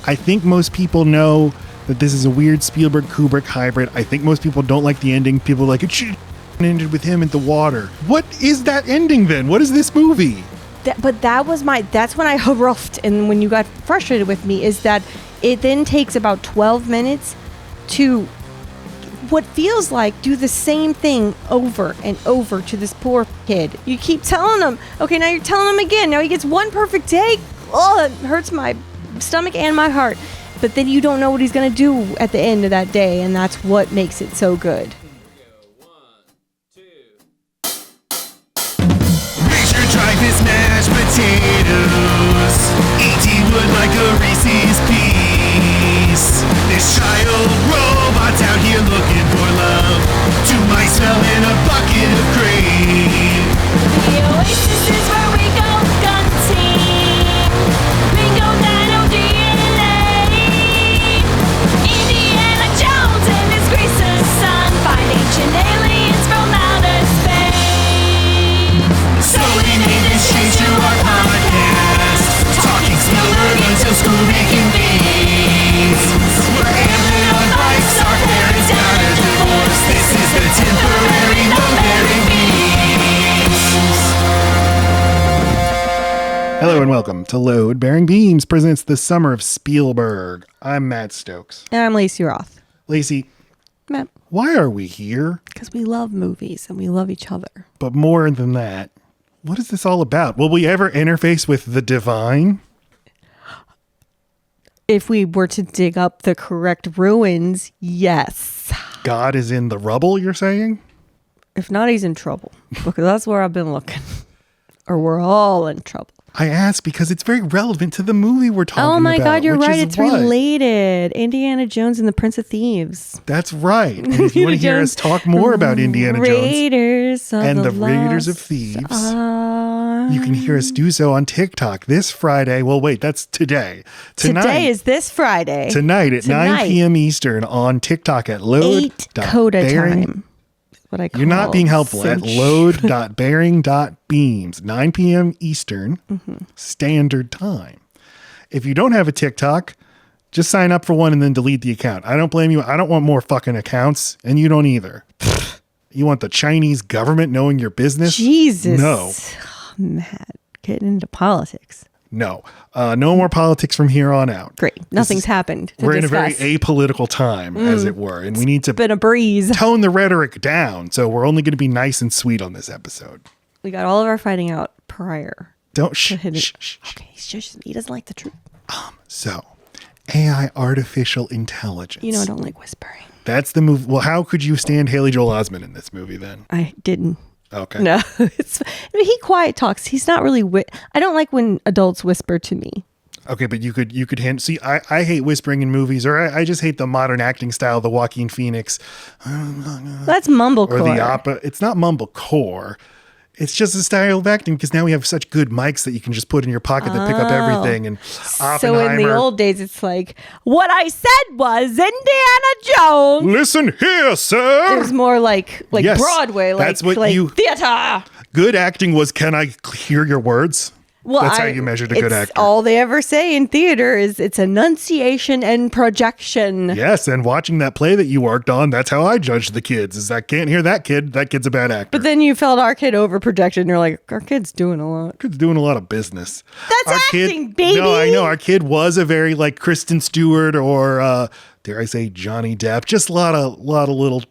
I think most people know that this is a weird Spielberg-Kubrick hybrid. I think most people don't like the ending. People are like, it should have ended with him in the water. What is that ending then? What is this movie? That's when I huffed, and when you got frustrated with me, is that it then takes about 12 minutes to what feels like do the same thing over and over to this poor kid. You keep telling him, okay, now you're telling him again. Now he gets one perfect take. Oh, it hurts my stomach and my heart. But then you don't know what he's going to do at the end of that day, and that's what makes it so good. Drive his mashed potatoes, eating wood like a Reese's Piece. This child robot's out here looking for love. Two mice fell in a bucket of cream. The oasis is where we go gun-team. Bingo, dino, DNA. Indiana Jones and his Greaser's son find ancient aliens from outer space. So we made this change to our podcast, talking Spielberg until school reconvenes. We're ambling on bikes, our parents got a divorce. This is the temporary low-bearing beams. Hello and welcome to Load Bearing Beams presents The Summer of Spielberg. I'm Matt Stokes. And I'm Lacey Roth. Lacey, Matt. why are we here? Because we love movies and we love each other. But more than that, what is this all about? Will we ever interface with the divine? If we were to dig up the correct ruins, yes. God is in the rubble, you're saying? If not, he's in trouble. Because that's where I've been looking. Or we're all in trouble. I ask because it's very relevant to the movie we're talking about. Oh my God, you're which right. is It's what? related. Indiana Jones and the Prince of Thieves. That's right. And if you want to hear us talk more about Indiana Raiders Jones and the Raiders of Thieves, you can hear us do so on TikTok this Friday. Well, wait, that's today. Today is this Friday. Tonight at 9 p.m. Eastern on TikTok at 8 Coda time. What I call You're not being helpful cinch. at load.bearing.beams, 9 p.m. Eastern Standard Time. If you don't have a TikTok, just sign up for one and then delete the account. I don't blame you. I don't want more fucking accounts, and you don't either. You want the Chinese government knowing your business? Jesus. No. Oh, Matt, getting into politics. No. No more politics from here on out. Great. Nothing's happened to We're discuss. in a very apolitical time, as it were, and we need to Been a breeze. tone the rhetoric down. So we're only going to be nice and sweet on this episode. We got all of our fighting out prior. Don't to shh. hitting- Shh. Okay, he doesn't like the truth. So, AI, artificial intelligence. You know, I don't like whispering. That's the movie. Well, how could you stand Haley Joel Osment in this movie then? I didn't. Okay. No, he quiet talks. He's not really. I don't like when adults whisper to me. Okay, but you could see. I hate whispering in movies, or I just hate the modern acting style, the Joaquin Phoenix, That's mumblecore. or the opera. It's not mumblecore. It's just a style of acting because now we have such good mics that you can just put in your pocket that pick up everything. And Oppenheimer. So in the old days, it's like, what I said was Indiana Jones. Listen here, It sir. was more like Yes, Broadway, that's what like you- theater. Good acting was, can I hear your words? Well, That's how you measured a good actor. All they ever say in theater is it's enunciation and projection. Yes, and watching that play that you worked on, that's how I judged the kids. Is I can't hear that kid. That kid's a bad actor. But then you felt our kid overprojected, and you're like, our kid's doing a lot. Kid's doing a lot of business. That's Our acting, baby. No, I know. Our kid was a very like Kristen Stewart or dare I say Johnny Depp. Just a lot of little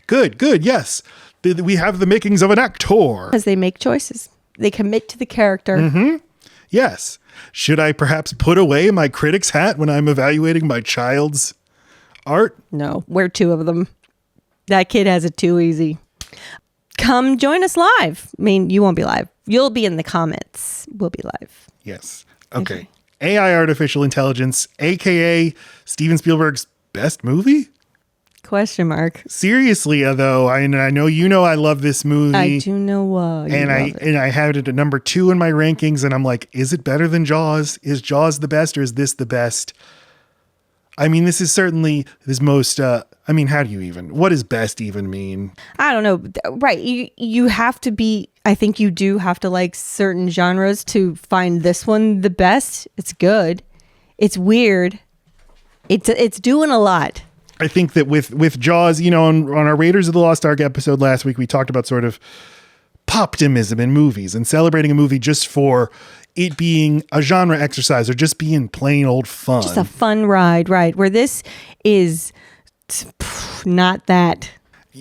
good. Yes, we have the makings of an actor. Because they make choices. They commit to the character. Yes. Should I perhaps put away my critic's hat when I'm evaluating my child's art? No, we're two of them. That kid has it too easy. Come join us live. I mean, you won't be live. You'll be in the comments. We'll be live. Yes. Okay. AI artificial intelligence, aka Steven Spielberg's best movie? Question mark. Seriously, though, I know I love this movie. I do know. And I had it at number 2 in my rankings, and I'm like, is it better than Jaws? Is Jaws the best, or is this the best? I mean, this is certainly his most. How do you even? What does best even mean? I don't know. Right. You have to be. I think you do have to like certain genres to find this one the best. It's good. It's weird. It's doing a lot. I think that with Jaws, you know, on our Raiders of the Lost Ark episode last week, we talked about sort of poptimism in movies and celebrating a movie just for it being a genre exercise or just being plain old fun. Just a fun ride, right? Where this is not that.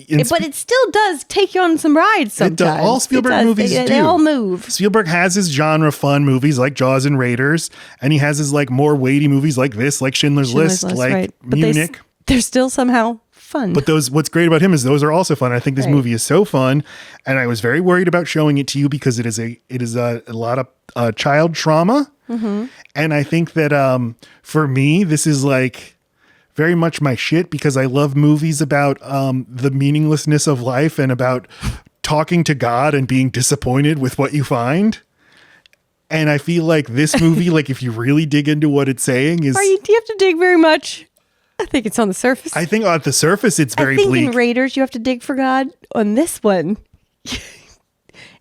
But it still does take you on some rides sometimes. All Spielberg movies do. They all move. Spielberg has his genre fun movies like Jaws and Raiders, and he has his like more weighty movies like this, like Schindler's List, like right. But Munich. They're still somehow fun. But what's great about him is those are also fun. I think this movie is so fun, and I was very worried about showing it to you because it is a lot of child trauma, and I think that for me this is like very much my shit because I love movies about the meaninglessness of life and about talking to God and being disappointed with what you find. And I feel like this movie, like if you really dig into what it's saying, do you have to dig very much? I think it's on the surface. I think on the surface it's very bleak. In Raiders you have to dig for God. On this one,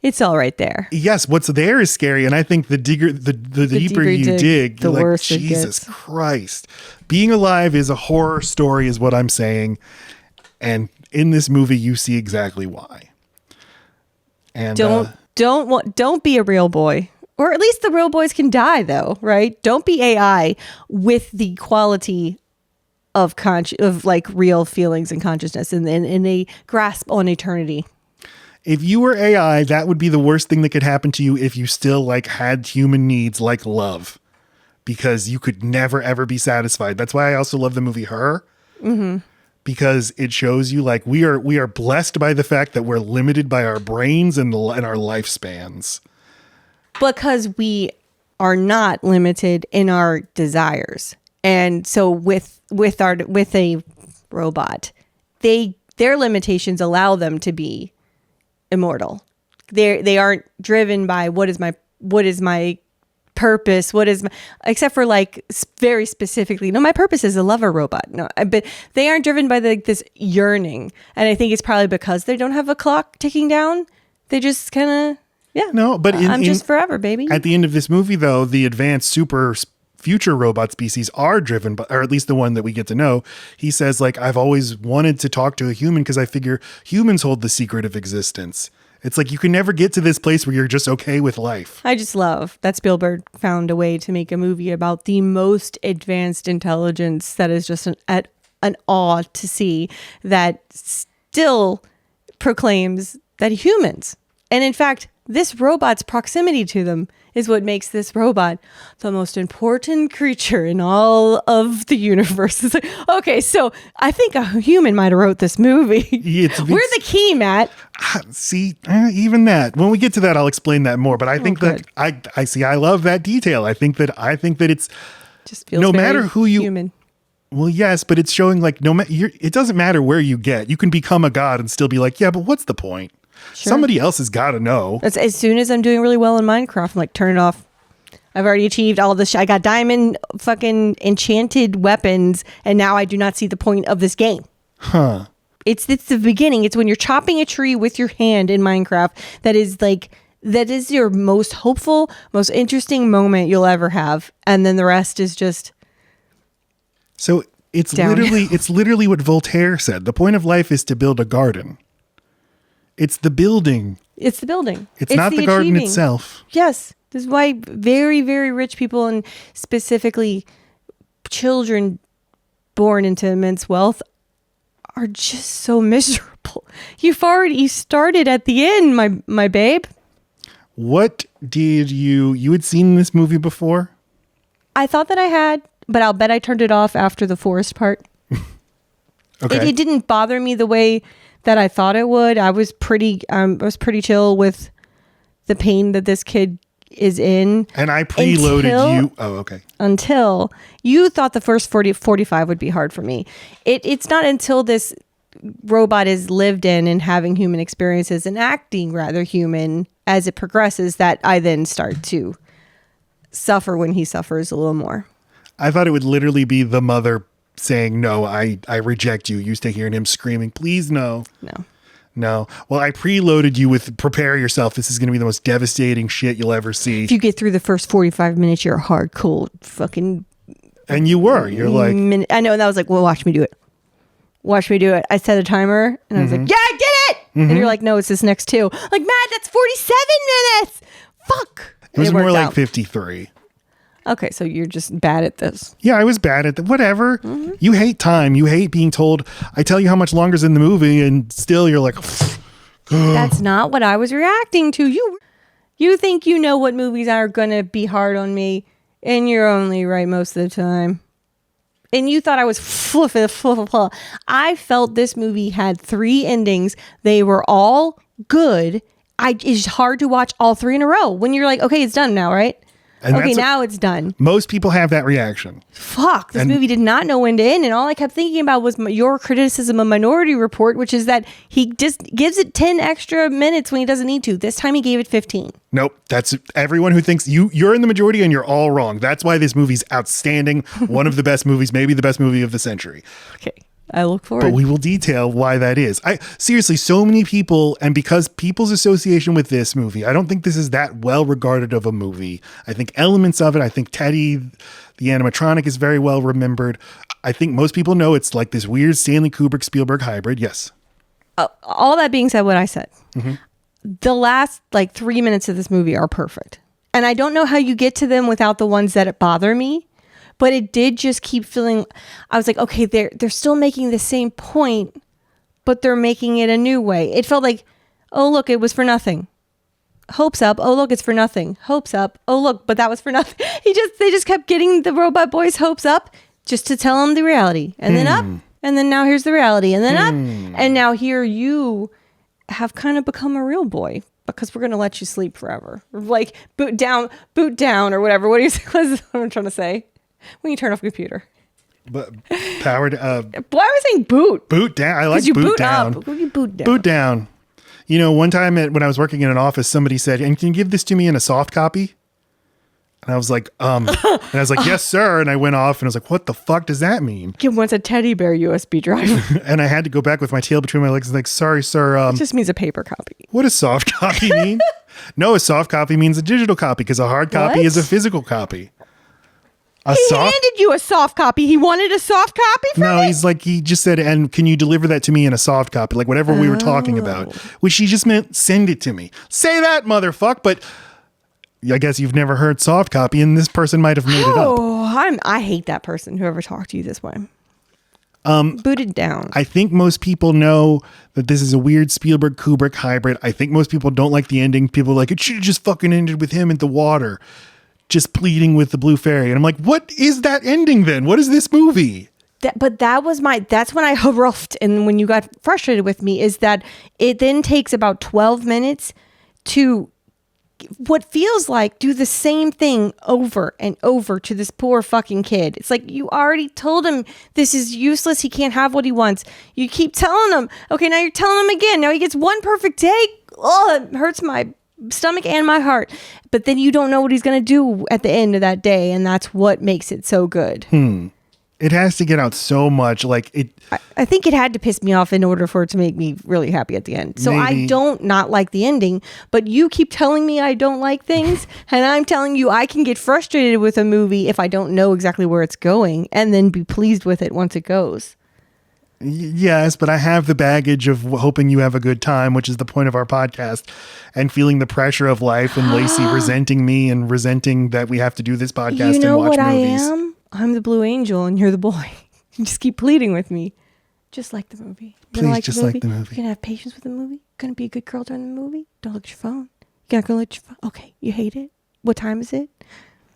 it's all right there. Yes, what's there is scary, and I think the deeper you dig, the you're worse like, it Jesus gets. Christ. Being alive is a horror story is what I'm saying. And in this movie you see exactly why. And don't be a real boy. Or at least the real boys can die though, right? Don't be AI with the quality of like real feelings and consciousness and in a grasp on eternity. If you were AI, that would be the worst thing that could happen to you if you still like had human needs like love, because you could never ever be satisfied. That's why I also love the movie Her, because it shows you like we are blessed by the fact that we're limited by our brains and our lifespans, because we are not limited in our desires. And so with a robot, their limitations allow them to be immortal. They aren't driven by what is my purpose, except for like very specifically, no, my purpose is a lover robot. No, but they aren't driven by this yearning. And I think it's probably because they don't have a clock ticking down. They just kind of, no, but I'm just forever, baby. At the end of this movie though, the advanced future robot species are driven by, or at least the one that we get to know. He says like, I've always wanted to talk to a human because I figure humans hold the secret of existence. It's like you can never get to this place where you're just okay with life. I just love that Spielberg found a way to make a movie about the most advanced intelligence that is just an awe to see, that still proclaims that humans, and in fact, this robot's proximity to them is what makes this robot the most important creature in all of the universe. It's like, okay, so I think a human might have wrote this movie. We're the key, Matt. See, even that. When we get to that, I'll explain that more. But I think that I love that detail. I think that it's just feels no matter who you human. Well, yes, but it's showing like it doesn't matter where you get. You can become a god and still be like, yeah, but what's the point? Sure. Somebody else has got to know. As soon as I'm doing really well in Minecraft, I'm like, turn it off. I've already achieved all this. I got diamond fucking enchanted weapons, and now I do not see the point of this game. Huh. It's the beginning. It's when you're chopping a tree with your hand in Minecraft that is your most hopeful, most interesting moment you'll ever have, and then the rest is just. So it's literally what Voltaire said. The point of life is to build a garden. It's the building. It's the building. It's not the garden achieving. itself. Yes. This is why very, very rich people, and specifically children born into immense wealth, are just so miserable. You started at the end, my babe. What did you had seen this movie before? I thought that I had, but I'll bet I turned it off after the forest part. Okay. It didn't bother me the way that I thought it would. I was pretty chill with the pain that this kid is in. And I preloaded you. Oh, okay. Until you thought the first 45 would be hard for me. It's not until this robot is lived in and having human experiences and acting rather human as it progresses that I then start to suffer when he suffers a little more. I thought it would literally be the mother saying, no, I reject you. Used to hearing him screaming, please, no. No. Well, I preloaded you with prepare yourself. This is going to be the most devastating shit you'll ever see. If you get through the first 45 minutes, you're a hardcore fucking And you were. You're like, minute. I know, and I was like, well, watch me do it. Watch me do it. I set a timer, and I was like, yeah, I did it! And you're like, no, it's this next two. I'm like, Matt, that's 47 minutes! Fuck! it was And more worked like out. 53. Okay, so you're just bad at this. Yeah, I was bad at that. Whatever. You hate time. You hate being told, I tell you how much longer's in the movie, and still you're like, That's not what I was reacting to. You think you know what movies are going to be hard on me, and you're only right most of the time. And you thought I was fluffy. I felt this movie had 3 endings. They were all good. It's hard to watch all 3 in a row when you're like, okay, it's done now, right? And Okay, that's now it's done. most people have that reaction. Fuck, this And- movie did not know when to end. And all I kept thinking about was your criticism of Minority Report, which is that he just gives it 10 extra minutes when he doesn't need to. This time he gave it 15. Nope. That's everyone who thinks you're in the majority and you're all wrong. That's why this movie's outstanding. One of the best movies, maybe the best movie of the century. Okay, I look forward. But we will detail why that is. Seriously, so many people, and because people's association with this movie, I don't think this is that well regarded of a movie. I think elements of it, I think Teddy, the animatronic, is very well remembered. I think most people know it's like this weird Stanley Kubrick Spielberg hybrid. Yes. All that being said, what I said, the last 3 minutes of this movie are perfect. And I don't know how you get to them without the ones that bother me. But it did just keep feeling, I was like, okay, they're still making the same point, but they're making it a new way. It felt like, oh, look, it was for nothing. Hopes up. Oh, look, it's for nothing. Hopes up. Oh, look, but that was for nothing. They just kept getting the robot boy's hopes up just to tell him the reality. And then up. And then now here's the reality. And then up. And now here you have kind of become a real boy because we're going to let you sleep forever. Like boot down or whatever. What is what I'm trying to say? When you turn off a computer. But powered Why am I saying boot? boot down. I like You boot boot down. up. You boot down. Boot down. You know, one time when I was working in an office, somebody said, and can you give this to me in a soft copy? And I was like, and I was like, yes, sir. And I went off and I was like, what the fuck does that mean? Kim wants a teddy bear USB drive. And I had to go back with my tail between my legs and like, sorry, sir. It just means a paper copy. What does soft copy mean? No, a soft copy means a digital copy because a hard copy What? is a physical copy. He handed you a soft copy. He wanted a soft copy from No, it? he just said, and can you deliver that to me in a soft copy? Like whatever we were talking about, which he just meant send it to me. Say that, motherfuck. But I guess you've never heard soft copy and this person might have made it up. Oh, I hate that person, whoever talked to you this way. Booted down. I think most people know that this is a weird Spielberg Kubrick hybrid. I think most people don't like the ending. People are like, it should have just fucking ended with him in the water, just pleading with the blue fairy. And I'm like, what is that ending then? What is this movie? That's when I huffed, and when you got frustrated with me, is that it then takes about 12 minutes to what feels like do the same thing over and over to this poor fucking kid. It's like you already told him this is useless. He can't have what he wants. You keep telling him. Okay, now you're telling him again. Now he gets one perfect take. Oh, it hurts my stomach and my heart. But then you don't know what he's going to do at the end of that day, and that's what makes it so good. It has to get out so much. Like it. I think it had to piss me off in order for it to make me really happy at the end. So Maybe. I don't not like the ending, but you keep telling me I don't like things, and I'm telling you I can get frustrated with a movie if I don't know exactly where it's going, and then be pleased with it once it goes. Yes, but I have the baggage of hoping you have a good time, which is the point of our podcast, and feeling the pressure of life and Lacey resenting me and resenting that we have to do this podcast You know and watch what movies. I am? I'm the blue angel, and you're the boy. You just keep pleading with me. Just like the movie. You're gonna Please, just like the movie. You're gonna have patience with the movie. Gonna be a good girl during the movie. Don't look at your phone. You're not gonna look at your phone. Okay, you hate it. What time is it?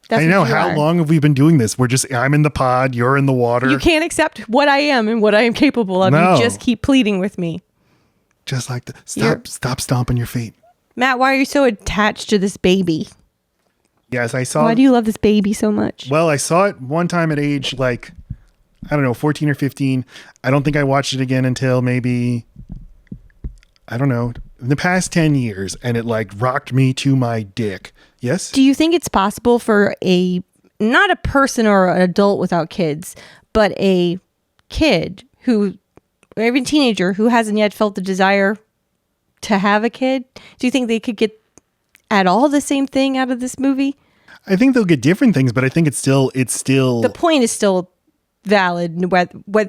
That's I what know. you How are. long have we been doing this? I'm in the pod, you're in the water. You can't accept what I am and what I am capable of. No. You just keep pleading with me. Just like You're- stop stomping your feet. Matt, why are you so attached to this baby? Yes, I saw. Why do you love this baby so much? Well, I saw it one time at age like, I don't know, 14 or 15. I don't think I watched it again until maybe, I don't know, in the past 10 years. And it like rocked me to my dick. Yes? Do you think it's possible for not a person or an adult without kids, but a kid or even teenager who hasn't yet felt the desire to have a kid? Do you think they could get at all the same thing out of this movie? I think they'll get different things, but I think it's still The point is still valid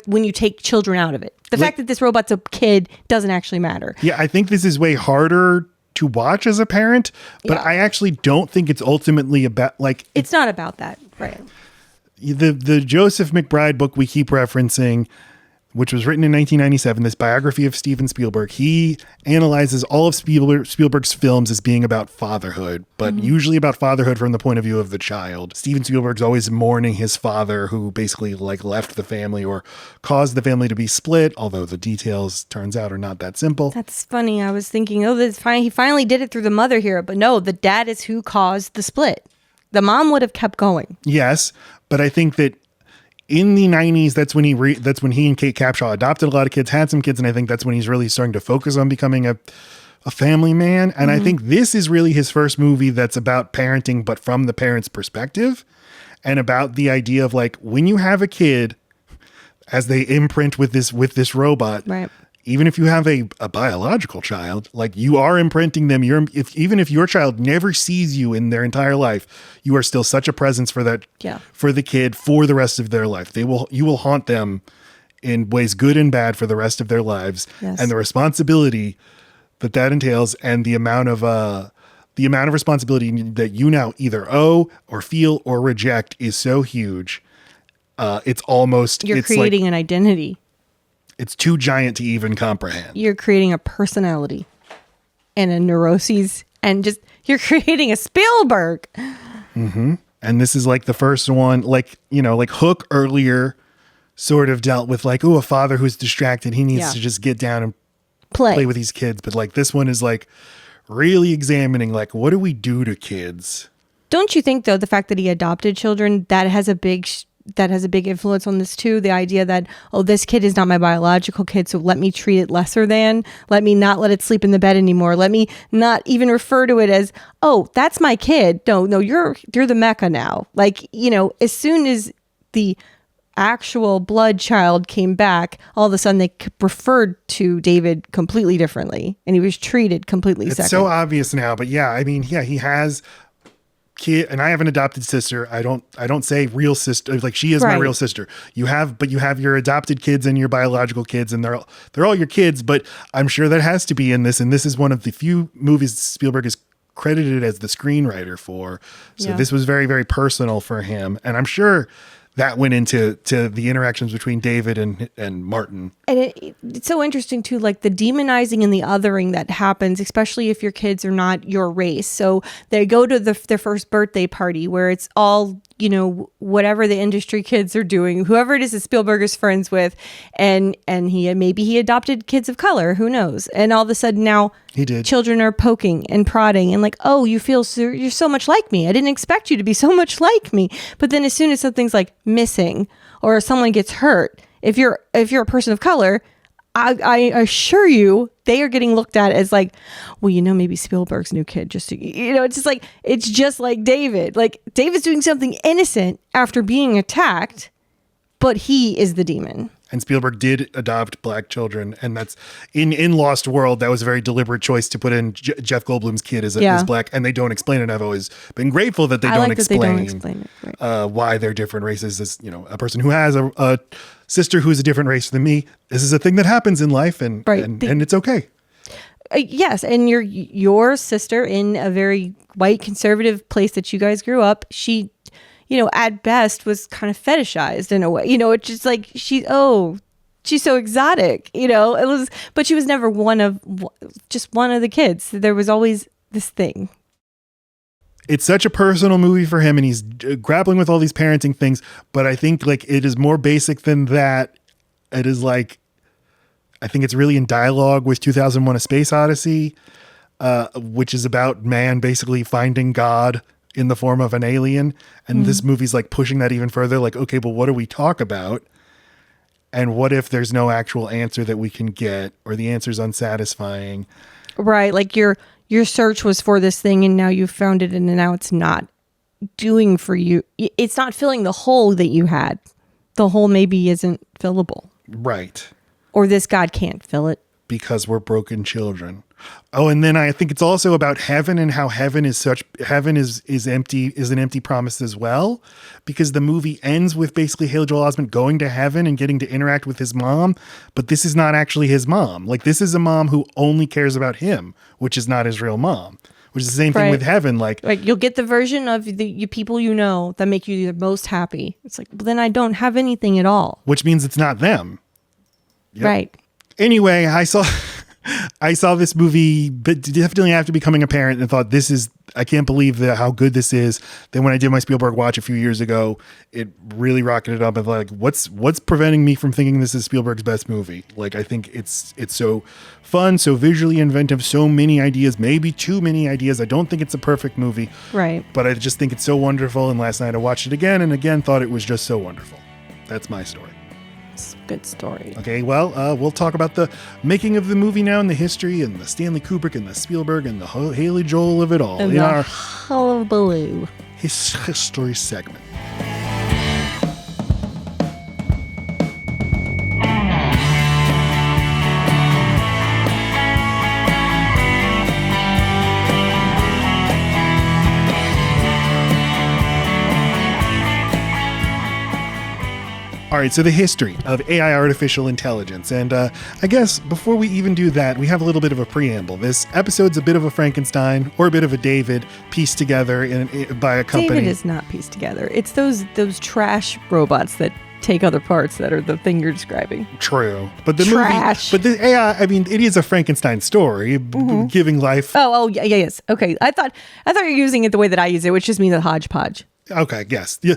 when you take children out of it. The fact that this robot's a kid doesn't actually matter. Yeah, I think this is way harder to watch as a parent, but I actually don't think it's ultimately about it's not about that, right? The Joseph McBride book we keep referencing, which was written in 1997, this biography of Steven Spielberg, he analyzes all of Spielberg's films as being about fatherhood, but usually about fatherhood from the point of view of the child. Steven Spielberg's always mourning his father, who basically left the family or caused the family to be split, although the details, turns out, are not that simple. That's funny. I was thinking, he finally did it through the mother here, but no, the dad is who caused the split. The mom would have kept going. Yes, but I think that in the 90s, that's when he and Kate Capshaw adopted a lot of kids, had some kids, and I think that's when he's really starting to focus on becoming a family man. And I think this is really his first movie that's about parenting, but from the parent's perspective, and about the idea of when you have a kid, as they imprint with this robot, right? Even if you have a biological child, you are imprinting them. Even if your child never sees you in their entire life, you are still such a presence for for the kid for the rest of their life. You will haunt them in ways good and bad for the rest of their lives. Yes. And the responsibility that entails, and the amount of responsibility that you now either owe or feel or reject is so huge. It's almost you're creating an identity. It's too giant to even comprehend. You're creating a personality and a neuroses, and you're creating a Spielberg. Mm-hmm. And this is the first one, Hook earlier sort of dealt with a father who's distracted. He needs to just get down and play with these kids. But this one is really examining what do we do to kids? Don't you think though, the fact that he adopted children, that has a big influence on this too. The idea that, this kid is not my biological kid, so let me treat it lesser than. Let me not let it sleep in the bed anymore. Let me not even refer to it as, that's my kid. No, you're the Mecca now. As soon as the actual blood child came back, all of a sudden they referred to David completely differently, and he was treated completely It's second. so obvious now, but he has kid, and I have an adopted sister. I don't say real sister, she is my real sister. You have your adopted kids and your biological kids, and they're all your kids, but I'm sure that has to be in this, and this is one of the few movies Spielberg is credited as the screenwriter for. So this was very, very personal for him, and I'm sure that went into the interactions between David and Martin. And it's so interesting too, the demonizing and the othering that happens, especially if your kids are not your race. So they go to their first birthday party where it's all, whatever the industry kids are doing, whoever it is that Spielberg is friends with, and he adopted kids of color, who knows? And all of a sudden now he did. Children are poking and prodding and you're so much like me. I didn't expect you to be so much like me. But then as soon as something's missing or someone gets hurt, if you're a person of color, I assure you they are getting looked at as maybe Spielberg's new kid, it's just like David. David's doing something innocent after being attacked, but he is the demon. And Spielberg did adopt black children, and that's in Lost World. That was a very deliberate choice to put in Jeff Goldblum's kid as black, and they don't explain it. I've always been grateful that they don't explain it. Right. Why they're different races. As a person who has a sister who's a different race than me, this is a thing that happens in life, and it's okay. Yes, and your sister, in a very white conservative place that you guys grew up, she, at best was kind of fetishized in a way. It's just she's so exotic. But she was never one of the kids. There was always this thing. It's such a personal movie for him, and he's grappling with all these parenting things. But I think it is more basic than that. It is I think it's really in dialogue with 2001: A Space Odyssey, which is about man basically finding God in the form of an alien. And this movie's pushing that even further. Okay, but what do we talk about? And what if there's no actual answer that we can get, or the answer's unsatisfying? Right. Your search was for this thing, and now you've found it, and now it's not doing for you. It's not filling the hole that you had. The hole maybe isn't fillable. Right. Or this God can't fill it. Because we're broken children. Oh, and then I think it's also about heaven and how heaven is empty, is an empty promise as well, because the movie ends with basically Haley Joel Osment going to heaven and getting to interact with his mom, but this is not actually his mom. Like, this is a mom who only cares about him, which is not his real mom. Which is the same thing with heaven. Like you'll get the version of the people you know that make you the most happy. It's like, well, then I don't have anything at all. Which means it's not them. Yep. Right. Anyway, I saw this movie, but definitely after becoming a parent, and thought, I can't believe how good this is. Then when I did my Spielberg watch a few years ago, it really rocketed up. And like, what's preventing me from thinking this is Spielberg's best movie? Like, I think it's so fun, so visually inventive, so many ideas, maybe too many ideas. I don't think it's a perfect movie, right? But I just think it's so wonderful. And last night I watched it again and again, thought it was just so wonderful. That's my story. It's a good story. Okay, well, we'll talk about the making of the movie now and the history and the Stanley Kubrick and the Spielberg and the Haley Joel of it all and in our hullabaloo history segment. All right, so the history of AI, artificial intelligence. And I guess before we even do that, we have a little bit of a preamble. This episode's a bit of a Frankenstein or a bit of a David pieced together by a company. David is not pieced together. It's those trash robots that take other parts that are the thing you're describing. True. But the trash. movie, but the AI, I mean, it is a Frankenstein story, giving life. Oh, yeah, yes. Okay. I thought you're using it the way that I use it, which just means a hodgepodge. Okay, yes. Yeah.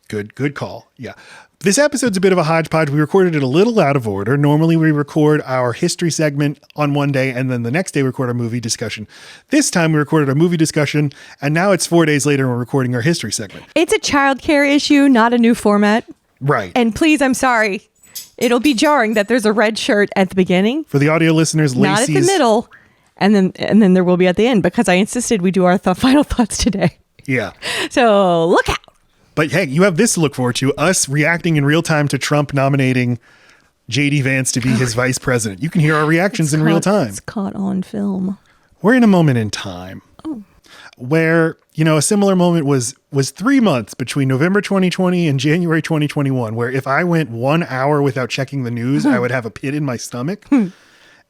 Good call. Yeah. This episode's a bit of a hodgepodge. We recorded it a little out of order. Normally we record our history segment on one day and then the next day record our movie discussion. This time we recorded our movie discussion and now it's 4 days later and we're recording our history segment. It's a childcare issue, not a new format. Right. And please, I'm sorry. It'll be jarring that there's a red shirt at the beginning. For the audio listeners, not at the middle. And then there will be at the end because I insisted we do our final thoughts today. Yeah. So look out. But hey, you have this to look forward to, us reacting in real time to Trump nominating J.D. Vance to be his vice president. You can hear our reactions in real time. It's caught on film. We're in a moment in time where, a similar moment was 3 months between November 2020 and January 2021, where if I went 1 hour without checking the news, I would have a pit in my stomach. And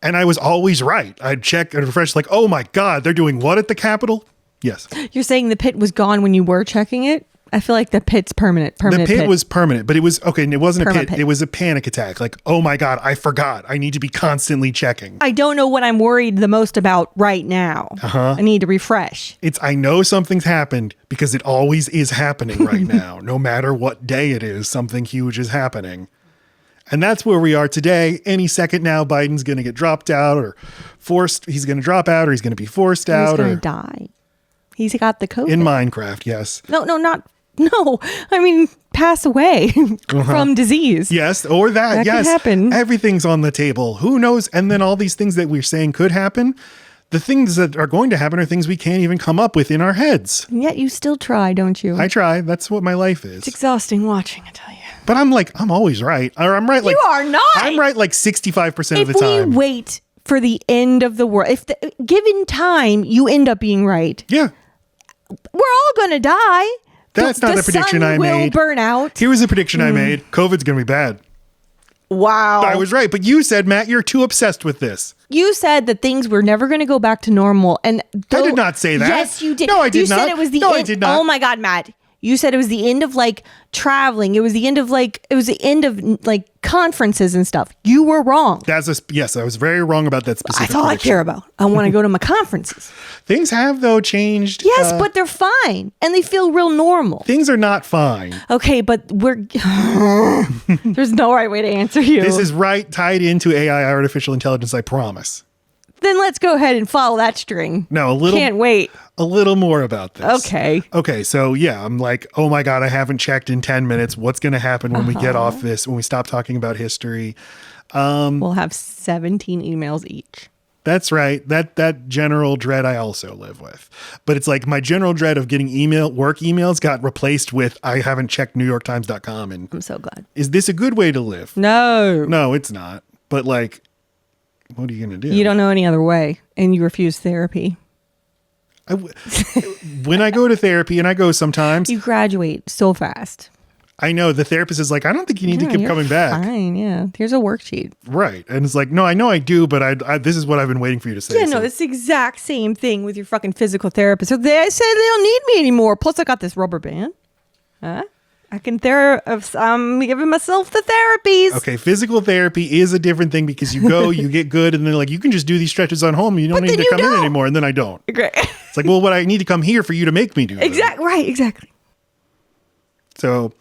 I was always right. I'd check and refresh like, oh my God, they're doing what at the Capitol? Yes. You're saying the pit was gone when you were checking it? I feel like the pit's permanent. The pit was permanent, but it was okay. And it wasn't a pit. It was a panic attack. Like, oh my God, I forgot. I need to be constantly checking. I don't know what I'm worried the most about right now. I need to refresh. I know something's happened because it always is happening right now. No matter what day it is, something huge is happening. And that's where we are today. Any second now, Biden's going to get dropped out or forced. He's going to drop out or he's going to be forced out. He's going to die. He's got the COVID. In Minecraft, yes. No, I mean, pass away from disease. Yes, or that yes. Could happen. Everything's on the table. Who knows? And then all these things that we're saying could happen, the things that are going to happen are things we can't even come up with in our heads. And yet you still try, don't you? I try. That's what my life is. It's exhausting watching, I tell you. But I'm always right. Or I'm right. Like, you are not. I'm right like 65% of the time. If we wait for the end of the world, if given time, you end up being right. Yeah. We're all going to die. That's not the prediction I made. The sun will burn out. Here was a prediction I made. COVID's going to be bad. Wow. I was right. But you said, Matt, you're too obsessed with this. You said that things were never going to go back to normal. And I did not say that. Yes, you did. No, I did not. You said it was the end. I did not. Oh my God, Matt. You said it was the end of traveling. It was the end of conferences and stuff. You were wrong. Yes, I was very wrong about that specific That's all I care about. I want to go to my conferences. Things have, though, changed. Yes, but they're fine. And they feel real normal. Things are not fine. Okay, but there's no right way to answer you. This is tied into AI, artificial intelligence, I promise. Then let's go ahead and follow that string. No, a little. Can't wait. A little more about this. Okay. So yeah, I'm like, oh my God, I haven't checked in 10 minutes. What's going to happen when we get off this, when we stop talking about history? We'll have 17 emails each. That's right. That general dread I also live with. But it's like my general dread of getting work emails got replaced with I haven't checked NewYorkTimes.com. And I'm so glad. Is this a good way to live? No. No, it's not. But what are you going to do? You don't know any other way, and you refuse therapy. When I go to therapy, and I go sometimes, You graduate so fast. I know the therapist is like, I don't think you need to keep you're coming back. Fine, yeah. Here's a worksheet. Right. And it's like, no, I know I do, but I this is what I've been waiting for you to say. Yeah, no, it's the exact same thing with your fucking physical therapist. So they say they don't need me anymore. Plus, I got this rubber band. Huh? I can I'm giving myself the therapies. Okay, physical therapy is a different thing because you go, you get good, and they're like, you can just do these stretches on home. You don't need to come in anymore. And then I don't. Great. It's like, well, what I need to come here for you to make me do that. Exactly. Right, exactly. So,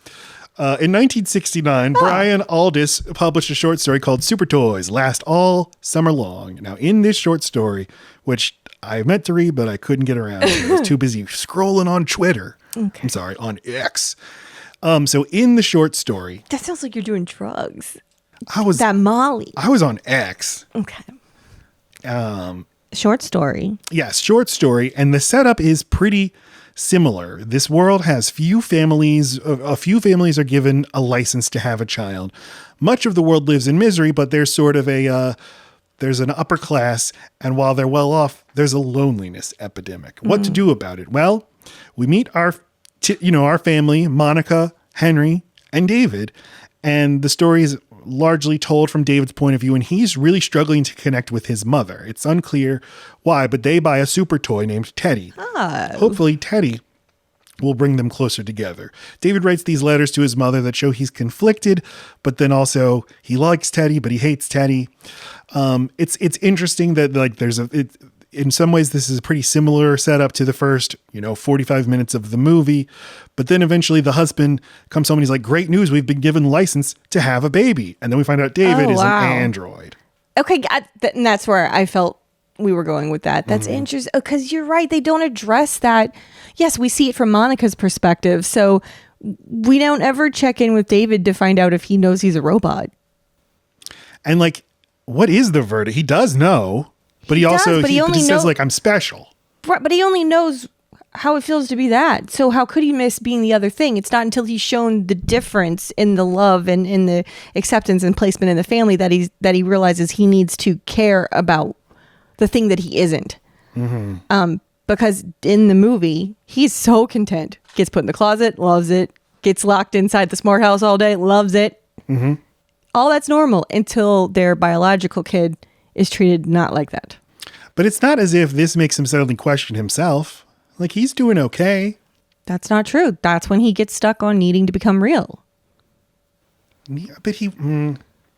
in 1969, Brian Aldiss published a short story called Supertoys, Last All Summer Long. Now, in this short story, which I meant to read, but I couldn't get around to, I was too busy scrolling on Twitter. Okay. I'm sorry, on X. So in the short story, That sounds like you're doing drugs. I was Molly. on X. Okay. Short story. Yes, short story, and the setup is pretty similar. This world has few families. A few families are given a license to have a child. Much of the world lives in misery, but there's sort of there's an upper class, and while they're well off, there's a loneliness epidemic. What to do about it? Well, we meet our family, Monica, Henry, and David, and the story is largely told from David's point of view, and he's really struggling to connect with his mother. It's unclear why, but they buy a super toy named Teddy. Hopefully Teddy will bring them closer together. David writes these letters to his mother that show he's conflicted, but then also he likes Teddy, but he hates Teddy. It's interesting that like in some ways, this is a pretty similar setup to the first, 45 minutes of the movie. But then eventually the husband comes home and he's like, great news. We've been given license to have a baby. And then we find out David is an android. Okay. And that's where I felt we were going with that. That's interesting. Because you're right. They don't address that. Yes, we see it from Monica's perspective. So we don't ever check in with David to find out if he knows he's a robot. And like, what is the verdict? He does know. But he says like, I'm special. Right, but he only knows how it feels to be that. So how could he miss being the other thing? It's not until he's shown the difference in the love and in the acceptance and placement in the family that he realizes he needs to care about the thing that he isn't. Mm-hmm. Because in the movie, he's so content. Gets put in the closet, loves it. Gets locked inside the smart house all day, loves it. Mm-hmm. All that's normal until their biological kid is treated not like that. But it's not as if this makes him suddenly question himself. Like, he's doing okay. That's not true. That's when he gets stuck on needing to become real. Yeah, but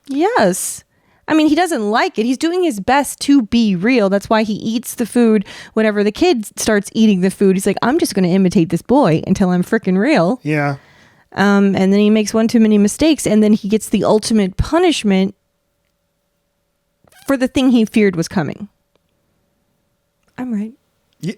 Yes. I mean, he doesn't like it. He's doing his best to be real. That's why he eats the food. Whenever the kid starts eating the food, he's like, I'm just going to imitate this boy until I'm freaking real. Yeah. And then he makes one too many mistakes, and then he gets the ultimate punishment for the thing he feared was coming. I'm right. Yeah.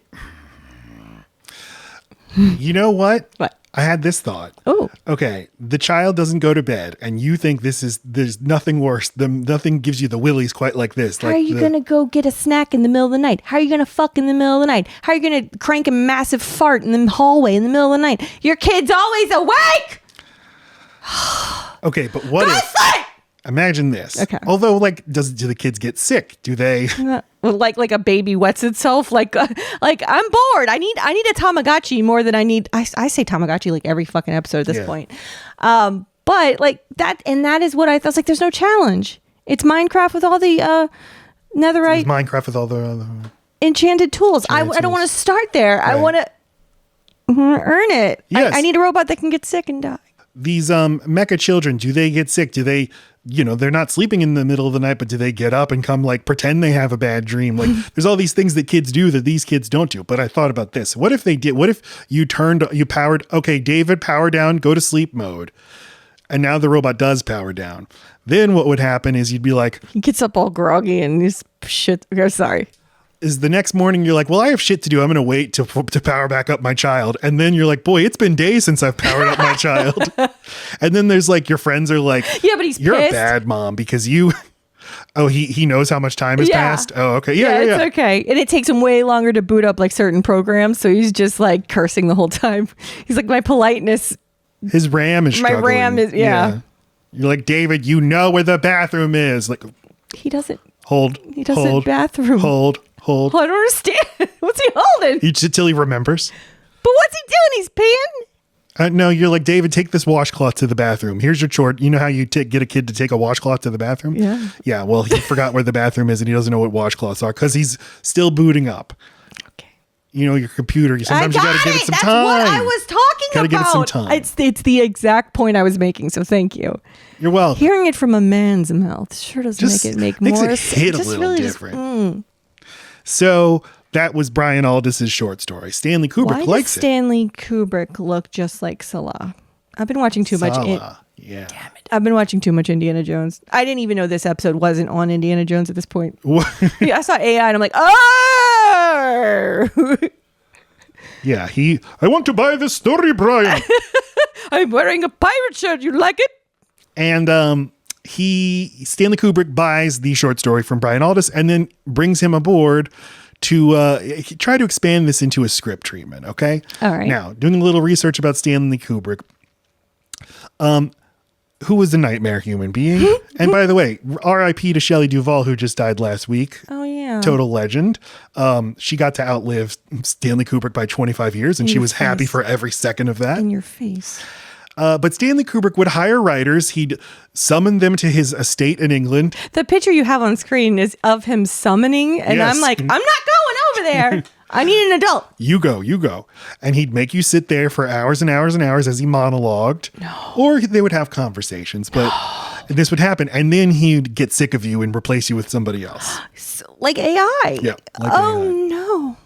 You know what? What? I had this thought. Oh. Okay. The child doesn't go to bed, and you think there's nothing worse. Nothing gives you the willies quite like this. How are you going to go get a snack in the middle of the night? How are you going to fuck in the middle of the night? How are you going to crank a massive fart in the hallway in the middle of the night? Your kid's always awake! Okay, but what if... Imagine this. Okay. Although, do the kids get sick? Do they? Like a baby wets itself. Like I'm bored. I need a Tamagotchi more than I need. I say Tamagotchi like every fucking episode at this point. But like that, and that is what I thought. I was like, there's no challenge. It's Minecraft with all the netherite. It's Minecraft with all the enchanted tools. I don't want to start there. Right. I want to earn it. Yes. I need a robot that can get sick and die. These mecha children, do they get sick? Do they, they're not sleeping in the middle of the night, but do they get up and come pretend they have a bad dream? Like there's all these things that kids do that these kids don't do. But I thought about this. What if they did? What if you powered, okay, David, power down, go to sleep mode. And now the robot does power down. Then what would happen is you'd be like. He gets up all groggy and he's shit. I'm sorry. Is the next morning you're like, well, I have shit to do. I'm going to wait to power back up my child. And then you're like, boy, it's been days since I've powered up my child. And then there's your friends are like, yeah, but you're pissed. A bad mom because he knows how much time has passed. Oh, okay. Yeah. It's okay. And it takes him way longer to boot up certain programs. So he's just cursing the whole time. He's like, my politeness. His RAM is struggling. My RAM is, yeah. You're like, David, where the bathroom is. Like, he doesn't. Hold. He does it hold, bathroom. Hold. I don't understand. What's he holding? Till he remembers. But what's he doing? He's peeing? No, you're like, David, take this washcloth to the bathroom. Here's your chore. You know how you get a kid to take a washcloth to the bathroom? Yeah. Yeah, well, he forgot where the bathroom is and he doesn't know what washcloths are because he's still booting up. Okay. You know, your computer, sometimes you got to give it some That's time. what I was talking Gotta about. give it some time. It's the exact point I was making, so thank you. You're welcome. Hearing it from a man's mouth sure does Just make makes more it sense. hit a Just little really different. So that was Brian Aldiss' short story. Stanley Kubrick Why does likes Stanley Kubrick look just like Salah? I've been watching too much. Yeah. Damn it! I've been watching too much Indiana Jones. I didn't even know this episode wasn't on Indiana Jones at this point. Yeah, I saw AI and I'm like, oh! Yeah, I want to buy this story, Brian. I'm wearing a pirate shirt. You like it? And Stanley Kubrick buys the short story from Brian Aldiss and then brings him aboard to try to expand this into a script treatment. Okay. All right. Now, doing a little research about Stanley Kubrick, who was a nightmare human being. And by the way, R.I.P. to Shelley Duvall, who just died last week. Oh, yeah. Total legend. She got to outlive Stanley Kubrick by 25 years, and she was happy for every second of that. In your face. But Stanley Kubrick would hire writers. He'd summon them to his estate in England. The picture you have on screen is of him summoning, and Yes. I'm like, I'm not going over there. I need an adult. You go. And he'd make you sit there for hours and hours and hours as he monologued. No. Or they would have conversations, but this would happen. And then he'd get sick of you and replace you with somebody else. Like AI. Yeah. Like oh, AI. no.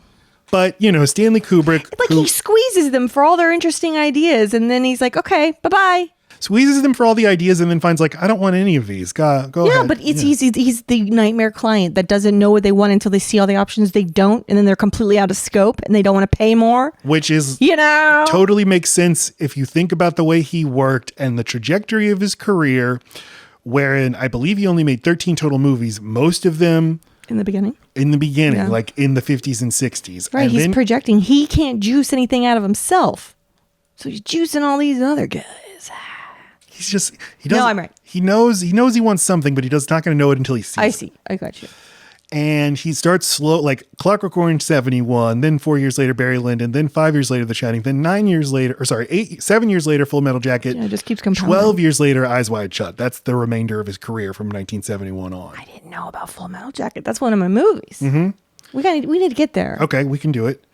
But, Stanley Kubrick. Like he squeezes them for all their interesting ideas, and then he's like, okay, bye-bye. Squeezes them for all the ideas and then finds like, I don't want any of these. Go Yeah, ahead. but he's the nightmare client that doesn't know what they want until they see all the options they don't, and then they're completely out of scope and they don't want to pay more. Which is Totally makes sense if you think about the way he worked and the trajectory of his career, wherein I believe he only made 13 total movies, most of them in the beginning, yeah. Like in the 50s and 60s. Right, and he's then, projecting. He can't juice anything out of himself. So he's juicing all these other guys. He's just, he doesn't. No, I'm right. He knows he wants something, but he's not going to know it until he sees it. I see. I got you. And he starts slow, like Clockwork Orange 71, then 4 years later, Barry Lyndon, then 5 years later, The Shining, then 7 years later, Full Metal Jacket. Yeah, it just keeps compounding. 12 years later, Eyes Wide Shut. That's the remainder of his career from 1971 on. I didn't know about Full Metal Jacket. That's one of my movies. Mm-hmm. We need to get there. Okay, we can do it.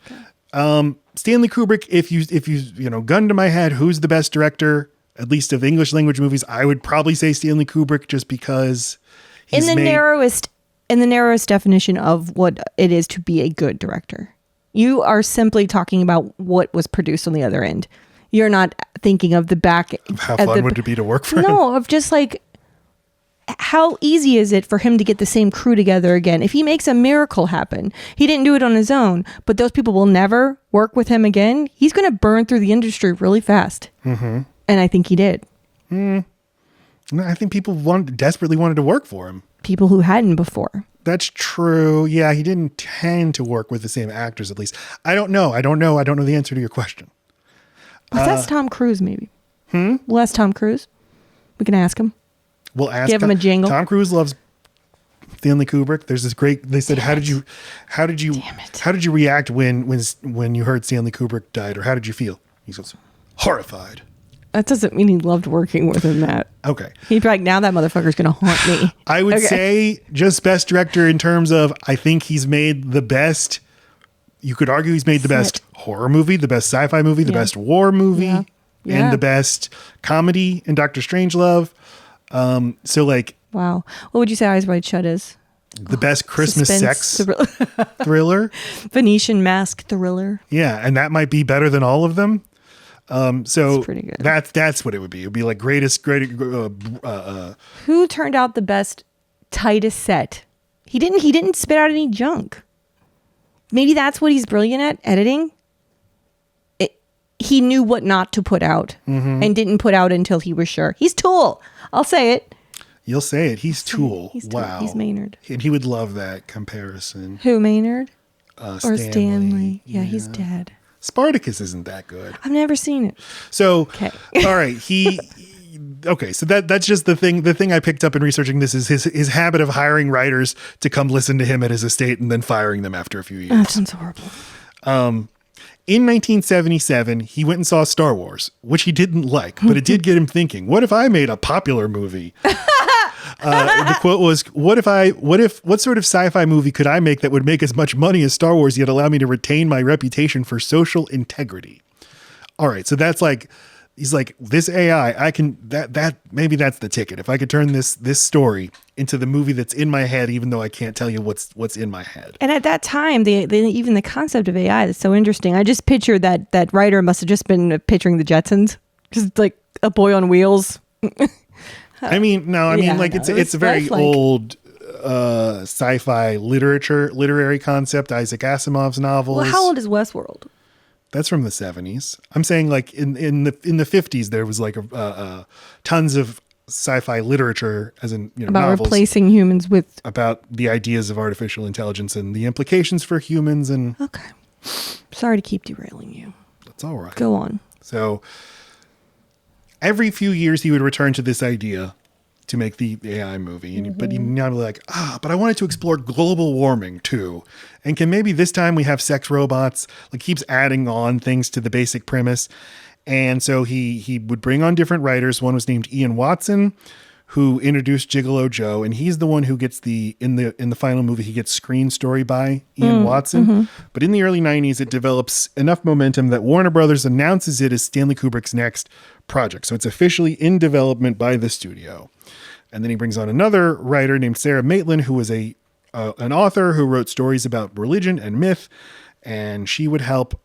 Stanley Kubrick, if you gun to my head, who's the best director, at least of English language movies, I would probably say Stanley Kubrick just because he's in the narrowest definition of what it is to be a good director. You are simply talking about what was produced on the other end. You're not thinking of the back. How fun would it be to work for him? No, of just like, how easy is it for him to get the same crew together again? If he makes a miracle happen, he didn't do it on his own, but those people will never work with him again. He's going to burn through the industry really fast. Mm-hmm. And I think he did. I think people desperately wanted to work for him. People who hadn't before. That's true. Yeah, he didn't tend to work with the same actors, at least. I don't know the answer to your question. That's Tom Cruise, maybe. We'll ask Tom Cruise. We can ask him. We'll ask. Give him a jingle. Tom Cruise loves Stanley Kubrick. There's this great. They said, how did you react when you heard Stanley Kubrick died, or how did you feel? He goes, horrified. That doesn't mean he loved working with him, Matt. Okay. He'd be like, now that motherfucker's going to haunt me. I would say just best director in terms of, I think he's made the best. You could argue he's made the best horror movie, the best sci-fi movie, the best war movie, and the best comedy in Dr. Strangelove. So like, wow. What would you say Eyes Wide Shut is? The best Christmas sex thriller. thriller. Venetian Mask thriller. Yeah. And that might be better than all of them. So pretty good. That's what it would be. It would be like great. Who turned out the best, tightest set? He didn't spit out any junk. Maybe that's what he's brilliant at, editing. He knew what not to put out and didn't put out until he was sure. He's Tool. I'll say it. You'll say it. He's Tool. Wow. He's Maynard. And he would love that comparison. Who, Maynard? Or Stanley. Yeah, he's dead. Spartacus isn't that good. I've never seen it. So, okay. all right. okay, so that's just the thing. The thing I picked up in researching this is his habit of hiring writers to come listen to him at his estate and then firing them after a few years. That sounds horrible. In 1977, he went and saw Star Wars, which he didn't like, but it did get him thinking, what if I made a popular movie? The quote was, what sort of sci-fi movie could I make that would make as much money as Star Wars, yet allow me to retain my reputation for social integrity? All right. So that's like, he's like, this AI, I can, maybe that's the ticket. If I could turn this story into the movie that's in my head, even though I can't tell you what's in my head. And at that time, even the concept of AI is so interesting. I just picture that writer must have just been picturing the Jetsons, just like a boy on wheels. I mean, it's a very old sci-fi literary concept. Isaac Asimov's novels. Well, how old is Westworld? That's from the 70s. I'm saying like in the 50s there was like tons of sci-fi literature, as in about novels, replacing humans with about the ideas of artificial intelligence and the implications for humans. And okay, sorry to keep derailing you. That's all right. Go on. So every few years he would return to this idea to make the AI movie. But he'd now be like, but I wanted to explore global warming too. And can maybe this time we have sex robots? Like, keeps adding on things to the basic premise. And so he would bring on different writers. One was named Ian Watson, who introduced Gigolo Joe, and he's the one who gets in the final movie, he gets screen story by Ian Watson. But in the early 90s, it develops enough momentum that Warner Brothers announces it as Stanley Kubrick's next project. So it's officially in development by the studio. And then he brings on another writer named Sarah Maitland, who was an author who wrote stories about religion and myth, and she would help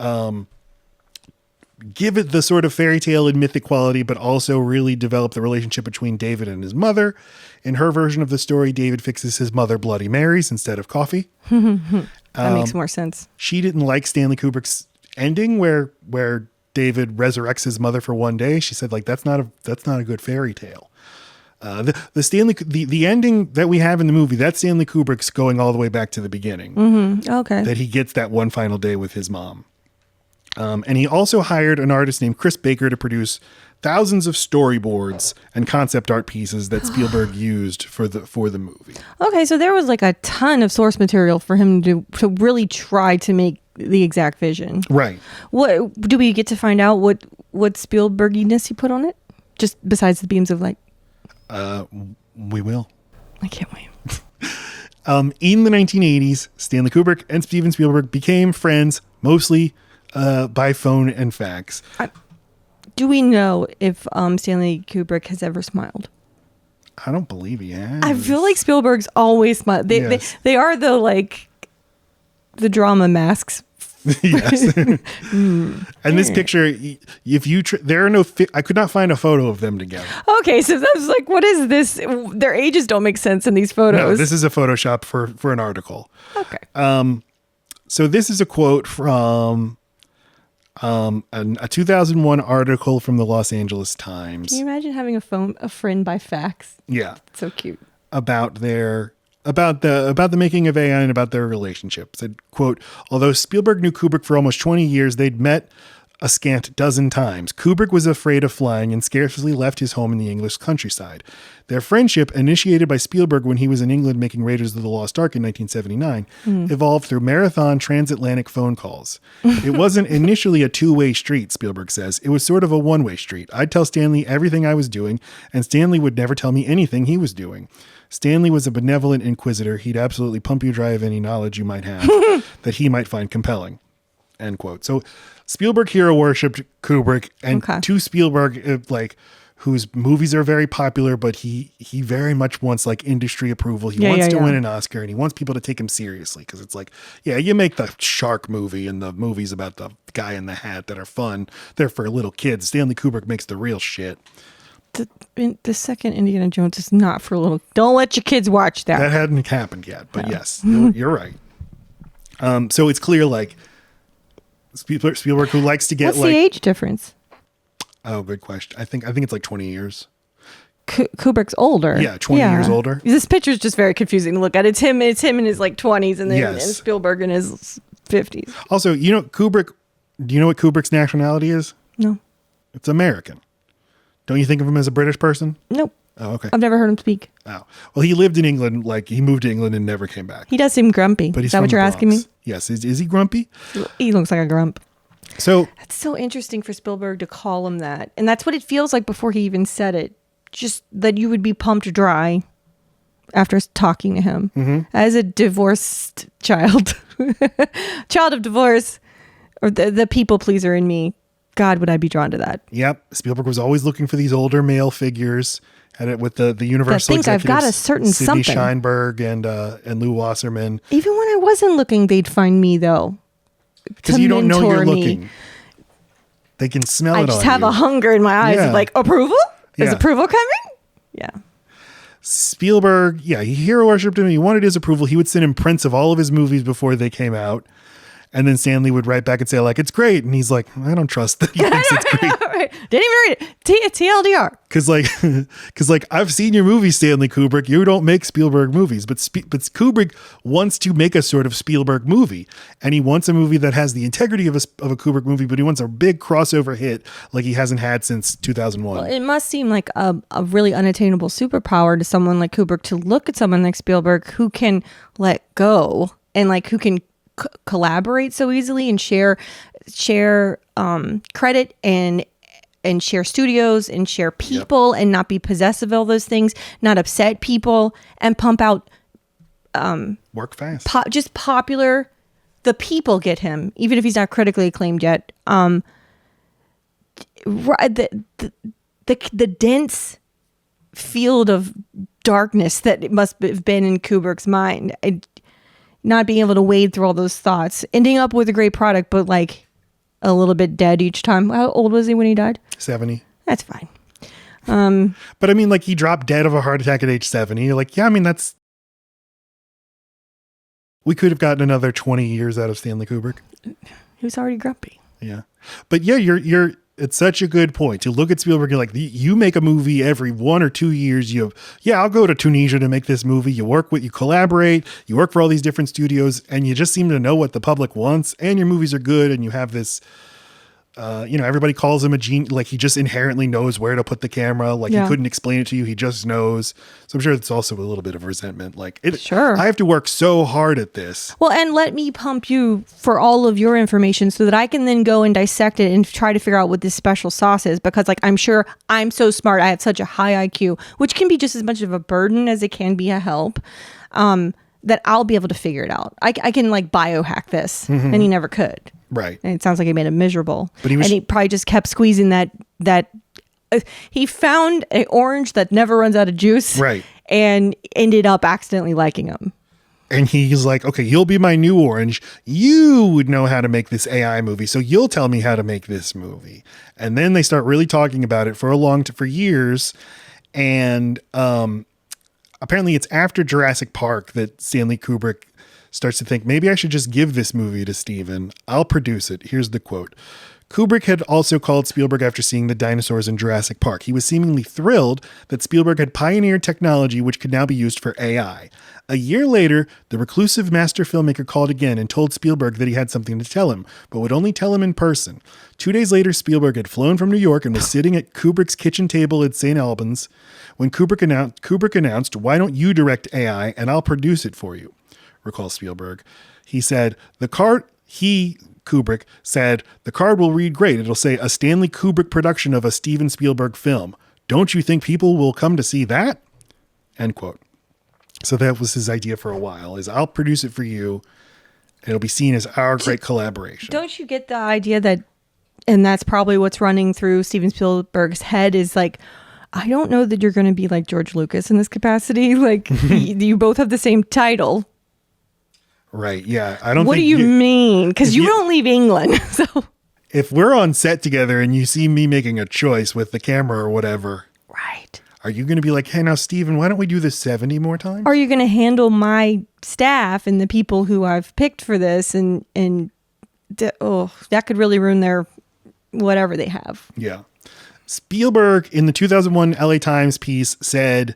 give it the sort of fairy tale and mythic quality, but also really develop the relationship between David and his mother. In her version of the story, David fixes his mother Bloody Marys instead of coffee. That makes more sense. She didn't like Stanley Kubrick's ending where David resurrects his mother for one day. She said, like, that's not a good fairy tale. The ending that we have in the movie, that's Stanley Kubrick's going all the way back to the beginning. Okay. That he gets that one final day with his mom. And he also hired an artist named Chris Baker to produce thousands of storyboards and concept art pieces that Spielberg used for the movie. Okay, so there was like a ton of source material for him to really try to make the exact vision. Right. What do we get to find out? What Spielberginess he put on it? Just besides the beams of light. We will. I can't wait. In the 1980s, Stanley Kubrick and Steven Spielberg became friends, mostly by phone and fax. Do we know if Stanley Kubrick has ever smiled? I don't believe he has. I feel like Spielberg's always smiled. They are the drama masks. Yes. And this picture, if you there are no I could not find a photo of them together. Okay, so that's like, what is this? Their ages don't make sense in these photos. No, this is a Photoshop for an article. Okay. So this is a quote from a 2001 article from the Los Angeles Times. Can you imagine having a friend by fax? Yeah. So cute. About the making of AI and about their relationship. Said, quote, although Spielberg knew Kubrick for almost 20 years, they'd met a scant dozen times. Kubrick was afraid of flying and scarcely left his home in the English countryside. Their friendship, initiated by Spielberg when he was in England making Raiders of the Lost Ark in 1979, evolved through marathon transatlantic phone calls. It wasn't initially a two-way street, Spielberg says. It was sort of a one-way street. I'd tell Stanley everything I was doing, and Stanley would never tell me anything he was doing. Stanley was a benevolent inquisitor. He'd absolutely pump you dry of any knowledge you might have that he might find compelling. End quote. So Spielberg hero worshipped Kubrick, and to Spielberg, whose movies are very popular, but he very much wants like industry approval. He wants to win an Oscar, and he wants people to take him seriously, because it's like, yeah, you make the shark movie and the movies about the guy in the hat that are fun. They're for little kids. Stanley Kubrick makes the real shit. The second Indiana Jones is not for little. Don't let your kids watch that. That hadn't happened yet, but yes, you're right. So it's clear, like, Spielberg, who likes to get What's the age difference? Oh, good question. I think it's like 20 years. Kubrick's older. Yeah, 20 years older. This picture is just very confusing to look at. It's him in his like 20s, and then and Spielberg in his 50s. Also, Kubrick. Do you know what Kubrick's nationality is? No. It's American. Don't you think of him as a British person? Nope. Oh, okay. I've never heard him speak. Oh, well, he lived in England. Like he moved to England and never came back. He does seem grumpy. But he's Is that from what the you're asking me? Bronx. Yes. Is he grumpy? He looks like a grump. So That's so interesting for Spielberg to call him that. And that's what it feels like before he even said it. Just that you would be pumped dry after talking to him. As a divorced child, child of divorce, or the people pleaser in me, God, would I be drawn to that? Yep. Spielberg was always looking for these older male figures. Had it with the Universal think I've got executives, a certain Sidney something. Sheinberg and Lou Wasserman. Even when I wasn't looking, they'd find me though. Because to you don't know you're mentor me. looking. They can smell I it just on have you. a hunger in my eyes Yeah. of like, approval? Is Yeah. approval coming? Yeah. Spielberg, yeah, he hero worshipped him. He wanted his approval. He would send him prints of all of his movies before they came out. And then Stanley would write back and say, like, it's great. And he's like, I don't trust that he thinks it's great. Right. Didn't even read it. TLDR. Because like I've seen your movie, Stanley Kubrick. You don't make Spielberg movies, but Kubrick wants to make a sort of Spielberg movie, and he wants a movie that has the integrity of a Kubrick movie, but he wants a big crossover hit like he hasn't had since 2001. Well, it must seem like a really unattainable superpower to someone like Kubrick to look at someone like Spielberg who can let go and like who can collaborate so easily and share credit and share studios and share people and not be possessive of all those things, not upset people, and pump out Work fast. just popular. The people get him, even if he's not critically acclaimed yet. The dense field of darkness that it must have been in Kubrick's mind, not being able to wade through all those thoughts, ending up with a great product, but like a little bit dead each time. How old was he when he died? 70. That's fine. But I mean, like he dropped dead of a heart attack at age 70. You're like, yeah, I mean, we could have gotten another 20 years out of Stanley Kubrick. He was already grumpy. Yeah. But yeah, it's such a good point to look at Spielberg. You're like, you make a movie every 1 or 2 years. I'll go to Tunisia to make this movie. You collaborate, you work for all these different studios, and you just seem to know what the public wants, and your movies are good. And you have this, everybody calls him a genius. Like he just inherently knows where to put the camera. Like he couldn't explain it to you. He just knows. So I'm sure it's also a little bit of resentment. Like Sure. I have to work so hard at this. Well, and let me pump you for all of your information so that I can then go and dissect it and try to figure out what this special sauce is. Because like, I'm sure I'm so smart. I have such a high IQ, which can be just as much of a burden as it can be a help. That I'll be able to figure it out. I can like biohack this, and he never could. Right. And it sounds like he made him miserable. But he probably just kept squeezing that. He found an orange that never runs out of juice. Right. And ended up accidentally liking him. And he's like, okay, you'll be my new orange. You would know how to make this AI movie. So you'll tell me how to make this movie. And then they start really talking about it for years. And apparently it's after Jurassic Park that Stanley Kubrick starts to think, maybe I should just give this movie to Steven. I'll produce it. Here's the quote. Kubrick had also called Spielberg after seeing the dinosaurs in Jurassic Park. He was seemingly thrilled that Spielberg had pioneered technology which could now be used for AI. A year later, the reclusive master filmmaker called again and told Spielberg that he had something to tell him, but would only tell him in person. 2 days later, Spielberg had flown from New York and was sitting at Kubrick's kitchen table at St. Albans when Kubrick announced, "Why don't you direct AI and I'll produce it for you?" Recalls Spielberg. He said, Kubrick said, "The card will read great. It'll say a Stanley Kubrick production of a Steven Spielberg film. Don't you think people will come to see that?" End quote. So that was his idea for a while, is I'll produce it for you. It'll be seen as our great collaboration. Don't you get the idea that, and that's probably what's running through Steven Spielberg's head is like, I don't know that you're going to be like George Lucas in this capacity. Like you both have the same title. Right. Yeah. I don't What think do you mean? Because you don't leave England. So if we're on set together and you see me making a choice with the camera or whatever, right. Are you going to be like, hey, now, Steven, why don't we do this 70 more times? Are you going to handle my staff and the people who I've picked for this? And that could really ruin their whatever they have. Yeah. Spielberg in the 2001 LA Times piece said,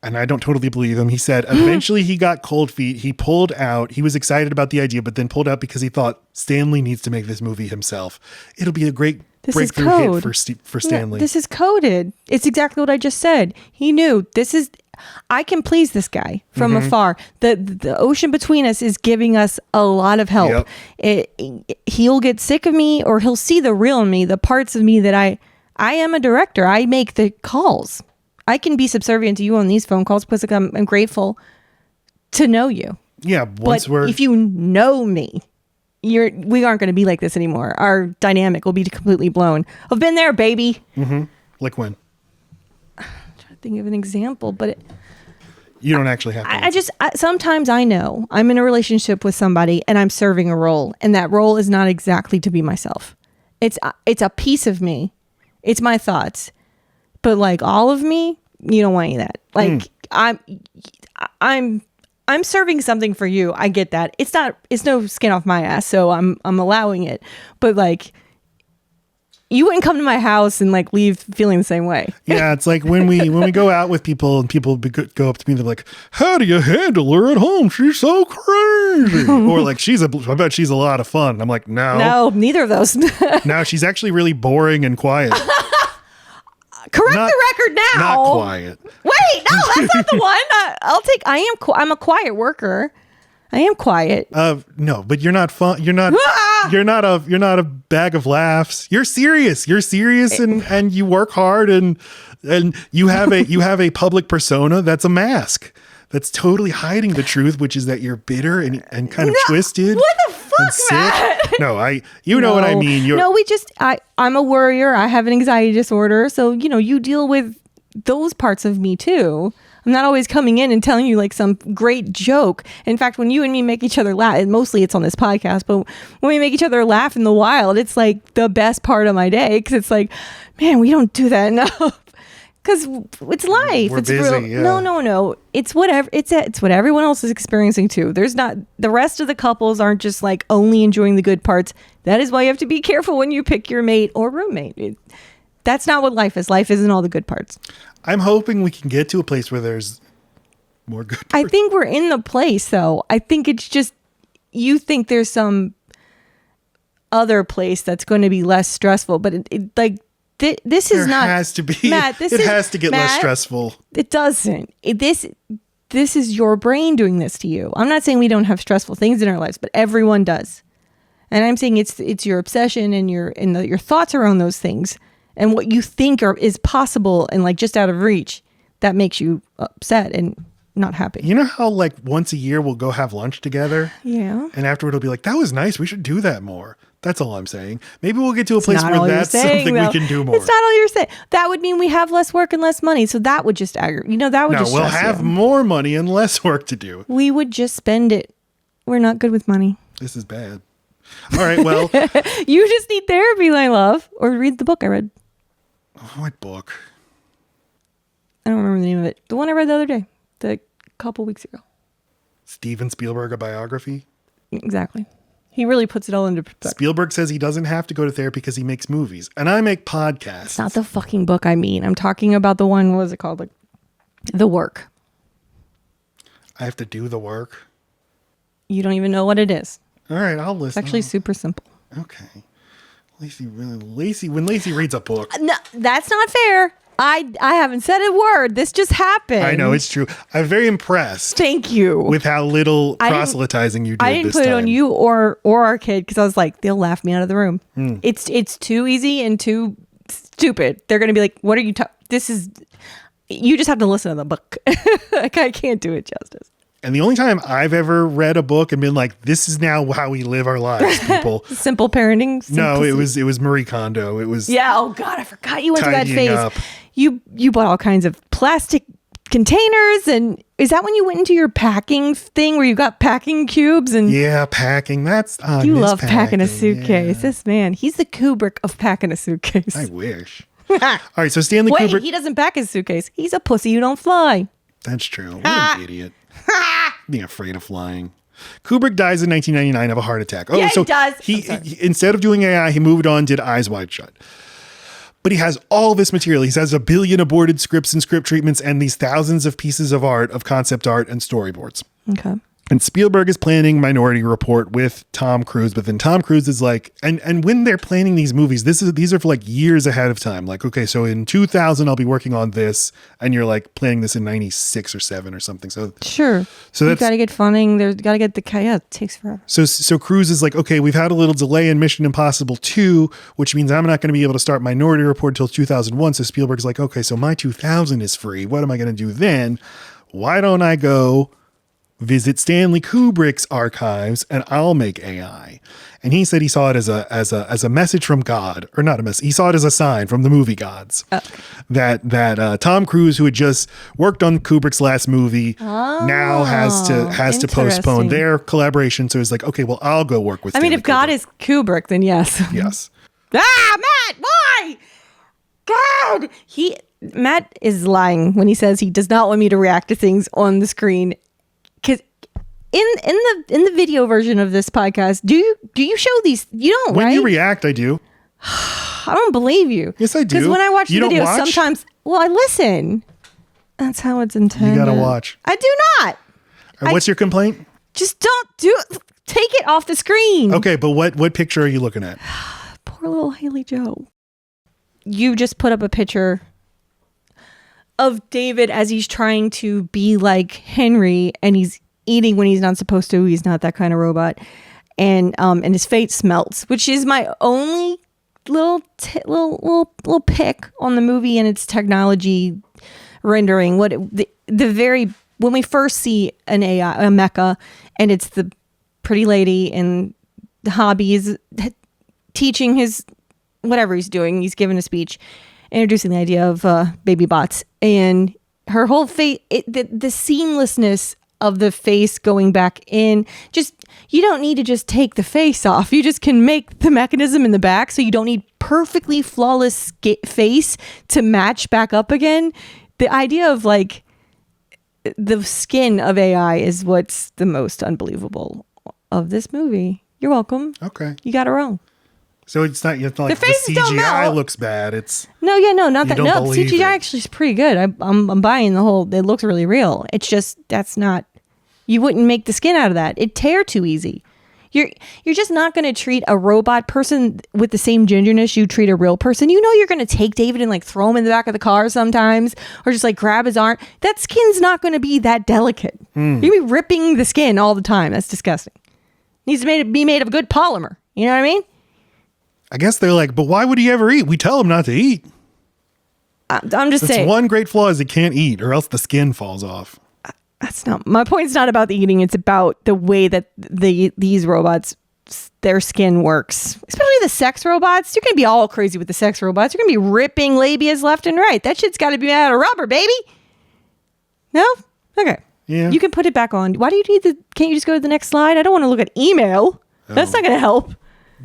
and I don't totally believe him, he said, eventually he got cold feet. He pulled out. He was excited about the idea, but then pulled out because he thought Stanley needs to make this movie himself. It'll be a great This is breakthrough code. hit for Stanley. This is coded. It's exactly what I just said. He knew I can please this guy from afar. The ocean between us is giving us a lot of help. He'll get sick of me, or he'll see the real me, the parts of me that I am a director. I make the calls. I can be subservient to you on these phone calls because I'm grateful to know you. Yeah, if you know me, we aren't going to be like this anymore. Our dynamic will be completely blown. I've been there, baby. Mm-hmm. Like when? I'm trying to think of an example, but you don't actually have to. Sometimes I know I'm in a relationship with somebody and I'm serving a role, and that role is not exactly to be myself. It's a piece of me. It's my thoughts. But like all of me, you don't want any of that. Like I'm serving something for you. I get that. It's no skin off my ass, so I'm allowing it. But like, you wouldn't come to my house and like leave feeling the same way. Yeah, it's like when we go out with people and people go up to me, they're like, "How do you handle her at home? She's so crazy." Or like, I bet she's a lot of fun. I'm like, no, neither of those. No, she's actually really boring and quiet. Correct the record now. Not quiet. Wait, no, that's not the one. I'm a quiet worker. I am quiet. No, but you're not fun. You're not. You're not a bag of laughs. You're serious. You're serious, and you work hard, and you have a public persona that's a mask. That's totally hiding the truth, which is that you're bitter and kind of twisted. What the fuck, Matt? No, you know what I mean. I'm a worrier. I have an anxiety disorder. So, you deal with those parts of me too. I'm not always coming in and telling you like some great joke. In fact, when you and me make each other laugh, and mostly it's on this podcast, but when we make each other laugh in the wild, it's like the best part of my day. Cause it's like, man, we don't do that enough. Because it's life. We're it's busy, real. yeah. No. It's whatever. It's what everyone else is experiencing too. There's not the rest of the couples aren't just like only enjoying the good parts. That is why you have to be careful when you pick your mate or roommate. That's not what life is. Life isn't all the good parts. I'm hoping we can get to a place where there's more good parts. I think we're in the place though. I think it's just you think there's some other place that's going to be less stressful, but this is not. There has to be. Matt, it has to get less stressful. It doesn't. This is your brain doing this to you. I'm not saying we don't have stressful things in our lives, but everyone does. And I'm saying it's your obsession and your thoughts around those things and what you think is possible and like just out of reach that makes you upset and not happy. You know how like once a year we'll go have lunch together? Yeah. And afterward it'll be like, that was nice. We should do that more. That's all I'm saying. Maybe we'll get to a place where that's something we can do more. It's not all you're saying. That would mean we have less work and less money. So that would just aggravate. That would just stress we'll have you. more money and less work to do. We would just spend it. We're not good with money. This is bad. All right, well. You just need therapy, my love. Or read the book I read. What book? I don't remember the name of it. The one I read the other day. A couple weeks ago. Steven Spielberg, a biography? Exactly. He really puts it all into perspective. Spielberg says he doesn't have to go to therapy because he makes movies. And I make podcasts. It's not the fucking book I mean. I'm talking about the one, what was it called? Like, The Work. I have to do the work? You don't even know what it is. All right, I'll listen. It's actually super simple. Okay. When Lacey reads a book. No, that's not fair. I haven't said a word. This just happened. I know, it's true. I'm very impressed. Thank you. With how little proselytizing you did this time. I didn't put it on you or our kid because I was like, they'll laugh me out of the room. It's too easy and too stupid. They're going to be like, what are you you just have to listen to the book. Like, I can't do it justice. And the only time I've ever read a book and been like, this is now how we live our lives, people. Simple parenting. No, it was Marie Kondo. It was. Yeah. Oh God, I forgot you went through that phase. Up. You bought all kinds of plastic containers, and is that when you went into your packing thing where you got packing cubes and? Yeah, packing. That's you love packing a suitcase. Yeah. This man, he's the Kubrick of packing a suitcase. I wish. All right, so Stanley Kubrick. He doesn't pack his suitcase. He's a pussy who don't fly. That's true. What an idiot. Being afraid of flying. Kubrick dies in 1999 of a heart attack. Yeah, he does. He instead of doing AI, he moved on, did Eyes Wide Shut. But he has all this material. He has 1 billion aborted scripts and script treatments and these thousands of pieces of art, of concept art and storyboards. Okay. And Spielberg is planning Minority Report with Tom Cruise, but then Tom Cruise is like, and when they're planning these movies, these are for like years ahead of time. Like, okay, so in 2000, I'll be working on this, and you're like planning this in 96 or 7 or something. So sure. So you that's got to get funding. There's got to get it takes forever. So Cruise is like, okay, we've had a little delay in Mission Impossible 2, which means I'm not going to be able to start Minority Report until 2001. So Spielberg's like, okay, so my 2000 is free. What am I going to do then? Why don't I go visit Stanley Kubrick's archives and I'll make AI? And he said he saw it as a message from God, or not a message. He saw it as a sign from the movie gods that Tom Cruise, who had just worked on Kubrick's last movie, now has to postpone their collaboration. So he's like, okay, well, I'll go work with. I mean, if God Kubrick. is Kubrick, then yes. Yes. Matt, why? God, Matt is lying when he says he does not want me to react to things on the screen. Because in the video version of this podcast, do you show these? You don't, when right? you react, I do. I don't believe you. Yes, I do. Because when I watch You the don't video, watch? sometimes, well, I listen. That's how it's intended. You gotta watch. I do not. What's your complaint? Just don't do it. Take it off the screen. Okay, but what picture are you looking at? Poor little Haley Joe. You just put up a picture of David as he's trying to be like Henry, and he's eating when he's not supposed to. He's not that kind of robot, and his face melts, which is my only little pick on the movie and its technology rendering. When we first see an AI, a mecha, and it's the pretty lady, and the hobby is teaching his whatever he's doing. He's giving a speech introducing the idea of baby bots, and her whole face, the seamlessness of the face going back in. Just, you don't need to just take the face off. You just can make the mechanism in the back, so you don't need perfectly flawless face to match back up again. The idea of like the skin of AI is what's the most unbelievable of this movie. You're welcome. Okay. You got it wrong. So it's not like the faces don't CGI melt. looks bad. It's not that. don't No, believe CGI it. actually is pretty good. I'm buying the whole. It looks really real. It's just that's not. You wouldn't make the skin out of that. It'd tear too easy. You're just not going to treat a robot person with the same gingerness you treat a real person. You know you're going to take David and like throw him in the back of the car sometimes, or just like grab his arm. That skin's not going to be that delicate. You're going to be ripping the skin all the time. That's disgusting. Needs to be made of good polymer. You know what I mean? I guess they're like, but why would he ever eat? We tell him not to eat. I'm just saying. One great flaw is he can't eat, or else the skin falls off. That's not my point's not about the eating. It's about the way that these robots, their skin works. Especially the sex robots. You're gonna be all crazy with the sex robots. You're gonna be ripping labias left and right. That shit's got to be made out of rubber, baby. No? Okay. Yeah. You can put it back on. Why do you need can't you just go to the next slide? I don't want to look at email. That's not gonna help.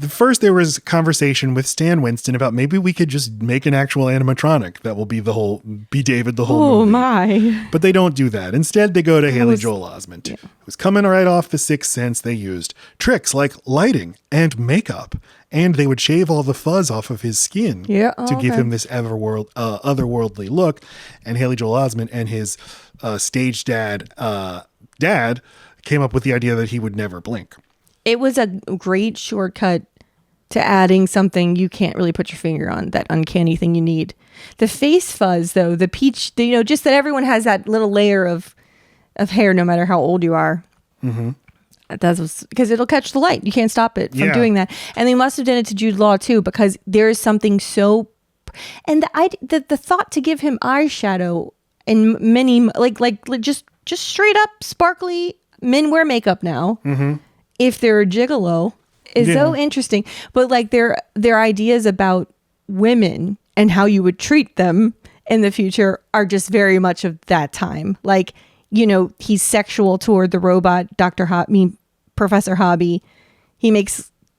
First, there was a conversation with Stan Winston about maybe we could just make an actual animatronic that will be David the whole movie. Oh my. But they don't do that. Instead, they go to Haley Joel Osment, who's coming right off The Sixth Sense. They used tricks like lighting and makeup, and they would shave all the fuzz off of his skin to give him this otherworldly look. And Haley Joel Osment and his stage dad came up with the idea that he would never blink. It was a great shortcut to adding something you can't really put your finger on, that uncanny thing you need. The face fuzz, though, the peach, just that everyone has that little layer of hair, no matter how old you are. Mm-hmm. That's because it'll catch the light. You can't stop it from doing that. And they must have done it to Jude Law too, because there is something so. And the thought to give him eyeshadow and many just straight up sparkly men wear makeup now. Mm-hmm. If they're a gigolo, is so interesting. But like their ideas about women and how you would treat them in the future are just very much of that time. Like, he's sexual toward the robot, Professor Hobby.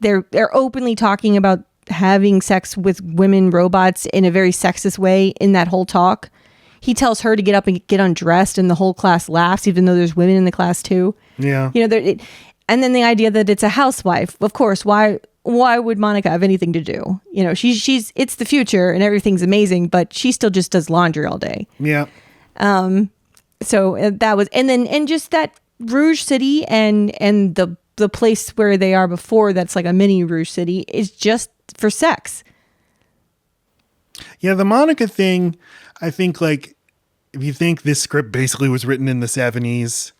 They're openly talking about having sex with women robots in a very sexist way in that whole talk. He tells her to get up and get undressed, and the whole class laughs, even though there's women in the class too. Yeah. And then the idea that it's a housewife, of course, why would Monica have anything to do? She's it's the future and everything's amazing, but she still just does laundry all day. Yeah. So that was, and just that Rouge City and the place where they are before, that's like a mini Rouge City, is just for sex. Yeah, the Monica thing, I think, like, if you think this script basically was written in the 70s,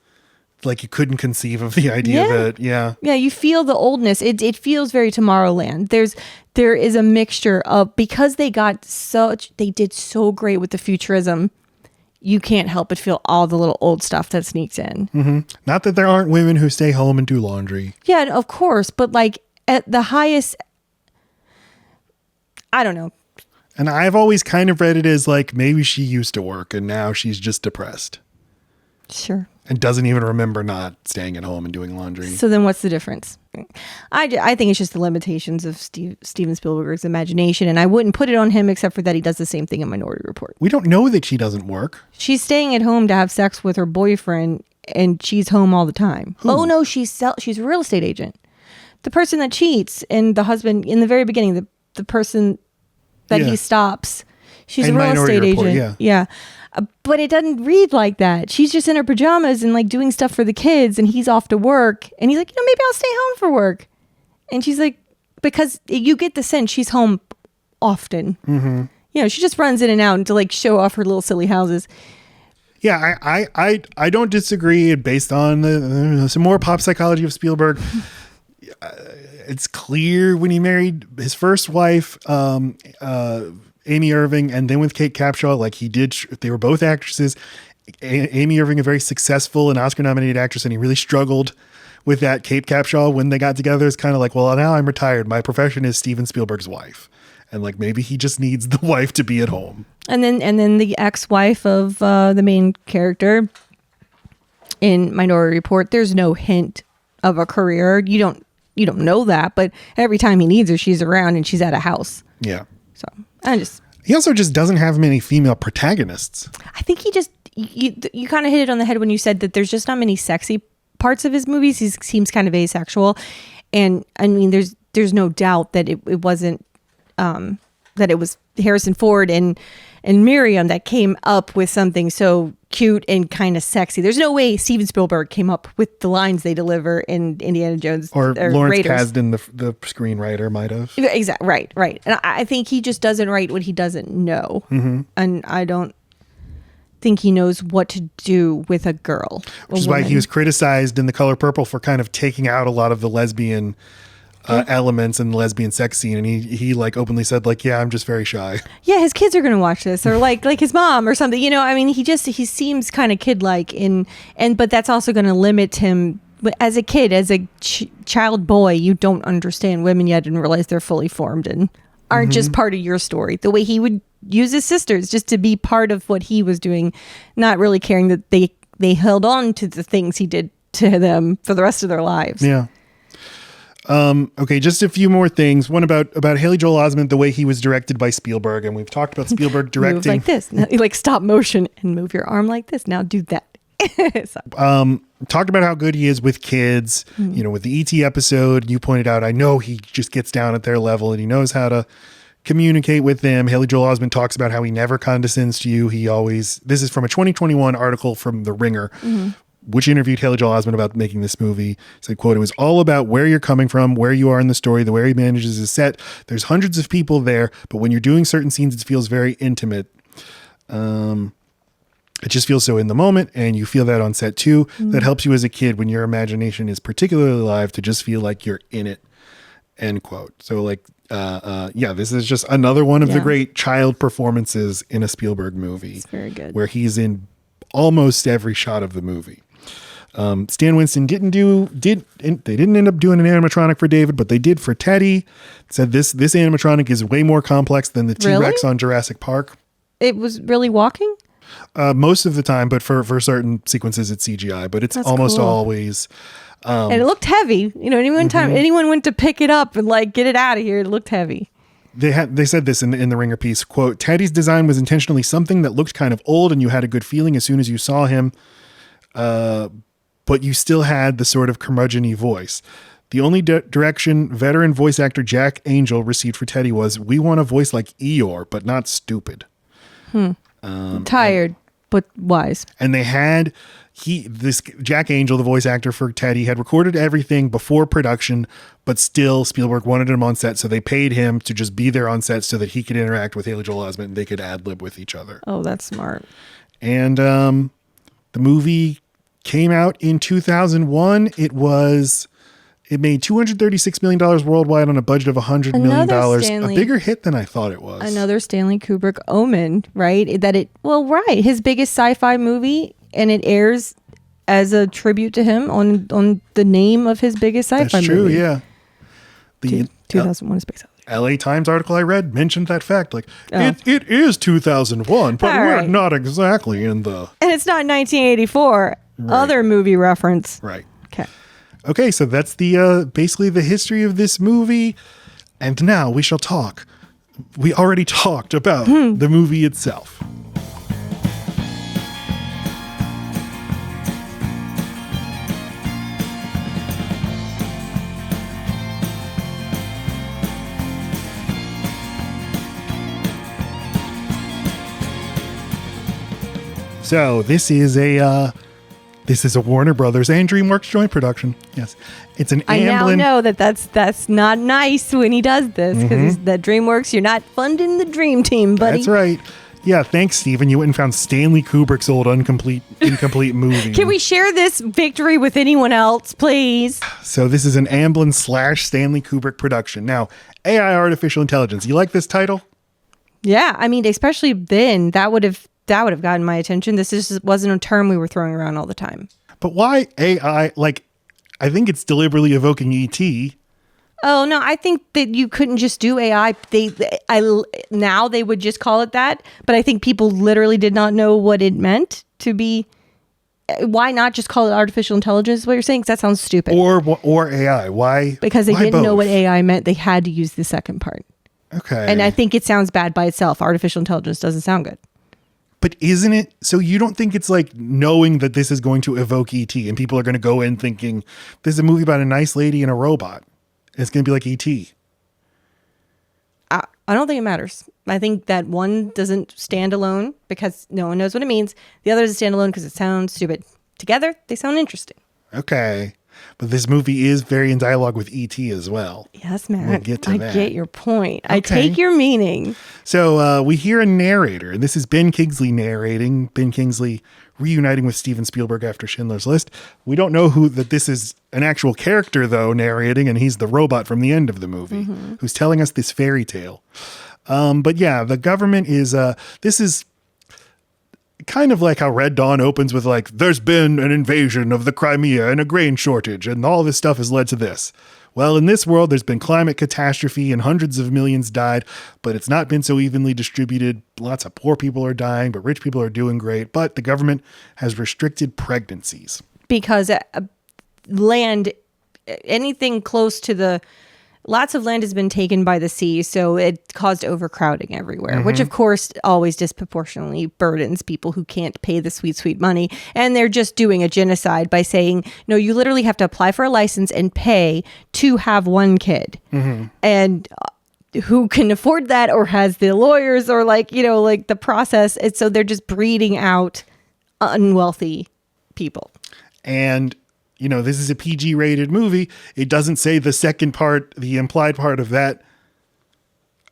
like, you couldn't conceive of the idea of it. Yeah. Yeah, you feel the oldness. It feels very Tomorrowland. There is a mixture of, because they did so great with the futurism, you can't help but feel all the little old stuff that sneaks in. Mm-hmm. Not that there aren't women who stay home and do laundry. Yeah, of course. But like at the highest, I don't know. And I've always kind of read it as like, maybe she used to work and now she's just depressed. Sure. And doesn't even remember not staying at home and doing laundry. So then what's the difference? I think it's just the limitations of Steven Spielberg's imagination, and I wouldn't put it on him except for that he does the same thing in Minority Report. We don't know that she doesn't work. She's staying at home to have sex with her boyfriend, and she's home all the time. Who? Oh no, she's a real estate agent. The person that cheats, and the husband in the very beginning, the person that he stops. She's and a real Minority estate Report, agent. Yeah. But it doesn't read like that. She's just in her pajamas and like doing stuff for the kids, and he's off to work, and he's like, maybe I'll stay home for work. And she's like, because you get the sense she's home often. Mm-hmm. She just runs in and out to like show off her little silly houses. Yeah, I don't disagree. Based on some more pop psychology of Spielberg, it's clear when he married his first wife, Amy Irving, and then with Kate Capshaw, like they were both actresses. Amy Irving, a very successful and Oscar-nominated actress, and he really struggled with that. Kate Capshaw, when they got together, is kind of like, well, now I'm retired. My profession is Steven Spielberg's wife. And like, maybe he just needs the wife to be at home. And then the ex-wife of the main character in Minority Report, there's no hint of a career. You don't know that, but every time he needs her, she's around and she's at a house. Yeah. So he also just doesn't have many female protagonists. I think he just, you kind of hit it on the head when you said that there's just not many sexy parts of his movies. He seems kind of asexual. And I mean, there's no doubt that it wasn't, that it was Harrison Ford and Miriam that came up with something so cute and kind of sexy. There's no way Steven Spielberg came up with the lines they deliver in Indiana Jones or Lawrence Raiders. Kasdan, the screenwriter, might have. Exactly. Right. And I think he just doesn't write what he doesn't know. Mm-hmm. And I don't think he knows what to do with a girl. Which is why he was criticized in The Color Purple for kind of taking out a lot of the lesbian elements and the lesbian sex scene, and he like openly said like, yeah, I'm just very shy. Yeah, his kids are gonna watch this, or like his mom or something. I mean, he seems kind of kid-like but that's also gonna limit him as a kid, as a child boy. You don't understand women yet and realize they're fully formed and aren't just part of your story. The way he would use his sisters just to be part of what he was doing, not really caring that they held on to the things he did to them for the rest of their lives. Yeah. Okay, just a few more things. One about Haley Joel Osment, the way he was directed by Spielberg, and we've talked about Spielberg directing move like this, now, like stop motion, and move your arm like this. Now do that. Talked about how good he is with kids. With the E.T. episode, you pointed out, I know he just gets down at their level and he knows how to communicate with them. Haley Joel Osment talks about how he never condescends to you. This is from a 2021 article from The Ringer. Which interviewed Haley Joel Osment about making this movie. He said, quote, "It was all about where you're coming from, where you are in the story, the way he manages his set. There's hundreds of people there, but when you're doing certain scenes, it feels very intimate. It just feels so in the moment, and you feel that on set too. That helps you as a kid when your imagination is particularly alive to just feel like you're in it," end quote. So like, this is just another one of the great child performances in a Spielberg movie. It's very good. Where he's in almost every shot of the movie. Stan Winston they didn't end up doing an animatronic for David, but they did for Teddy. Said this animatronic is way more complex than the T-Rex on Jurassic Park. It was really walking? Most of the time, but for certain sequences it's CGI, but it's almost always. And it looked heavy. Anyone went to pick it up and like get it out of here, it looked heavy. They said this in the Ringer piece, quote, "Teddy's design was intentionally something that looked kind of old and you had a good feeling as soon as you saw him. But you still had the sort of curmudgeon-y voice. The only direction veteran voice actor Jack Angel received for Teddy was, we want a voice like Eeyore, but not stupid." Tired, But wise. And they had this Jack Angel, the voice actor for Teddy, had recorded everything before production, but still Spielberg wanted him on set, so they paid him to just be there on set so that he could interact with Haley Joel Osment and they could ad-lib with each other. Oh, that's smart. And the movie came out in 2001. It made $236 million worldwide on a budget of $100 million. A bigger hit than I thought it was. Another Stanley Kubrick omen, right? His biggest sci-fi movie, and it airs as a tribute to him on the name of his biggest sci-fi movie. That's true, yeah. The 2001: Space Odyssey. LA Times article I read mentioned that fact. Like, it is 2001, but we're not exactly in the... And it's not 1984. Right. Other movie reference. Right. Okay, so that's the basically the history of this movie. And now we shall talk. We already talked about the movie itself. So this is a Warner Brothers and DreamWorks joint production. Yes, it's an. I now know that's not nice when he does this because that DreamWorks. You're not funding the Dream Team, buddy. That's right. Yeah, thanks, Steven. You went and found Stanley Kubrick's old incomplete movie. Can we share this victory with anyone else, please? So this is an Amblin / Stanley Kubrick production. Now, AI artificial intelligence. You like this title? Yeah, I mean, especially then, that would have gotten my attention. This just wasn't a term we were throwing around all the time. But why AI? Like, I think it's deliberately evoking E.T. Oh, no, I think that you couldn't just do AI. Now they would just call it that. But I think people literally did not know what it meant to be. Why not just call it artificial intelligence is what you're saying? Because that sounds stupid. Or AI. Why? Because they why didn't both? know what AI meant. They had to use the second part. Okay. And I think it sounds bad by itself. Artificial intelligence doesn't sound good. But isn't it? So you don't think it's like knowing that this is going to evoke E.T. and people are going to go in thinking this is a movie about a nice lady and a robot. It's going to be like E.T. I don't think it matters. I think that one doesn't stand alone because no one knows what it means. The other doesn't stand alone because it sounds stupid. Together, they sound interesting. Okay. But this movie is very in dialogue with E.T. as well. Yes, Matt. We'll get to I that. get your point. Okay. I take your meaning. So we hear a narrator, and this is Ben Kingsley narrating. Ben Kingsley reuniting with Steven Spielberg after Schindler's List. We don't know that this is an actual character, though, narrating, and he's the robot from the end of the movie who's telling us this fairy tale. But yeah, the government is, this is kind of like how Red Dawn opens with like, there's been an invasion of the Crimea and a grain shortage, and all this stuff has led to this. Well, in this world, there's been climate catastrophe and hundreds of millions died, but it's not been so evenly distributed. Lots of poor people are dying, but rich people are doing great. But the government has restricted pregnancies. Because land, anything close to lots of land has been taken by the sea, so it caused overcrowding everywhere, which of course always disproportionately burdens people who can't pay the sweet, sweet money. And they're just doing a genocide by saying, no, you literally have to apply for a license and pay to have one kid. And who can afford that or has the lawyers or like the process. And so they're just breeding out unwealthy people. And this is a PG rated movie. It doesn't say the second part, the implied part of that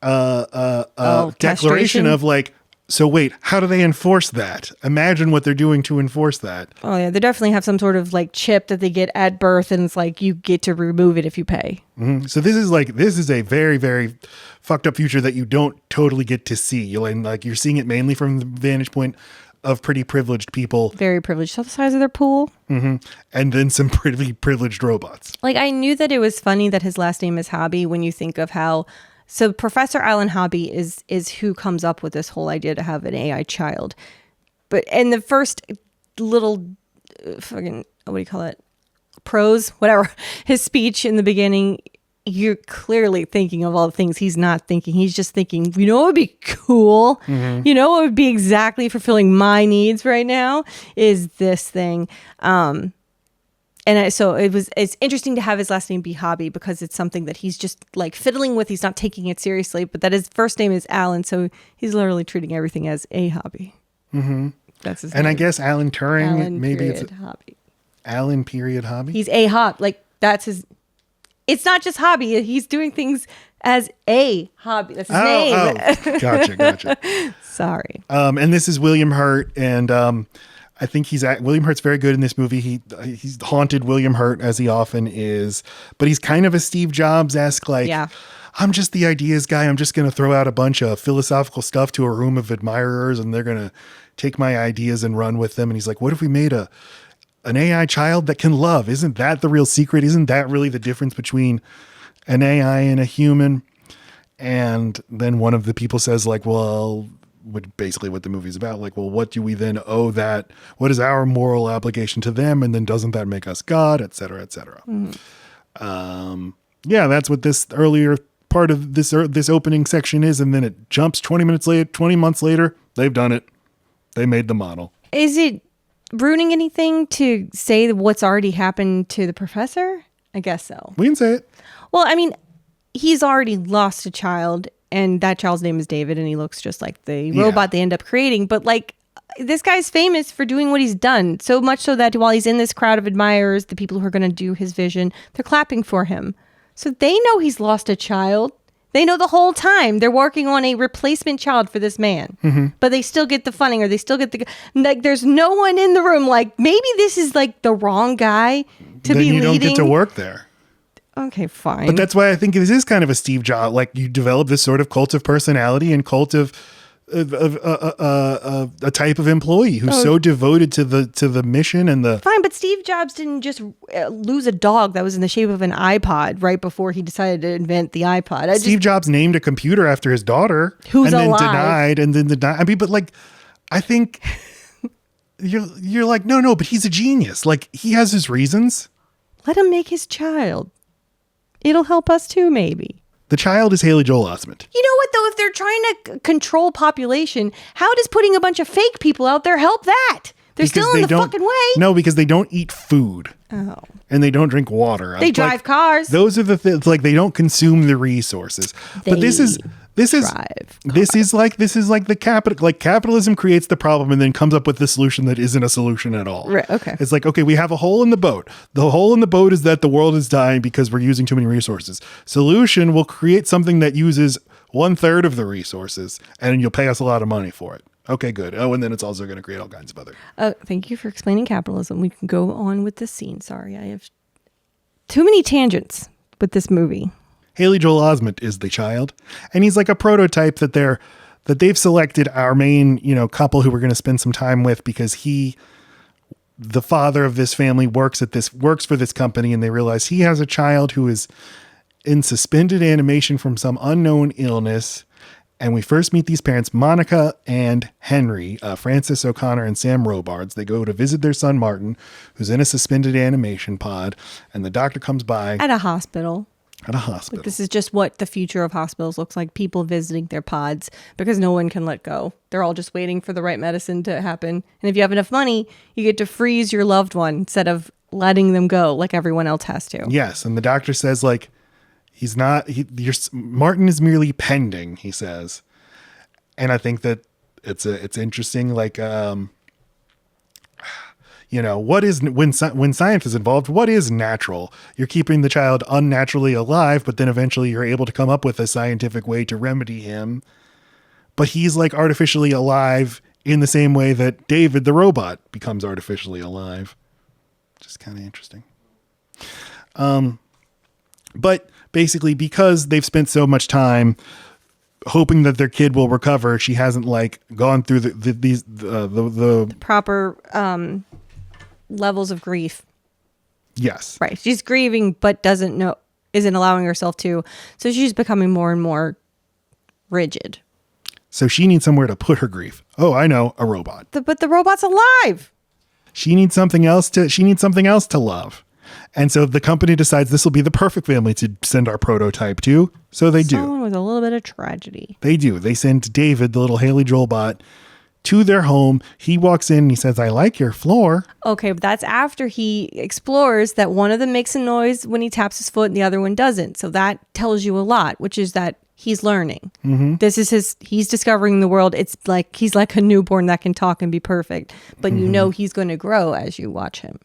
declaration castration? of like, so wait, how do they enforce that? Imagine what they're doing to enforce that. Oh yeah, they definitely have some sort of like chip that they get at birth, and it's like you get to remove it if you pay. So this is a very, very fucked up future that you don't totally get to see. You're seeing it mainly from the vantage point of pretty privileged people. Very privileged. So the size of their pool. And then some pretty privileged robots. Like, I knew that it was funny that his last name is Hobby when you think of how... So Professor Alan Hobby is who comes up with this whole idea to have an AI child. And the first little fucking, what do you call it? Prose, whatever. His speech in the beginning... You're clearly thinking of all the things he's not thinking. He's just thinking, what would be cool? What would be exactly fulfilling my needs right now is this thing. So it's interesting to have his last name be Hobby because it's something that he's just like fiddling with. He's not taking it seriously, but that his first name is Alan. So he's literally treating everything as a hobby. That's his And name. I guess Alan Turing, Alan maybe period it's hobby. Alan period hobby. He's a hob. Like that's his. It's not just hobby. He's doing things as a hobby. That's his name. Oh, gotcha. Sorry. And this is William Hurt, and I think William Hurt's very good in this movie. He's haunted William Hurt, as he often is, but he's kind of a Steve Jobs-esque, like, Yeah. I'm just the ideas guy. I'm just going to throw out a bunch of philosophical stuff to a room of admirers, and they're going to take my ideas and run with them. And he's like, what if we made an AI child that can love? Isn't that the real secret? Isn't that really the difference between an AI and a human? And then one of the people says, like, well, basically what the movie's about, like, well, what do we then owe that? What is our moral obligation to them? And then doesn't that make us God, et cetera, et cetera. Yeah, that's what this earlier part of this opening section is. And then it jumps 20 months later, they've done it. They made the model. Is it ruining anything to say what's already happened to the professor? I guess so. We can say it. Well, I mean, he's already lost a child, and that child's name is David, and he looks just like the robot they end up creating. But like, this guy's famous for doing what he's done, so much so that while he's in this crowd of admirers, the people who are going to do his vision, they're clapping for him. So they know he's lost a child. They know the whole time they're working on a replacement child for this man, but they still get the funding, or they still get the, like, there's no one in the room. Like, maybe this is like the wrong guy to Then be you leading. don't get to work there. Okay, fine. But that's why I think this is kind of a Steve Jobs, like, you develop this sort of cult of personality and cult of a type of employee who's so devoted to the mission and the. Fine, but Steve Jobs didn't just lose a dog that was in the shape of an iPod right before he decided to invent the iPod. Steve Jobs named a computer after his daughter, Who's and alive. then denied. I mean, but like, I think you're like, no, but he's a genius. Like, he has his reasons. Let him make his child. It'll help us too, maybe. The child is Haley Joel Osment. You know what, though? If they're trying to control population, how does putting a bunch of fake people out there help that? They're still in the fucking way. No, because they don't eat food. Oh. And they don't drink water. They drive cars. Those are the things, like, they don't consume the resources. But this is like the capital, like, capitalism creates the problem and then comes up with the solution that isn't a solution at all. Right, okay. It's like, okay, we have a hole in the boat. The hole in the boat is that the world is dying because we're using too many resources. Solution will create something that uses 1/3 of the resources, and you'll pay us a lot of money for it. Okay, good. Oh, and then it's also going to create all kinds of other. Thank you for explaining capitalism. We can go on with this scene. Sorry, I have too many tangents with this movie. Haley Joel Osment is the child, and he's like a prototype that they've selected our main, couple who we're going to spend some time with, because the father of this family works for this company, and they realize he has a child who is in suspended animation from some unknown illness. And we first meet these parents, Monica and Henry, Francis O'Connor and Sam Robards. They go to visit their son, Martin, who's in a suspended animation pod. And the doctor comes by. At a hospital. Like, this is just what the future of hospitals looks like. People visiting their pods because no one can let go. They're all just waiting for the right medicine to happen. And if you have enough money, you get to freeze your loved one instead of letting them go like everyone else has to. Yes. And the doctor says, like, Martin is merely pending, he says. And I think that it's interesting. Like, what is, when science is involved, what is natural? You're keeping the child unnaturally alive, but then eventually you're able to come up with a scientific way to remedy him. But he's like artificially alive in the same way that David the robot becomes artificially alive. Just kind of interesting. But basically, because they've spent so much time hoping that their kid will recover, she hasn't like gone through the proper levels of grief. Yes. Right. She's grieving, but isn't allowing herself to. So she's becoming more and more rigid. So she needs somewhere to put her grief. Oh, I know, a robot. But the robot's alive. She needs something else to love. And so the company decides this will be the perfect family to send our prototype to. So they do. Someone with a little bit of tragedy. They do. They send David, the little Haley Joel bot, to their home. He walks in and he says, I like your floor. Okay, but that's after he explores that one of them makes a noise when he taps his foot and the other one doesn't. So that tells you a lot, which is that he's learning. This is he's discovering the world. It's like he's like a newborn that can talk and be perfect, but you know he's going to grow as you watch him.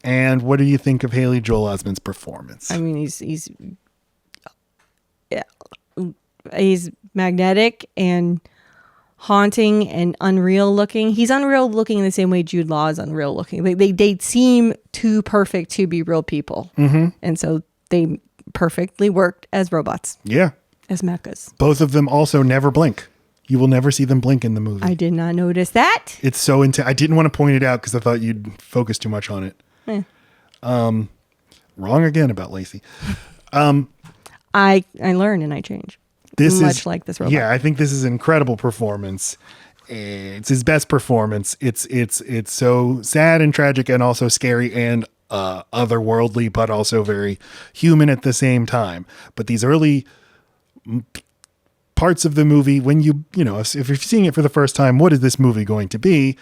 And what do you think of Haley Joel Osment's performance? I mean, he's magnetic and haunting and unreal looking. He's unreal looking in the same way Jude Law is unreal looking. They seem too perfect to be real people. And so they perfectly worked as robots. Yeah. As mechas. Both of them also never blink. You will never see them blink in the movie. I did not notice that. It's so intense. I didn't want to point it out because I thought you'd focus too much on it. Wrong again about Lacey. I learn and I change. This much is like this robot. Yeah, I think this is an incredible performance. It's his best performance. It's so sad and tragic and also scary and otherworldly, but also very human at the same time. But these early parts of the movie, when you know, if you're seeing it for the first time, what is this movie going to be?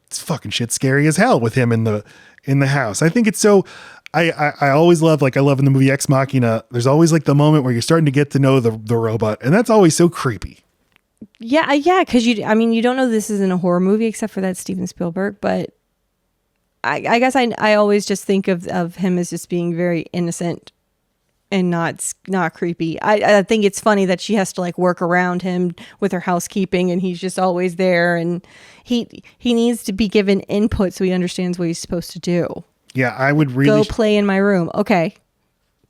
It's fucking shit scary as hell with him in the house. I think it's so. I always love, like I love in the movie Ex Machina, there's always like the moment where you're starting to get to know the robot, and that's always so creepy. Yeah, because you don't know this isn't a horror movie except for that Steven Spielberg, but I guess I always just think of him as just being very innocent and not creepy. I think it's funny that she has to like work around him with her housekeeping, and he's just always there, and he needs to be given input so he understands what he's supposed to do. Yeah, I would really go play in my room. Okay,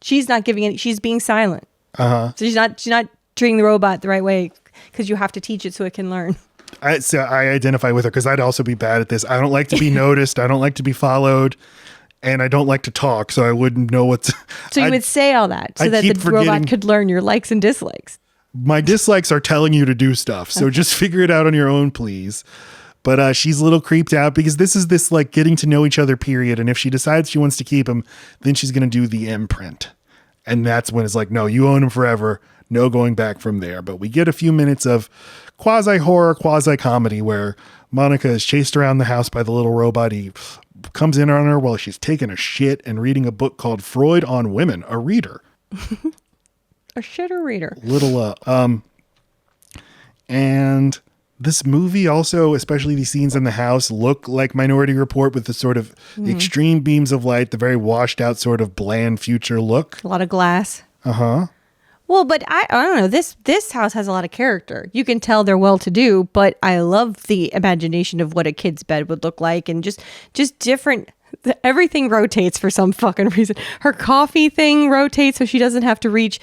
she's not giving it. She's being silent. So she's not treating the robot the right way because you have to teach it so it can learn. So I identify with her because I'd also be bad at this. I don't like to be noticed. I don't like to be followed. And I don't like to talk, so I wouldn't know what to... So you would say all that so that the robot could learn your likes and dislikes. My dislikes are telling you to do stuff, so just figure it out on your own, please. But she's a little creeped out because this is this like getting to know each other period. And if she decides she wants to keep him, then she's going to do the imprint. And that's when it's like, no, you own him forever. No going back from there. But we get a few minutes of quasi-horror, quasi-comedy where Monica is chased around the house by the little robot. He comes in on her while she's taking a shit and reading a book called Freud on Women, a reader. A shitter reader. And this movie also, especially these scenes in the house, look like Minority Report with the sort of extreme beams of light, the very washed out sort of bland future look. A lot of glass. Well, but I don't know. This house has a lot of character. You can tell they're well-to-do, but I love the imagination of what a kid's bed would look like, and just different. Everything rotates for some fucking reason. Her coffee thing rotates so she doesn't have to reach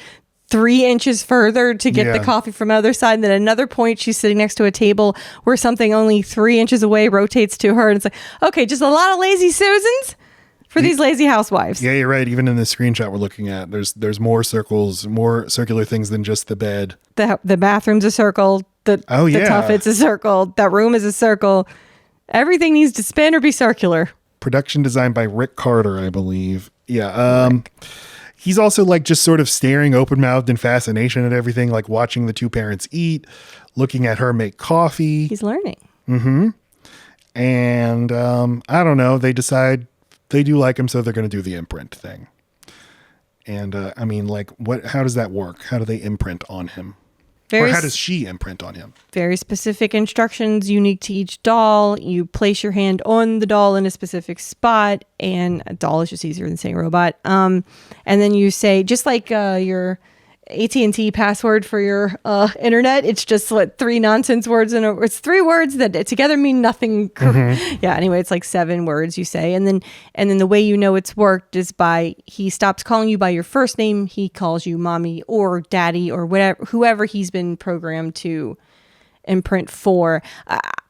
3 inches further to get the coffee from the other side. And then at another point, she's sitting next to a table where something only 3 inches away rotates to her. And it's like, okay, just a lot of lazy Susans for these lazy housewives. Yeah, you're right. Even in the screenshot we're looking at, there's more circles, more circular things than just the bed. The bathroom's a circle. The tuffet's a circle. That room is a circle. Everything needs to spin or be circular. Production design by Rick Carter, I believe. Yeah. He's also like just sort of staring open-mouthed in fascination at everything, like watching the two parents eat, looking at her make coffee. He's learning. And I don't know. They decide they do like him, so they're going to do the imprint thing. And I mean, like, how does that work? How do they imprint on him? Or how does she imprint on him? Very specific instructions unique to each doll. You place your hand on the doll in a specific spot, and a doll is just easier than saying robot. And then you say, just like your AT&T password for your internet, it's just what 3 nonsense words it's 3 words that together mean nothing. Yeah, anyway, it's like 7 words you say, and then the way you know it's worked is by he stops calling you by your first name, he calls you mommy or daddy or whatever, whoever he's been programmed to imprint for.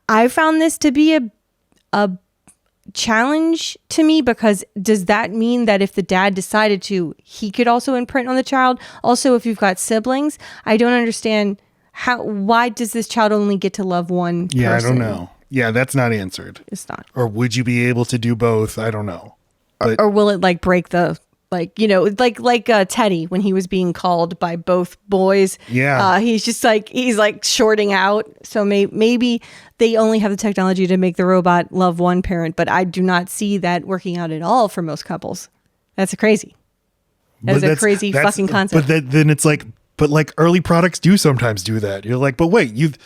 I found this to be a challenge to me, because does that mean that if the dad decided to, he could also imprint on the child? Also, if you've got siblings, I don't understand why does this child only get to love one person? I don't know. Yeah, that's not answered. It's not. Or would you be able to do both? I don't know. Or will it like break the, like, you know, like Teddy when he was being called by both boys. Yeah. He's just like, he's like shorting out. So maybe they only have the technology to make the robot love one parent, but I do not see that working out at all for most couples. That's crazy. That's a crazy fucking concept. But then it's like But like early products do sometimes do that. You're like, but wait,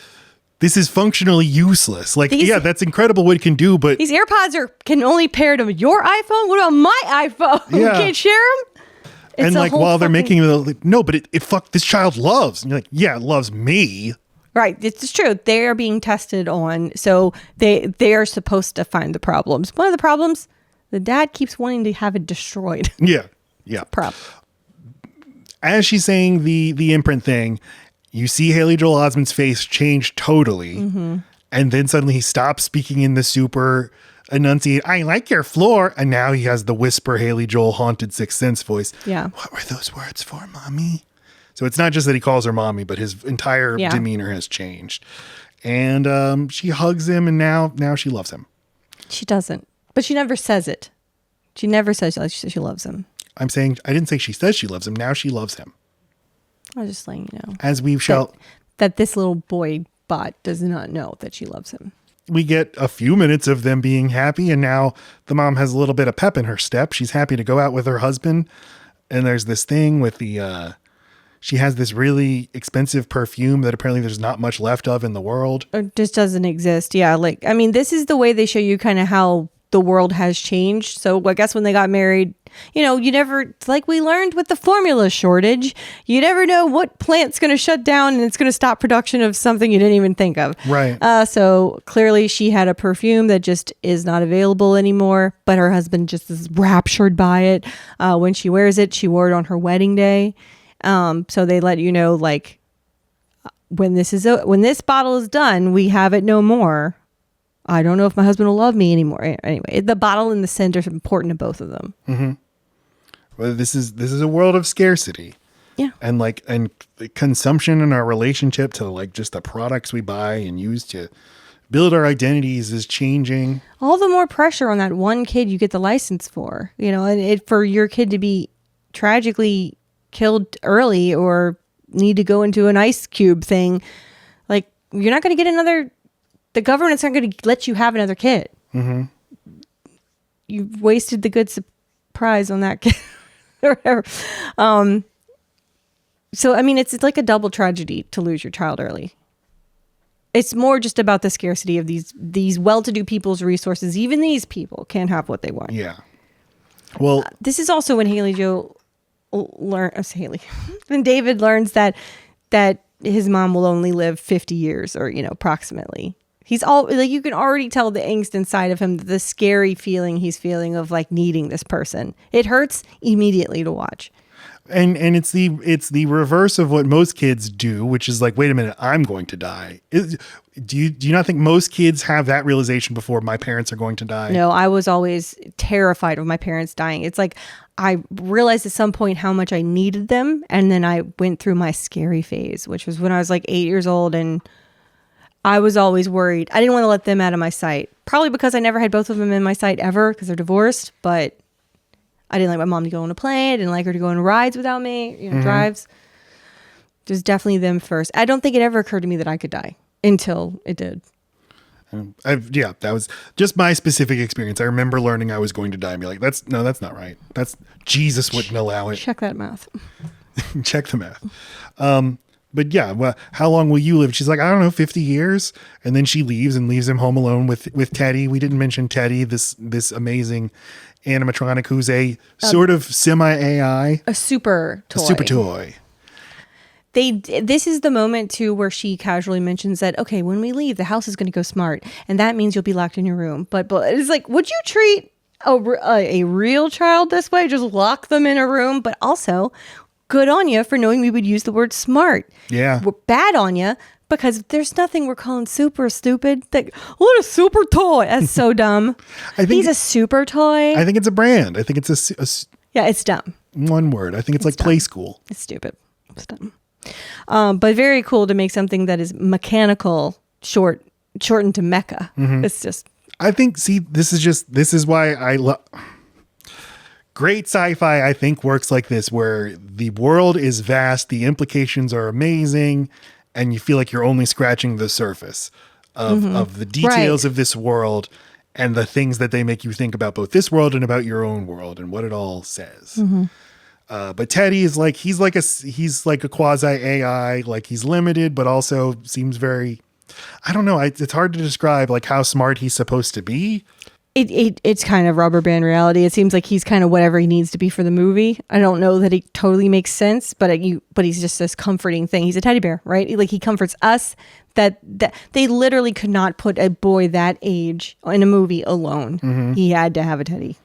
this is functionally useless. Like, yeah, that's incredible what it can do, but these AirPods can only pair to your iPhone. What about my iPhone? Yeah. You can't share them. and like while they're making it, no, but it fuck this child loves. And you're like, yeah, it loves me. Right, it's true. They are being tested on, so they are supposed to find the problems. One of the problems, the dad keeps wanting to have it destroyed. Yeah. Prop. As she's saying the imprint thing, you see Haley Joel Osment's face change totally. And then suddenly he stops speaking in the super enunciate, I like your floor. And now he has the whisper Haley Joel haunted Sixth Sense voice. Yeah. What were those words for, mommy? So it's not just that he calls her mommy, but his entire demeanor has changed. And she hugs him, and now she loves him. She doesn't. But she never says it. She never says she loves him. I'm saying, I didn't say she says she loves him. Now she loves him. I was just letting you know. As we shall... That this little boy bot does not know that she loves him. We get a few minutes of them being happy, and now the mom has a little bit of pep in her step. She's happy to go out with her husband. And there's this thing with the... she has this really expensive perfume that apparently there's not much left of in the world. It just doesn't exist. Yeah. Like, I mean, this is the way they show you kind of how the world has changed. So I guess when they got married, you never, it's like we learned with the formula shortage, you never know what plant's going to shut down and it's going to stop production of something you didn't even think of. Right. So clearly she had a perfume that just is not available anymore, but her husband just is raptured by it. When she wears it, she wore it on her wedding day. So they let you know, like, when this bottle is done, we have it no more. I don't know if my husband will love me anymore. Anyway, the bottle and the scent are important to both of them. Mm-hmm. Well, this is a world of scarcity. Yeah. And consumption in our relationship to like just the products we buy and use to build our identities is changing. All the more pressure on that one kid you get the license for, and for your kid to be tragically killed early or need to go into an ice cube thing. Like, you're not going to get the government's not going to let you have another kid. Mm-hmm. You've wasted the good surprise on that kid or whatever. So, I mean, it's like a double tragedy to lose your child early. It's more just about the scarcity of these well-to-do people's resources. Even these people can't have what they want. Yeah. Well, this is also when when David learns that his mom will only live 50 years or, approximately. He's you can already tell the angst inside of him, the scary feeling he's feeling of like needing this person. It hurts immediately to watch. And it's the reverse of what most kids do, which is like, wait a minute, I'm going to die. Do you not think most kids have that realization before my parents are going to die? No, I was always terrified of my parents dying. It's like I realized at some point how much I needed them. And then I went through my scary phase, which was when I was like 8 years old. And I was always worried. I didn't want to let them out of my sight. Probably because I never had both of them in my sight ever because they're divorced. But I didn't like my mom to go on a plane. I didn't like her to go on rides without me, drives. There's definitely them first. I don't think it ever occurred to me that I could die until it did. That was just my specific experience. I remember learning I was going to die and be like, that's not right. That's Jesus wouldn't allow it. Check that math. Check the math. But yeah, well, how long will you live? She's like, I don't know, 50 years. And then she leaves him home alone with Teddy. We didn't mention Teddy, this amazing animatronic who's a sort of semi-AI. A super toy. A super toy. This is the moment too where she casually mentions that, okay, when we leave, the house is going to go smart. And that means you'll be locked in your room. But it's like, would you treat a real child this way? Just lock them in a room? But also, good on you for knowing we would use the word smart. Yeah. We're bad on you because there's nothing we're calling super stupid. What a super toy. That's so dumb. He's a super toy. I think it's a brand. I think it's yeah, it's dumb. One word. I think it's like dumb. Play school. It's stupid. It's dumb. But very cool to make something that is mechanical shortened to mecha. Mm-hmm. It's just. I think, this is why I love. Great sci-fi, I think, works like this, where the world is vast, the implications are amazing, and you feel like you're only scratching the surface of the details of this world and the things that they make you think about both this world and about your own world and what it all says. Mm-hmm. But Teddy is like, he's like a quasi AI, like he's limited, but also seems very, I don't know. It's hard to describe like how smart he's supposed to be. It's kind of rubber band reality. It seems like he's kind of whatever he needs to be for the movie. I don't know that it totally makes sense, but he's just this comforting thing. He's a teddy bear, right? Like he comforts us. That they literally could not put a boy that age in a movie alone. Mm-hmm. He had to have a teddy.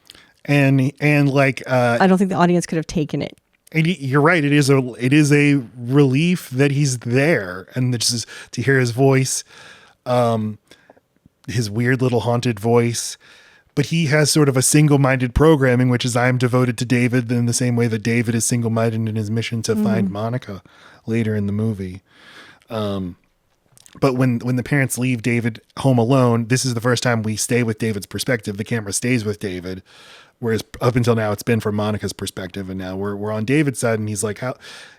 And like I don't think the audience could have taken it. And you're right. It is a relief that he's there, and just to hear his voice, his weird little haunted voice. But he has sort of a single-minded programming, which is I am devoted to David in the same way that David is single-minded in his mission to find Monica later in the movie. But when the parents leave David home alone, this is the first time we stay with David's perspective. The camera stays with David, whereas up until now it's been from Monica's perspective, and now we're on David's side. And he's like,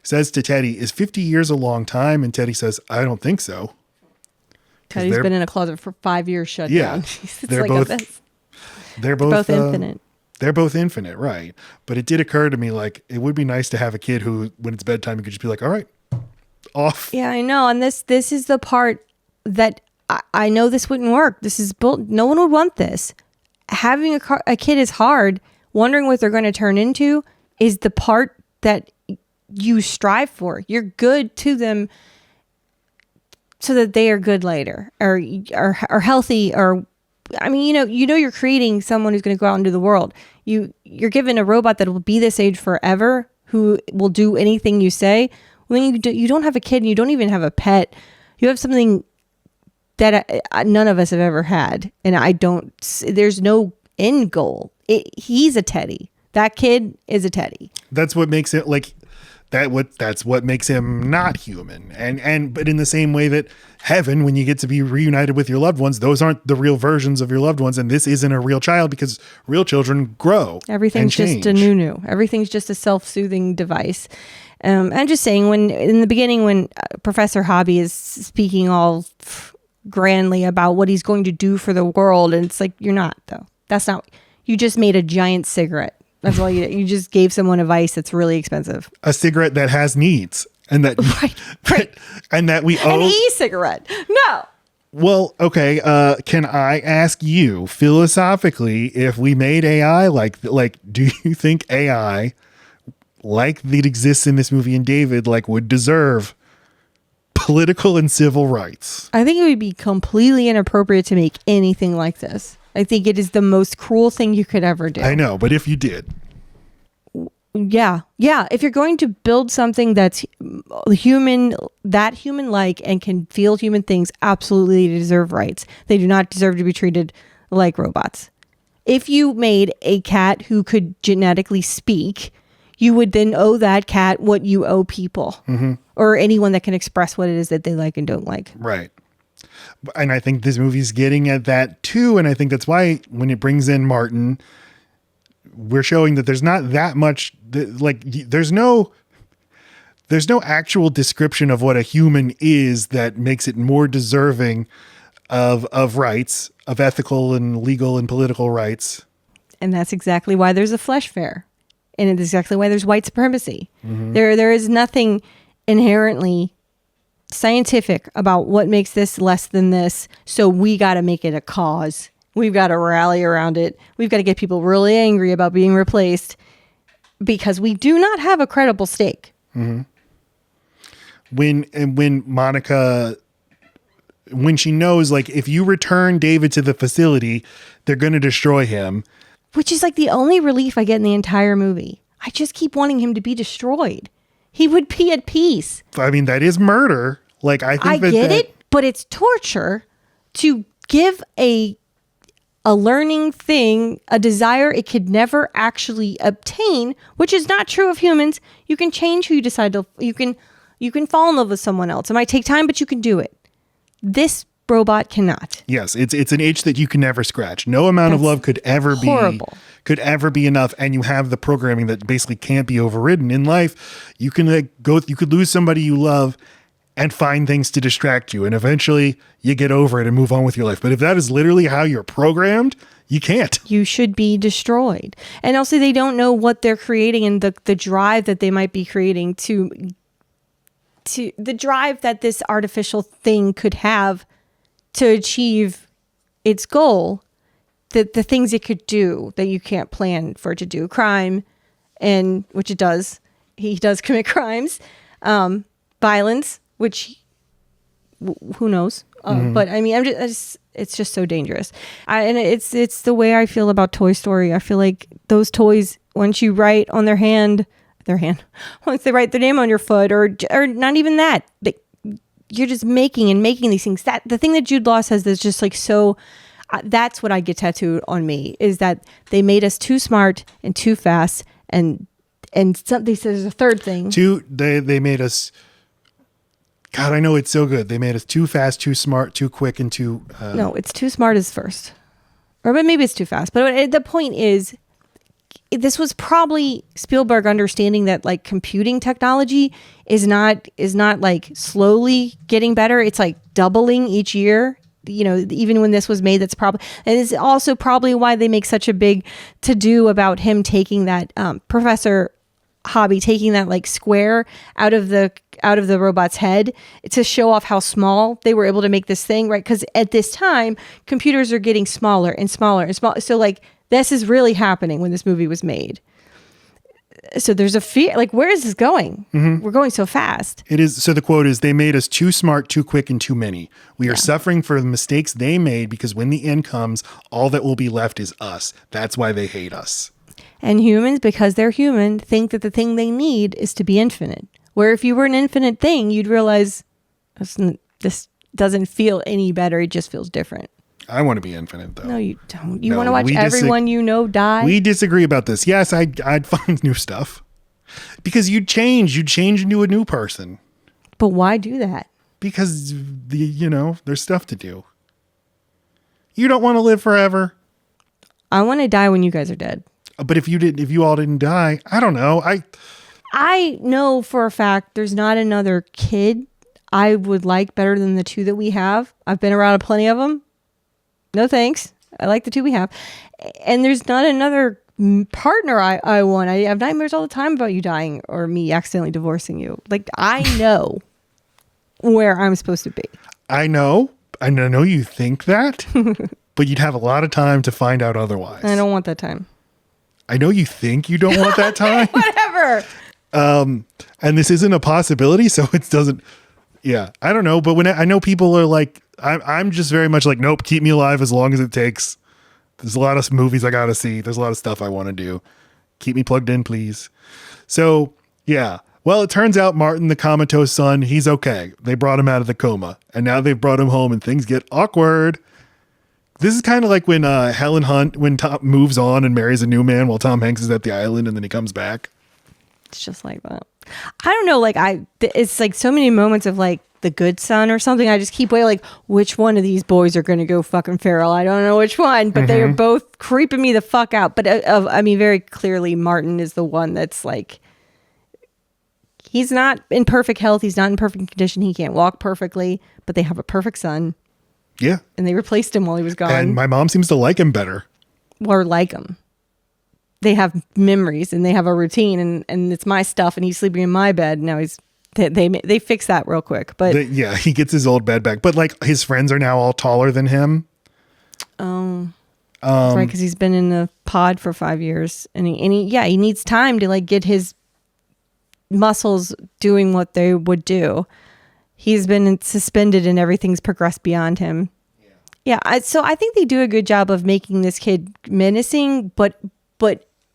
says to Teddy, "Is 50 years a long time?" And Teddy says, "I don't think so." Teddy's been in a closet for 5 years shut down. They're both infinite. They're both infinite, right? But it did occur to me, like, it would be nice to have a kid who, when it's bedtime, you could just be like, "All right, off." Yeah, I know. And this is the part that I know this wouldn't work. This is no one would want this. Having a kid is hard. Wondering what they're going to turn into is the part that you strive for. You're good to them so that they are good later, or healthy, or I mean, you're creating someone who's going to go out into the world. You're given a robot that will be this age forever, who will do anything you say. When you don't have a kid and you don't even have a pet, you have something that none of us have ever had. And there's no end goal. He's a teddy. That kid is a teddy. That's what makes it like that's what makes him not human. But in the same way that heaven, when you get to be reunited with your loved ones, those aren't the real versions of your loved ones. And this isn't a real child because real children grow. Everything's just a new. Everything's just a self-soothing device. I'm just saying, when in the beginning, when Professor Hobby is speaking all grandly about what he's going to do for the world, and it's like, you're not, though. That's not. You just made a giant cigarette. That's all you did. You just gave someone a vice that's really expensive. A cigarette that has needs, and that right. and that we owe an e-cigarette. No. Well, okay. Can I ask you philosophically, if we made AI like, do you think AI like that exists in this movie and David would deserve political and civil rights? I think it would be completely inappropriate to make anything like this. I think it is the most cruel thing you could ever do. I know, but if you did. Yeah. If you're going to build something that's human-like and can feel human things, absolutely they deserve rights. They do not deserve to be treated like robots. If you made a cat who could genetically speak, you would then owe that cat what you owe people, or anyone that can express what it is that they like and don't like. Right. And I think this movie's getting at that too. And I think that's why when it brings in Martin, we're showing that there's not that much, there's no actual description of what a human is that makes it more deserving of rights, of ethical and legal and political rights. And that's exactly why there's a flesh fair. And it's exactly why there's white supremacy. There is nothing inherently scientific about what makes this less than this. So we got to make it a cause. We've got to rally around it. We've got to get people really angry about being replaced because we do not have a credible stake. When Monica, when she knows, if you return David to the facility, they're going to destroy him. Which is the only relief I get in the entire movie. I just keep wanting him to be destroyed. He would be at peace. I mean, that is murder. I get it, but it's torture to give a learning thing a desire it could never actually obtain, which is not true of humans. You can change who you decide to. You can fall in love with someone else. It might take time, but you can do it. This robot cannot. Yes, it's an itch that you can never scratch. No amount of love could ever be enough, and you have the programming that basically can't be overridden. In life, you can you could lose somebody you love and find things to distract you, and eventually you get over it and move on with your life. But if that is literally how you're programmed, You can't. You should be destroyed. And also they don't know what they're creating and the drive that they might be creating to the drive that this artificial thing could have to achieve its goal, the things it could do that you can't plan for it to do. Crime, and which it does. He does commit crimes. Violence, which who knows? But I mean, it's just so dangerous. And it's the way I feel about Toy Story. I feel like those toys, once you write on their hand, once they write their name on your foot, or not even that, you're just making these things. That the thing that Jude Law says that's just like so. That's what I get tattooed on me, is that they made us too smart and too fast, and something says a third thing. They made us. God, I know it's so good. They made us too fast, too smart, too quick, and too. No, it's too smart is first, or maybe it's too fast. But the point is, this was probably Spielberg understanding that like computing technology is not like slowly getting better. It's like doubling each year. You know, even when this was made, that's probably, and it's also probably why they make such a big to do about him taking that Professor Hobby taking that like square out of the robot's head to show off how small they were able to make this thing, right? Because at this time, computers are getting smaller and smaller and smaller. So like this is really happening when this movie was made. So there's a fear, like, where is this going? We're going so fast. It is. So the quote is, they made us too smart, too quick, and too many. We are suffering for the mistakes they made, because when the end comes, all that will be left is us. That's why they hate us. And humans, because they're human, think that the thing they need is to be infinite. Where if you were an infinite thing, you'd realize this doesn't feel any better. It just feels different. I want to be infinite, though. No, you don't. You want to watch everyone you know die? We disagree about this. Yes, I'd find new stuff. Because you'd change. You'd change into a new person. But why do that? Because, there's stuff to do. You don't want to live forever. I want to die when you guys are dead. But if you all didn't die, I don't know. I know for a fact there's not another kid I would like better than the two that we have. I've been around plenty of them. No thanks. I like the two we have. And there's not another partner I want. I have nightmares all the time about you dying or me accidentally divorcing you. Like, I know where I'm supposed to be. I know you think that, but you'd have a lot of time to find out otherwise. I don't want that time. I know you think you don't want that time. Whatever. And this isn't a possibility, so it doesn't. Yeah, I don't know. But when I know people are like, I'm just very much like, nope, keep me alive as long as it takes. There's a lot of movies I got to see. There's a lot of stuff I want to do. Keep me plugged in, please. So, yeah. Well, it turns out Martin, the comatose son, he's okay. They brought him out of the coma. And now they've brought him home and things get awkward. This is kind of like when Helen Hunt, when Tom moves on and marries a new man while Tom Hanks is at the island and then he comes back. It's just like that. I don't know. Like it's like so many moments of like The Good Son or something. I just keep waiting, like, which one of these boys are going to go fucking feral? I don't know which one, but they are both creeping me the fuck out. But I mean, very clearly Martin is the one that's like, he's not in perfect health. He's not in perfect condition. He can't walk perfectly, but they have a perfect son. Yeah. And they replaced him while he was gone. And my mom seems to like him better. Or like him. They have memories and they have a routine, and it's my stuff, and he's sleeping in my bed. Now they fix that real quick. But he gets his old bed back. But like his friends are now all taller than him. Oh, that's right, because he's been in the pod for 5 years, and he needs time to like get his muscles doing what they would do. He's been suspended and everything's progressed beyond him. Yeah. So I think they do a good job of making this kid menacing, but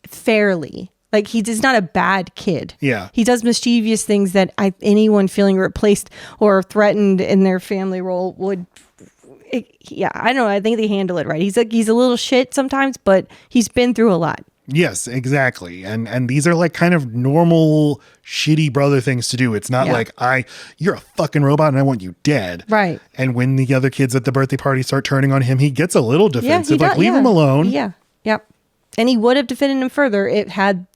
fairly. Like, he's not a bad kid. Yeah. He does mischievous things that anyone feeling replaced or threatened in their family role would. I don't know. I think they handle it right. He's a little shit sometimes, but he's been through a lot. Yes, exactly. And these are like kind of normal shitty brother things to do. It's not like you're a fucking robot and I want you dead. Right. And when the other kids at the birthday party start turning on him, he gets a little defensive. Leave him alone. Yeah. Yep. And he would have defended him further. It had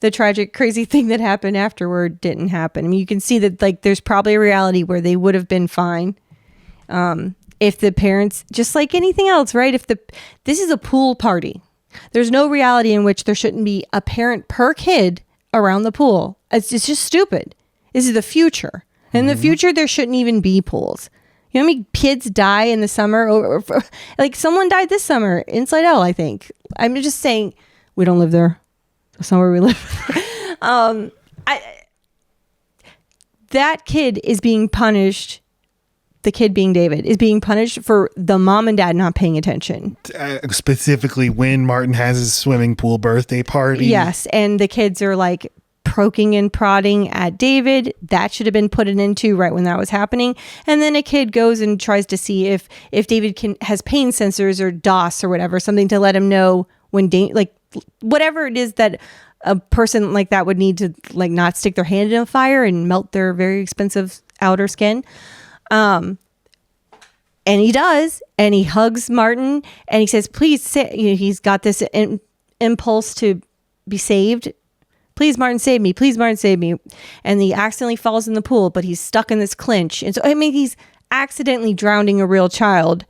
the tragic, crazy thing that happened afterward didn't happen. I mean, you can see that like there's probably a reality where they would have been fine. if the parents, just like anything else, right? This is a pool party. There's no reality in which there shouldn't be a parent per kid around the pool. It's just stupid. This is the future. In the future, there shouldn't even be pools. You know how many kids die in the summer? Like someone died this summer, Inside Out, I think. I'm just saying, we don't live there. That's not where we live. That kid is being punished. The kid being David is being punished for the mom and dad not paying attention. Specifically when Martin has his swimming pool birthday party. Yes. And the kids are like poking and prodding at David. That should have been put into right when that was happening. And then a kid goes and tries to see if David has pain sensors or DOS or whatever, something to let him know when like whatever it is that a person like that would need to like not stick their hand in a fire and melt their very expensive outer skin. And he does, and he hugs Martin and he says, please say, he's got this impulse to be saved. Please, Martin, save me. Please, Martin, save me. And he accidentally falls in the pool, but he's stuck in this clinch. And so, I mean, he's accidentally drowning a real child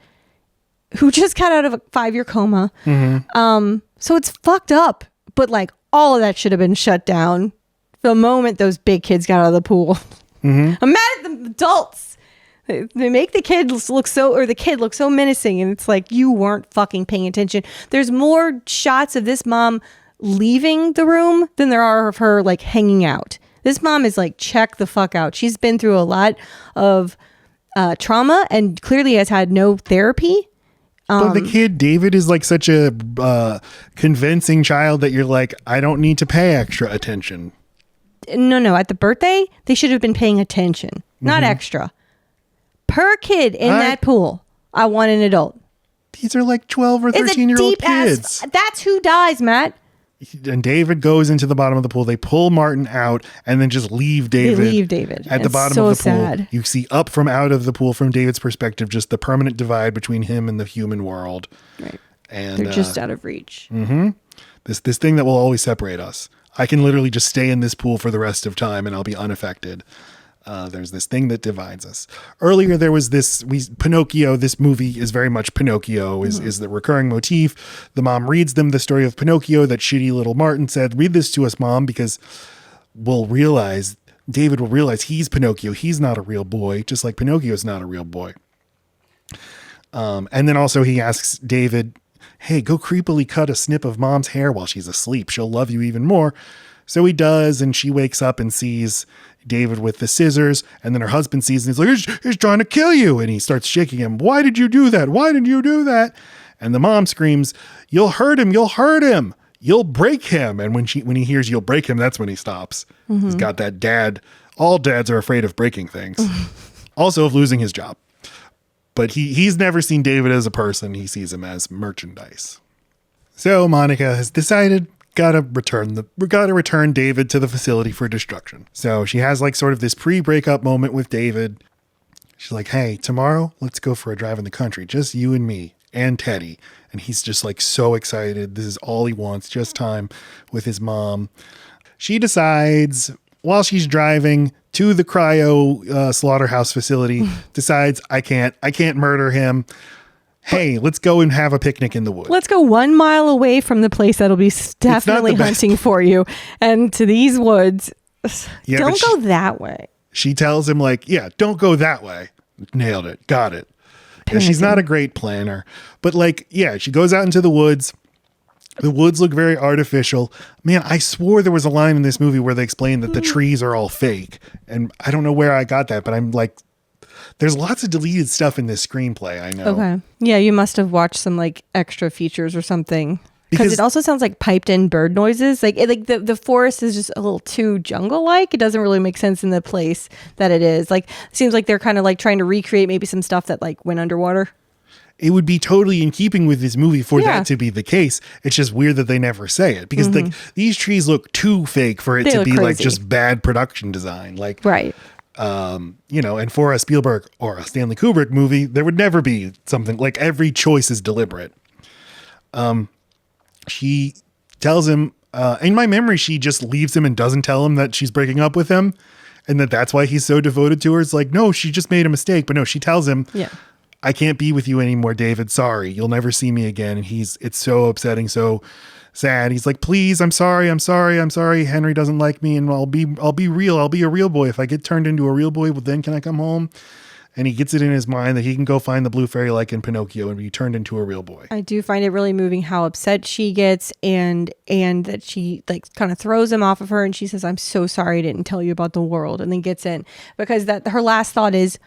who just got out of a 5-year coma. So it's fucked up, but like all of that should have been shut down the moment those big kids got out of the pool. I'm mad at the adults. They make the kid look so menacing, and it's like you weren't fucking paying attention. There's more shots of this mom leaving the room than there are of her like hanging out. This mom is like, check the fuck out. She's been through a lot of trauma and clearly has had no therapy. But the kid, David, is like such a convincing child that you're like, I don't need to pay extra attention. No. At the birthday, they should have been paying attention, not extra. Per kid in that pool, I want an adult. These are like 12 or 13-year-old kids. That's who dies, Matt. And David goes into the bottom of the pool. They pull Martin out and then just leave David. They leave David. At the bottom of the pool. Sad. You see up from out of the pool from David's perspective, just the permanent divide between him and the human world. Right. And they're just out of reach. This thing that will always separate us. I can literally just stay in this pool for the rest of time and I'll be unaffected. There's this thing that divides us. Earlier, there was Pinocchio. This movie is very much Pinocchio is the recurring motif. The mom reads them the story of Pinocchio that shitty little Martin said, read this to us, Mom, because David will realize he's Pinocchio. He's not a real boy, just like Pinocchio is not a real boy. And then also he asks David, hey, go creepily cut a snip of Mom's hair while she's asleep. She'll love you even more. So he does, and she wakes up and sees David with the scissors, and then her husband sees and he's like, he's trying to kill you, and he starts shaking him. Why did you do that? Why did you do that? And the mom screams, you'll hurt him, you'll break him. And when he hears you'll break him, that's when he stops. He's got that dad. All dads are afraid of breaking things. Also of losing his job. But he's never seen David as a person. He sees him as merchandise. So Monica has decided, gotta return David to the facility for destruction. So she has like sort of this pre-breakup moment with David. She's like, hey, tomorrow, let's go for a drive in the country. Just you and me and Teddy. And he's just like so excited. This is all he wants, just time with his mom. She decides while she's driving to the cryo slaughterhouse facility, decides I can't murder him. Hey, let's go and have a picnic in the woods. Let's go 1 mile away from the place that'll be definitely hunting for you. And to these woods, don't go that way. She tells him like, yeah, don't go that way. Nailed it. Got it. Yeah, she's not a great planner. But like, yeah, she goes out into the woods. The woods look very artificial. Man, I swore there was a line in this movie where they explained that the trees are all fake. And I don't know where I got that, but I'm like, there's lots of deleted stuff in this screenplay, I know. Okay. Yeah, you must have watched some like extra features or something. Because it also sounds like piped in bird noises. Like the forest is just a little too jungle-like. It doesn't really make sense in the place that it is. Like, it seems like they're kind of like trying to recreate maybe some stuff that like went underwater. It would be totally in keeping with this movie for that to be the case. It's just weird that they never say it. Because like these trees look too fake for it to be crazy. Like just bad production design. Like, right. And for a Spielberg or a Stanley Kubrick movie, there would never be something like every choice is deliberate. She tells him, in my memory, she just leaves him and doesn't tell him that she's breaking up with him and that's why he's so devoted to her. It's like, no, she just made a mistake. But no, she tells him, I can't be with you anymore, David. Sorry. You'll never see me again. And it's so upsetting, so sad. He's like, please, I'm sorry. Henry doesn't like me, and I'll be real. I'll be a real boy. If I get turned into a real boy, well, then can I come home? And he gets it in his mind that he can go find the blue fairy like in Pinocchio and be turned into a real boy. I do find it really moving how upset she gets and that she like kind of throws him off of her, and she says, I'm so sorry I didn't tell you about the world, and then gets in because that her last thought is,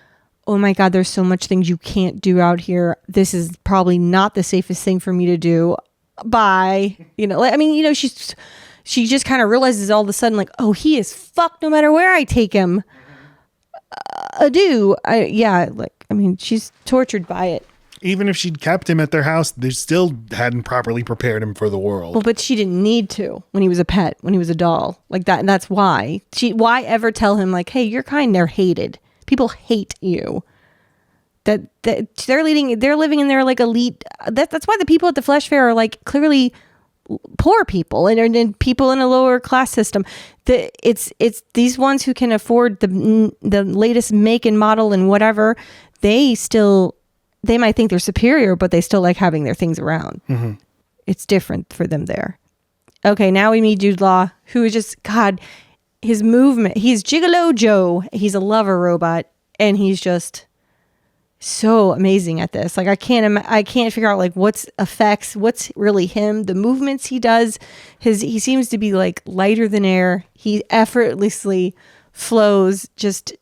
oh my God, there's so much things you can't do out here. This is probably not the safest thing for me to do. Bye. You know, I mean, you know, she just kind of realizes all of a sudden like, oh, he is fucked no matter where I take him. Adieu. She's tortured by it. Even if she'd kept him at their house, they still hadn't properly prepared him for the world. Well, but she didn't need to when he was a pet, when he was a doll like that. And that's why why ever tell him like, hey, you're kind, they're hated. People hate you. That they're living in their like elite. That's why the people at the Flesh Fair are like clearly poor people and people in a lower class system. It's these ones who can afford the latest make and model and whatever. They might think they're superior, but they still like having their things around. Mm-hmm. It's different for them there. Okay, now we meet Jude Law, who is just God. His movement. He's Gigolo Joe. He's a lover robot, and he's just so amazing at this. Like I can't figure out like what's really him. The movements he does, he seems to be like lighter than air. He effortlessly flows just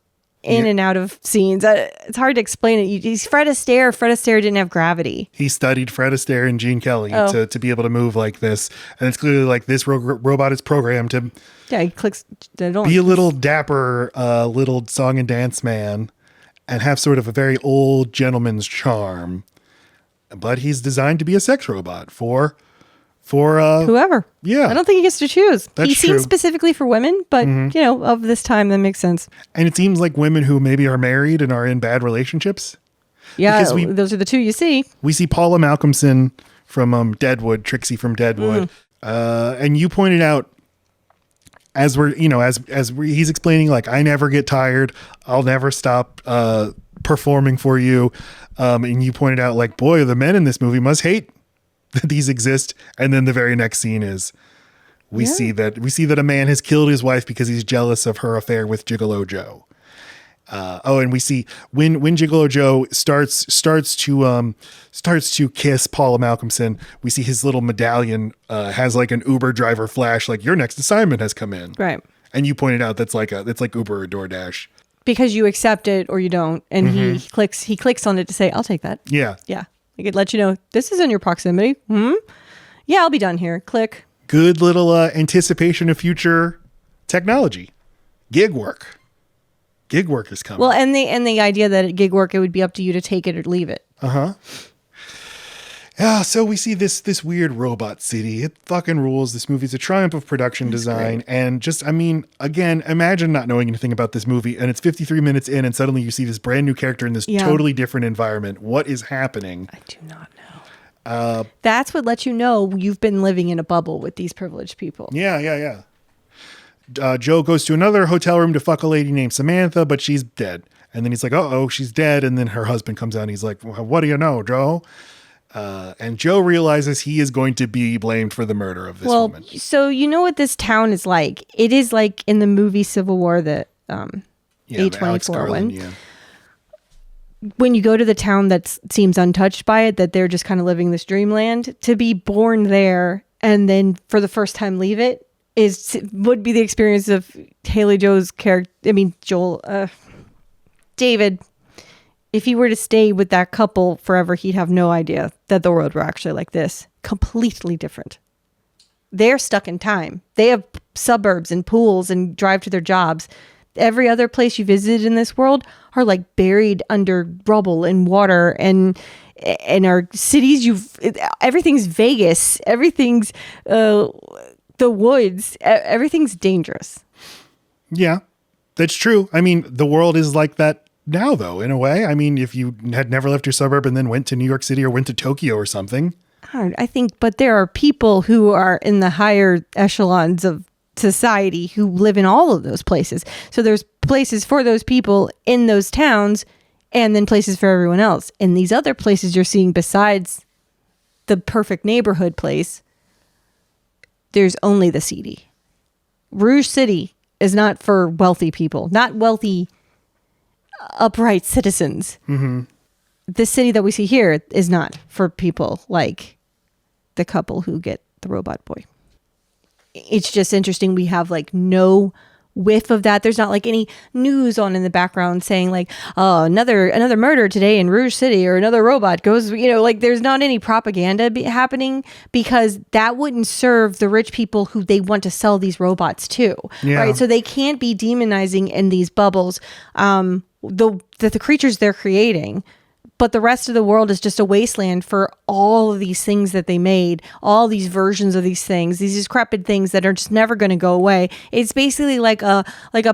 in and out of scenes. It's hard to explain it. He's Fred Astaire. Fred Astaire didn't have gravity. He studied Fred Astaire and Gene Kelly to be able to move like this, and it's clearly like this robot is programmed to. Yeah, he clicks. Be a little dapper, little song and dance man. And have sort of a very old gentleman's charm, but he's designed to be a sex robot for whoever. Yeah, I don't think he gets to choose. That's he seems true. Specifically for women, but you know, of this time, that makes sense. And it seems like women who maybe are married and are in bad relationships. Yeah, those are the two you see. We see Paula Malcolmson from Deadwood, Trixie from Deadwood, and you pointed out. As he's explaining, like, I never get tired. I'll never stop performing for you. And you pointed out, like, boy, the men in this movie must hate that these exist. And then the very next scene is we see that a man has killed his wife because he's jealous of her affair with Gigolo Joe. And we see when Gigolo Joe starts to kiss Paula Malcolmson, we see his little medallion has like an Uber driver flash, like your next assignment has come in. Right. And you pointed out that's like Uber or DoorDash. Because you accept it or you don't, and he clicks on it to say, "I'll take that." Yeah. Yeah. It could let you know this is in your proximity. Yeah, I'll be done here. Click. Good little anticipation of future technology, gig work. Gig work is coming. Well, and the idea that at gig work, it would be up to you to take it or leave it. Yeah, so we see this weird robot city. It fucking rules. This movie's a triumph of production design. Great. And just, I mean, again, imagine not knowing anything about this movie and it's 53 minutes in and suddenly you see this brand new character in this totally different environment. What is happening? I do not know. That's what lets you know you've been living in a bubble with these privileged people. Yeah. Joe goes to another hotel room to fuck a lady named Samantha, but she's dead. And then he's like, she's dead. And then her husband comes out and he's like, well, what do you know, Joe? And Joe realizes he is going to be blamed for the murder of this woman. So you know what this town is like? It is like in the movie Civil War, the A24 one. Yeah. When you go to the town that seems untouched by it, that they're just kind of living this dreamland, to be born there and then for the first time leave it would be the experience of Haley Joe's character. I mean, David. If he were to stay with that couple forever, he'd have no idea that the world were actually like this. Completely different. They're stuck in time. They have suburbs and pools and drive to their jobs. Every other place you visit in this world are like buried under rubble and water and our cities. Everything's Vegas. Everything's the woods. Everything's dangerous. Yeah, that's true. I mean, the world is like that now, though, in a way. I mean, if you had never left your suburb and then went to New York City or went to Tokyo or something. I think, but there are people who are in the higher echelons of society who live in all of those places. So there's places for those people in those towns and then places for everyone else. And these other places you're seeing besides the perfect neighborhood place, there's only the seedy. Rouge City is not for wealthy people, not wealthy, upright citizens. Mm-hmm. The city that we see here is not for people like the couple who get the robot boy. It's just interesting. We have like no whiff of that. There's not like any news on in the background saying like, oh, another murder today in Rouge City, or another robot goes, like there's not any propaganda happening, because that wouldn't serve the rich people who they want to sell these robots to. Yeah. Right. So they can't be demonizing in these bubbles the creatures they're creating. But the rest of the world is just a wasteland for all of these things that they made, all these versions of these things, these decrepit things that are just never going to go away. It's basically like a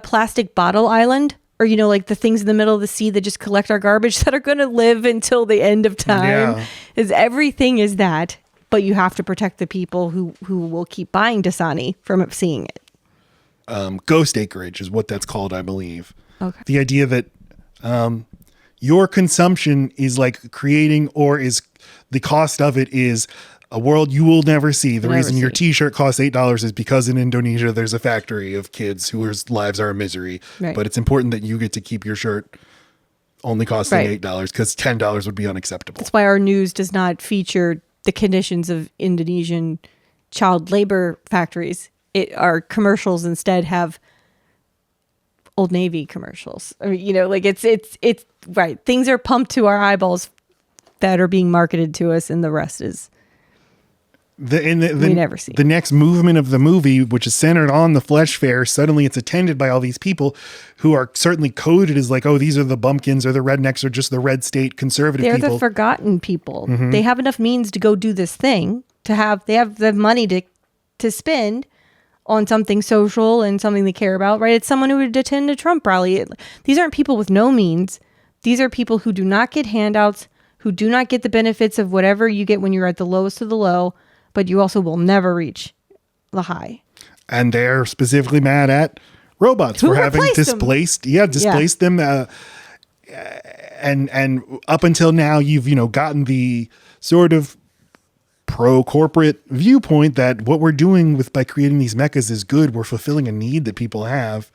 plastic bottle island, or, like the things in the middle of the sea that just collect our garbage that are going to live until the end of time. Yeah. Everything is that, but you have to protect the people who will keep buying Dasani from seeing it. Ghost acreage is what that's called, I believe. Okay. The idea that your consumption is like creating, or is the cost of it is a world you will never see. The reason your t-shirt costs $8 is because in Indonesia there's a factory of kids whose lives are a misery. Right. But it's important that you get to keep your shirt only costing $8, because $10 would be unacceptable. That's why our news does not feature the conditions of Indonesian child labor factories. Our commercials instead have Old Navy commercials. I mean, it's right. Things are pumped to our eyeballs that are being marketed to us, and the rest is we never see. The next movement of the movie, which is centered on the flesh fair, suddenly it's attended by all these people who are certainly coded as like, oh, these are the bumpkins or the rednecks or just the red state conservative people. They're the forgotten people. Mm-hmm. They have enough means to go do this thing, they have the money to spend on something social and something they care about, right? It's someone who would attend a Trump rally. These aren't people with no means. These are people who do not get handouts, who do not get the benefits of whatever you get when you're at the lowest of the low, but you also will never reach the high. And they're specifically mad at robots Who for having replaced displaced them. And up until now, you've, gotten the sort of pro-corporate viewpoint that what we're doing by creating these mechas is good. We're fulfilling a need that people have.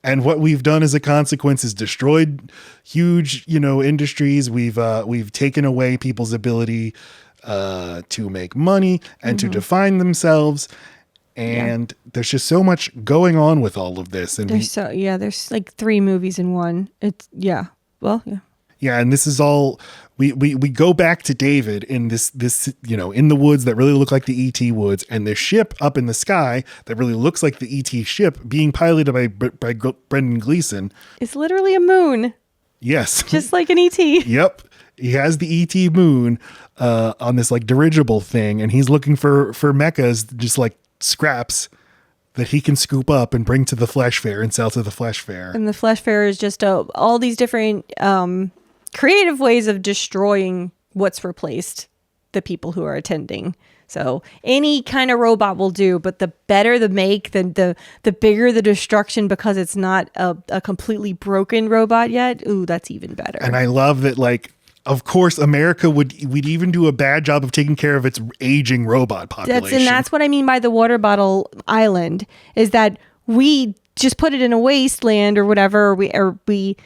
And what we've done as a consequence is destroyed huge, industries. We've taken away people's ability to make money and to define themselves. And there's just so much going on with all of this. And there's like 3 movies in one. Yeah, and this is all we go back to David in this in the woods that really look like the E.T. woods, and this ship up in the sky that really looks like the E.T. ship being piloted by Brendan Gleeson. It's literally a moon. Yes, just like an E.T. Yep, he has the E.T. moon on this like dirigible thing, and he's looking for mechas, just like scraps that he can scoop up and bring to the flesh fair and sell to the flesh fair. And the flesh fair is just all these different creative ways of destroying what's replaced the people who are attending. So any kind of robot will do, but the better the make, the bigger the destruction, because it's not a completely broken robot yet. Ooh, that's even better. And I love that, like, of course, America would even do a bad job of taking care of its aging robot population. That's what I mean by the water bottle island, is that we just put it in a wasteland or whatever, we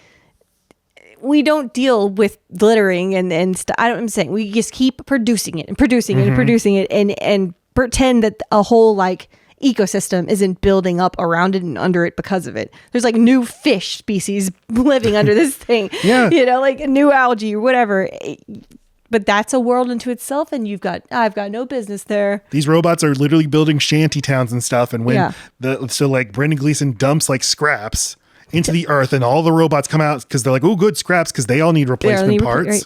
don't deal with glittering and stuff. I'm saying we just keep producing it and producing it and producing it and pretend that a whole like ecosystem isn't building up around it and under it because of it. There's like new fish species living under this thing. Yeah. Like a new algae or whatever. But that's a world into itself, and I've got no business there. These robots are literally building shanty towns and stuff, and when Brendan Gleeson dumps like scraps into the earth, and all the robots come out because they're like, oh, good scraps, because they all need replacement parts.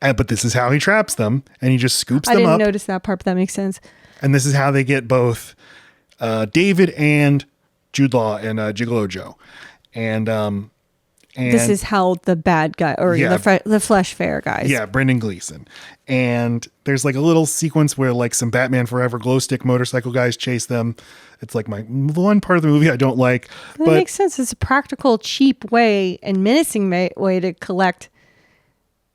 Right. But this is how he traps them, and he just scoops them up. I didn't notice that part, but that makes sense. And this is how they get both David and Jude Law and Gigolo Joe. And And this is how the bad guy, or Yeah. the Flesh Fair guys. yeah, Brendan Gleeson. And there's like a little sequence where like some Batman Forever glow stick motorcycle guys chase them. It's like the one part of the movie I don't like. That But makes sense. It's a practical, cheap way and menacing way to collect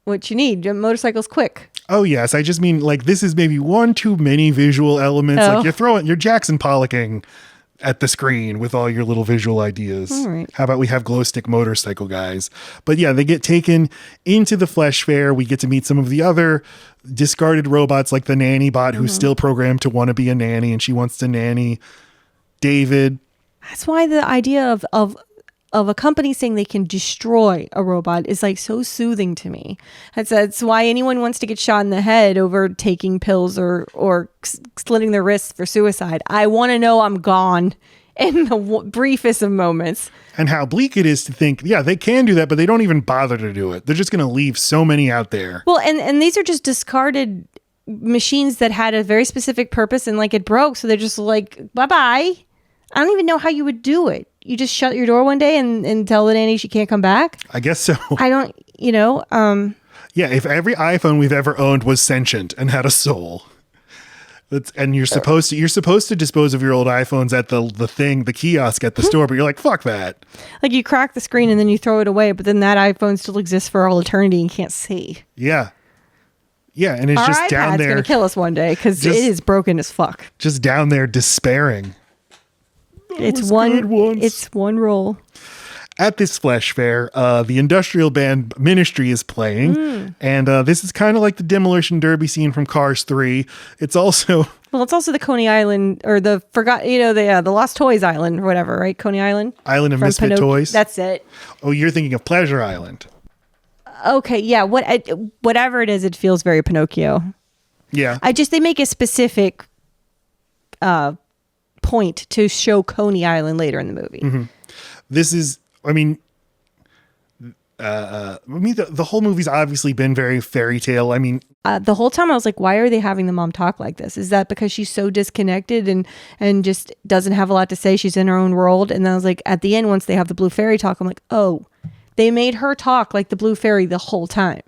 what you need. Motorcycles quick. oh yes, I just mean like this is maybe one too many visual elements. Oh. Like you're Jackson Pollocking at the screen with all your little visual ideas. All right. How about we have glow stick motorcycle guys? But yeah, they get taken into the Flesh Fair. We get to meet some of the other discarded robots, like the nanny bot, who's still programmed to want to be a nanny, and she wants to nanny David. That's why the idea of a company saying they can destroy a robot is like so soothing to me. That's why anyone wants to get shot in the head over taking pills or slitting their wrists for suicide. I want to know I'm gone in the briefest of moments. And how bleak it is to think, yeah, they can do that, but they don't even bother to do it. They're just going to leave so many out there. Well, and these are just discarded machines that had a very specific purpose and like it broke. So they're just like, bye-bye. I don't even know how you would do it. You just shut your door one day and tell the nanny she can't come back? I guess so. I don't, Yeah, if every iPhone we've ever owned was sentient and had a soul. And you're supposed to dispose of your old iPhones at the kiosk at the store, but you're like, fuck that. like you crack the screen and then you throw it away, but then that iPhone still exists for all eternity and you can't see. Yeah. Yeah, and it's Our just iPad's down there. going to kill us one day because it Just- is broken as fuck. Just down there despairing. It's was good once. It's one roll. At this Flesh Fair, the industrial band Ministry is playing, and this is kind of like the demolition derby scene from Cars 3. It's also Well, it's also the Coney Island or the the Lost Toys Island or whatever, right? Coney Island. Island of From Misfit Toys. That's it. Oh, you're thinking of Pleasure Island. Okay, yeah. Whatever it is, it feels very Pinocchio. Yeah. They make a specific point to show Coney Island later in the movie. This is, the whole movie's obviously been very fairy tale. I mean, The whole time I was like, why are they having the mom talk like this? Is that because she's so disconnected and just doesn't have a lot to say? She's in her own world. And then I was like, at the end, once they have the blue fairy talk, I'm like, oh, they made her talk like the blue fairy the whole time.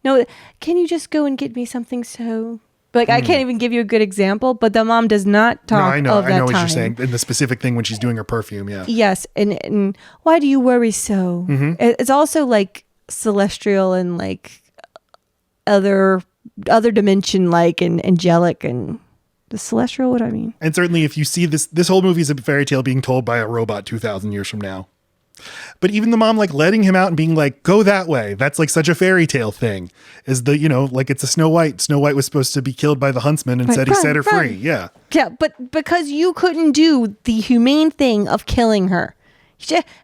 No, can you just go and get me something so... Like, I can't even give you a good example, but the mom does not talk I know of that what time. you're saying. And the specific thing when she's doing her perfume, yeah. Yes, and why do you worry so? It's also like celestial and like other dimension like and angelic and the celestial. What I mean? And certainly, if you see this whole movie is a fairy tale being told by a robot 2,000 years from now. But even the mom like letting him out and being like, go that way. That's like such a fairy tale thing. Is like it's a Snow White. Snow White was supposed to be killed by the huntsman and said he set her free. Yeah. Yeah, but because you couldn't do the humane thing of killing her.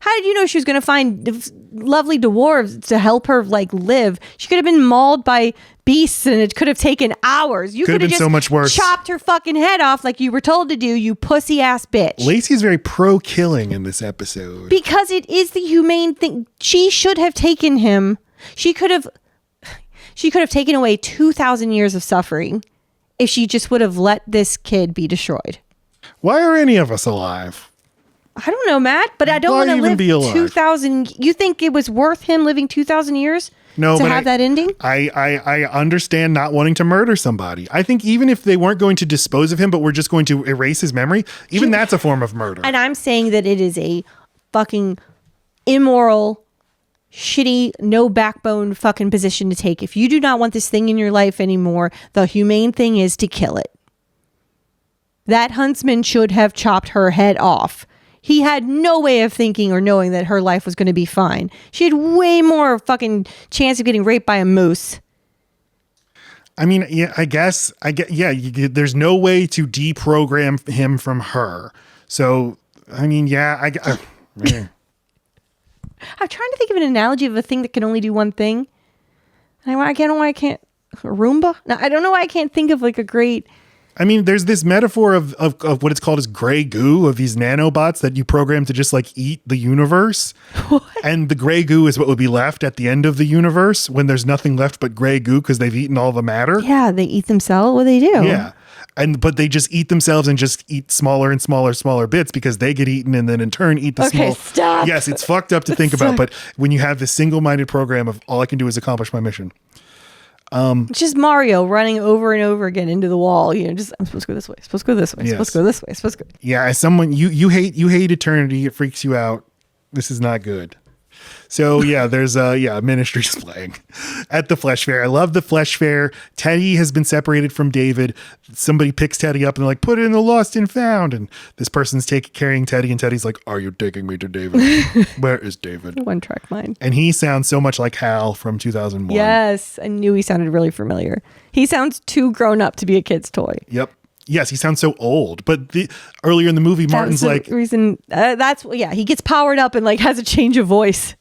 How did you know she was going to find lovely dwarves to help her like live? She could have been mauled by beasts and it could have taken hours. You Could have been just so much worse. chopped her fucking head off like you were told to do, you pussy ass bitch. Lacey is very pro killing in this episode. Because it is the humane thing. She should have taken him. She could have taken away 2,000 years of suffering if she just would have let this kid be destroyed. Why are any of us alive? I don't know, Matt, but I don't Why want to even live be alive? 2,000. You think it was worth him living 2,000 years No, to but have that ending? I understand not wanting to murder somebody. I think even if they weren't going to dispose of him, but we're just going to erase his memory, even that's a form of murder. And I'm saying that it is a fucking immoral, shitty, no backbone fucking position to take. If you do not want this thing in your life anymore, the humane thing is to kill it. That huntsman should have chopped her head off. He had no way of thinking or knowing that her life was going to be fine. She had way more fucking chance of getting raped by a moose. I mean, yeah, I get, yeah, there's no way to deprogram him from her. So, I mean, yeah, I'm trying to think of an analogy of a thing that can only do one thing. And I don't know why I can't. Roomba? No, I don't know why I can't think of like a great I mean, there's this metaphor of what it's called as gray goo, of these nanobots that you program to just like eat the universe. And the gray goo is what would be left at the end of the universe when there's nothing left but gray goo because they've eaten all the matter. Yeah, they eat themselves. What do they do? Yeah. But they just eat themselves and just eat smaller and smaller bits because they get eaten and then in turn eat the small. Stop. Yes, it's fucked up to think about. But when you have this single-minded program of all I can do is accomplish my mission. It's just Mario running over and over again into the wall. You know, just I'm supposed to go this way. Supposed to go this way. Yes. Supposed to go this way. Supposed to go. Yeah, as someone you hate eternity. It freaks you out. This is not good. So yeah, there's ministries playing at the Flesh Fair. I love the Flesh Fair. Teddy has been separated from David. Somebody picks Teddy up and they're like, put it in the lost and found. And this person's carrying Teddy, and Teddy's like, are you taking me to David? Where is David? One track mind. And he sounds so much like Hal from 2001. Yes, I knew he sounded really familiar. He sounds too grown up to be a kid's toy. Yep. Yes, he sounds so old. But earlier in the movie, Martin's like, reason he gets powered up and like has a change of voice.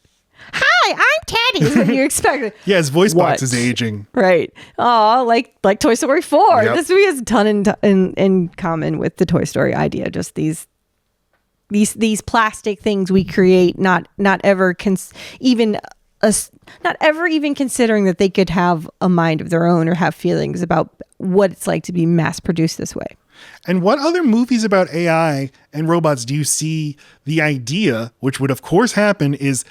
Hi, I'm Teddy. Is what you expect. Yeah, his voice box is aging. Right. Oh, like Toy Story 4. Yep. This movie has a ton in common with the Toy Story idea. Just these plastic things we create, not ever even considering that they could have a mind of their own or have feelings about what it's like to be mass produced this way. And what other movies about AI and robots do you see the idea, which would of course happen, is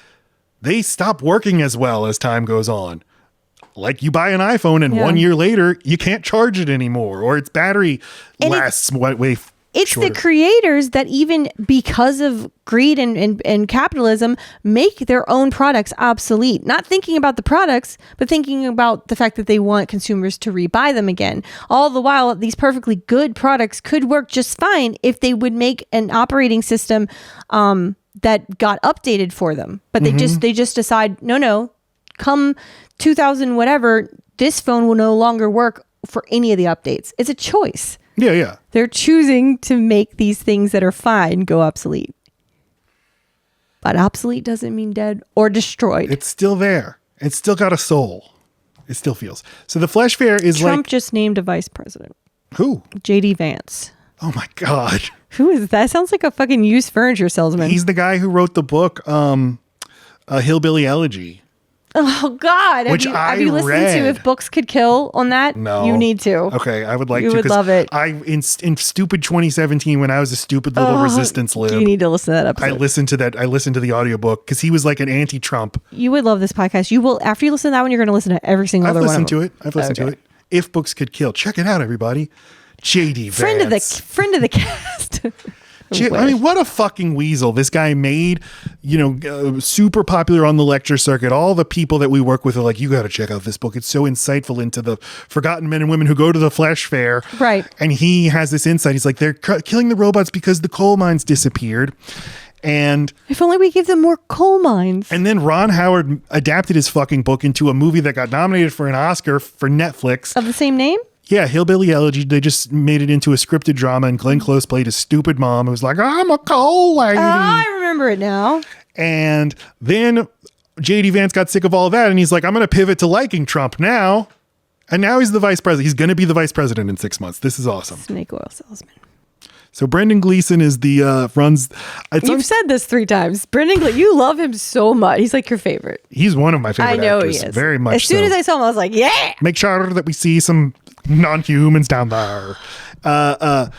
they stop working as well as time goes on? Like you buy an iPhone and 1 year later you can't charge it anymore, or its battery lasts way It's shorter. the creators that, even because of greed and capitalism, make their own products obsolete. Not thinking about the products, but thinking about the fact that they want consumers to rebuy them again. All the while, these perfectly good products could work just fine if they would make an operating system that got updated for them. But they just decide, no, come 2000 whatever, this phone will no longer work for any of the updates. It's a choice. Yeah. They're choosing to make these things that are fine go obsolete. But obsolete doesn't mean dead or destroyed. It's still there. It's still got a soul. It still feels. So the Flesh Fair is Trump just named a vice president. Who? J.D. Vance. Oh my God. Who is that? Sounds like a fucking used furniture salesman. He's the guy who wrote the book, A Hillbilly Elegy. Oh God! Which have you listened to If Books Could Kill on that? No, you need to. Okay, I would like you to. You would love it. In stupid 2017, when I was a stupid little resistance lib, you need to listen to that episode. I listened to that. I listened to the audiobook because he was like an anti-Trump. You would love this podcast. You will, after you listen to that one, you're going to listen to every single other one. I've listened to it. If Books Could Kill, check it out, everybody. J.D. Vance, friend of the cast. I mean, what a fucking weasel. This guy made, super popular on the lecture circuit. All the people that we work with are like, you got to check out this book. It's so insightful into the forgotten men and women who go to the Flesh Fair. Right. And he has this insight. He's like, they're killing the robots because the coal mines disappeared. And if only we gave them more coal mines. And then Ron Howard adapted his fucking book into a movie that got nominated for an Oscar for Netflix. Of the same name? Yeah, Hillbilly Elegy. They just made it into a scripted drama, and Glenn Close played a stupid mom who was like, I'm a coal lady. I remember it now. And then J.D. Vance got sick of all that, and he's like, I'm going to pivot to liking Trump now. And now he's the vice president. He's going to be the vice president in 6 months. This is awesome. Snake oil salesman. So Brendan Gleeson is the runs. You've said this 3 times. Brendan Gleeson, you love him so much. He's like your favorite. He's one of my favorite actors. I know actors. he is. Very much. As soon as I saw him, I was like, yeah. Make sure that we see some non-humans down there. The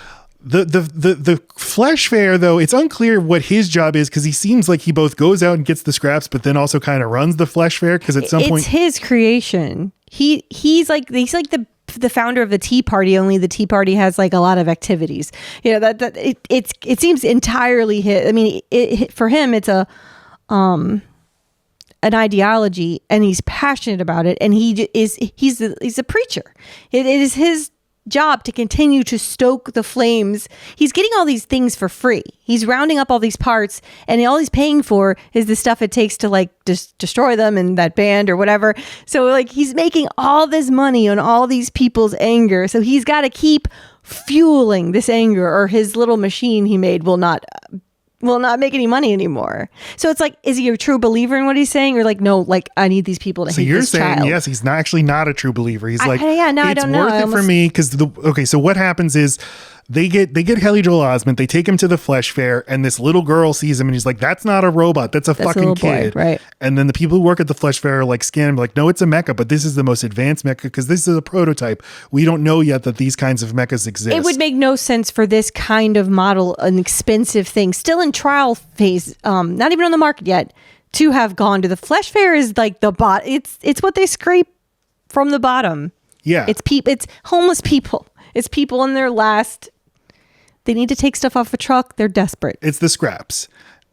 Flesh Fair, though, it's unclear what his job is because he seems like he both goes out and gets the scraps, but then also kind of runs the Flesh Fair because at some point it's his creation. He's like the founder of the Tea Party, only the Tea Party has like a lot of activities. It seems entirely his. I mean, for him, it's an ideology, and he's passionate about it, and he's a preacher. It is his job to continue to stoke the flames. He's getting all these things for free. He's rounding up all these parts, and all he's paying for is the stuff it takes to like just destroy them in that band or whatever. So like he's making all this money on all these people's anger. So he's got to keep fueling this anger, or his little machine he made will not will not make any money anymore. So it's like, is he a true believer in what he's saying? Or like, no, like I need these people to So hate you're this saying, child. yes, he's not actually not a true believer. He's like, I it's don't know. worth it for me because so what happens is they get Haley Joel Osment, they take him to the flesh fair, and this little girl sees him and he's like, that's not a robot, that's a fucking little boy, kid. right. And then the people who work at the flesh fair are like scanning him like, no, it's a mecha, but this is the most advanced mecha because this is a prototype. We don't know yet that these kinds of mechas exist. It would make no sense for this kind of model, an expensive thing, still in trial phase, not even on the market yet, to have gone to the flesh fair is like the it's what they scrape from the bottom. Yeah. It's homeless people. It's people in their last. They need to take stuff off a truck. They're desperate. It's the scraps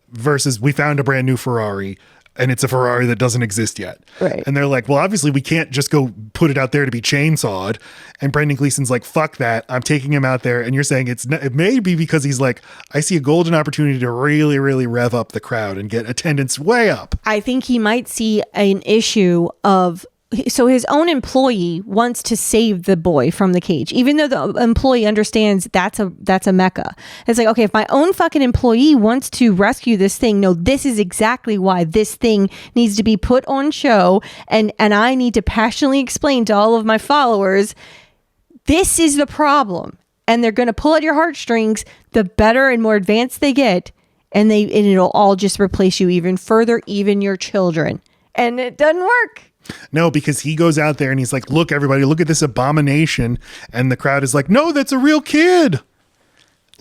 versus we found a brand new Ferrari and it's a Ferrari that doesn't exist yet. Right. And they're like, well, obviously we can't just go put it out there to be chainsawed. And Brendan Gleeson's like, fuck that. I'm taking him out there. And you're saying it may be because he's like, I see a golden opportunity to really, really rev up the crowd and get attendance way up. I think he might see an issue of. So his own employee wants to save the boy from the cage, even though the employee understands that's a mecha. It's like, okay, if my own fucking employee wants to rescue this thing, no, this is exactly why this thing needs to be put on show. And I need to passionately explain to all of my followers, this is the problem. And they're going to pull at your heartstrings the better and more advanced they get. And it'll all just replace you even further, even your children. And it doesn't work. No, because he goes out there and he's like, look, everybody, look at this abomination. And the crowd is like, no, that's a real kid.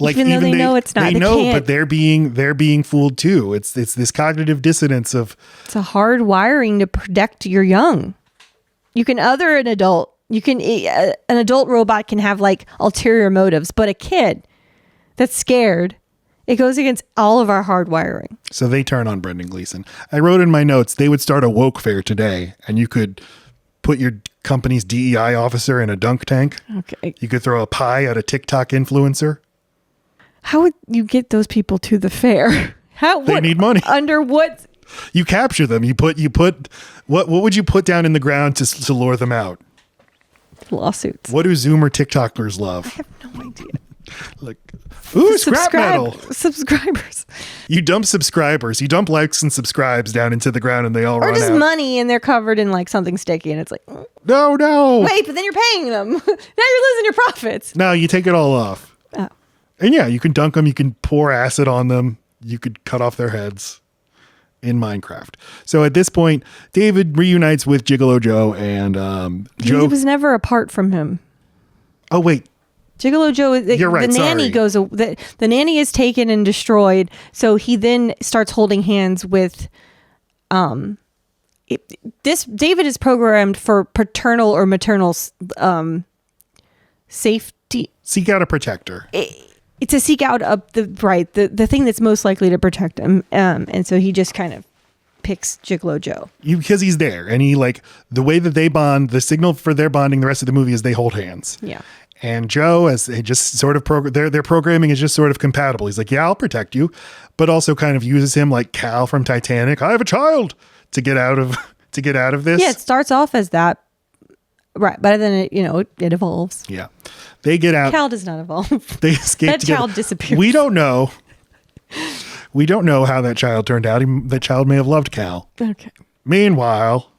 Like, even though they know it's not. They know, but they're being fooled too. It's this cognitive dissonance of. It's a hard wiring to protect your young. You can other an adult. You can an adult robot can have like ulterior motives, but a kid that's scared. It goes against all of our hard wiring. So they turn on Brendan Gleeson. I wrote in my notes, they would start a woke fair today and you could put your company's DEI officer in a dunk tank. Okay. You could throw a pie at a TikTok influencer. How would you get those people to the fair? They need money. Under what? You capture them. You put what would you put down in the ground to lure them out? Lawsuits. What do Zoomer TikTokers love? I have no idea. Like, ooh, scrap metal. Subscribers. You dump subscribers. You dump likes and subscribes down into the ground and they all run out. Or just money and they're covered in like something sticky and it's like, no. wait, but then you're paying them. Now you're losing your profits. No, you take it all off. Oh. And yeah, you can dunk them. You can pour acid on them. You could cut off their heads in Minecraft. So at this point, David reunites with Gigolo Joe and Joe. He was never apart from him. Oh, wait. Gigolo Joe, You're right, the nanny sorry. the nanny is taken and destroyed. So he then starts holding hands with, David is programmed for paternal or maternal, safety. Seek out a protector. To seek out the thing that's most likely to protect him. And so he just kind of picks Gigolo Joe. Because he's there and he like the way that they bond, the signal for their bonding the rest of the movie is they hold hands. Yeah. And Joe, as they just sort of their programming is just sort of compatible. He's like, yeah, I'll protect you, but also kind of uses him like Cal from Titanic. I have a child to get out of this. Yeah, it starts off as that, right? But then it evolves. Yeah, they get out. Cal does not evolve. They escape. That together. child disappears. We don't know. We don't know how that child turned out. That child may have loved Cal. Okay. Meanwhile,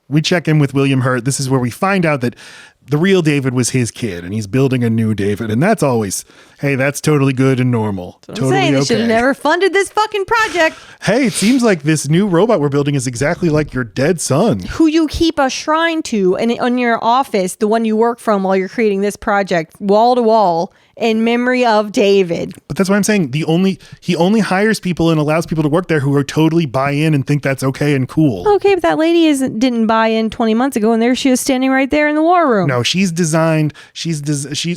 we check in with William Hurt. This is where we find out that the real David was his kid and he's building a new David. And that's always, hey, that's totally good and normal. Totally saying, okay. They should have never funded this fucking project. Hey, it seems like this new robot we're building is exactly like your dead son. Who you keep a shrine to and on your office, the one you work from while you're creating this project, wall to wall, in memory of David. But that's why I'm saying he only hires people and allows people to work there who are totally buy in and think that's okay and cool. Okay, but that lady didn't buy in 20 months ago, and there she is standing right there in the war room. No, she's designed.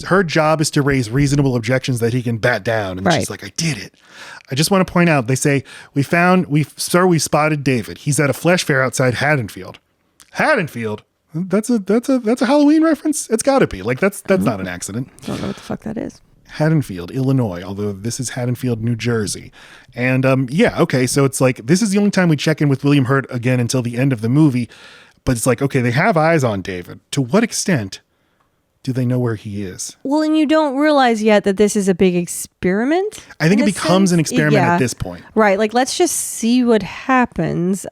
Her job is to raise reasonable objections that he can bat down, and she's like, I did it. I just want to point out. They say we spotted David. He's at a flesh fair outside Haddonfield. Haddonfield. That's a Halloween reference. It's got to be like that's not an accident. I don't know what the fuck that is. Haddonfield, Illinois, although this is Haddonfield, New Jersey. And okay, so it's like this is the only time we check in with William Hurt again until the end of the movie. But it's like, okay, they have eyes on David. To what extent do they know where he is? Well, and you don't realize yet that this is a big experiment. I think it in a becomes sense. an experiment Yeah. at this point. Right. Like, let's just see what happens.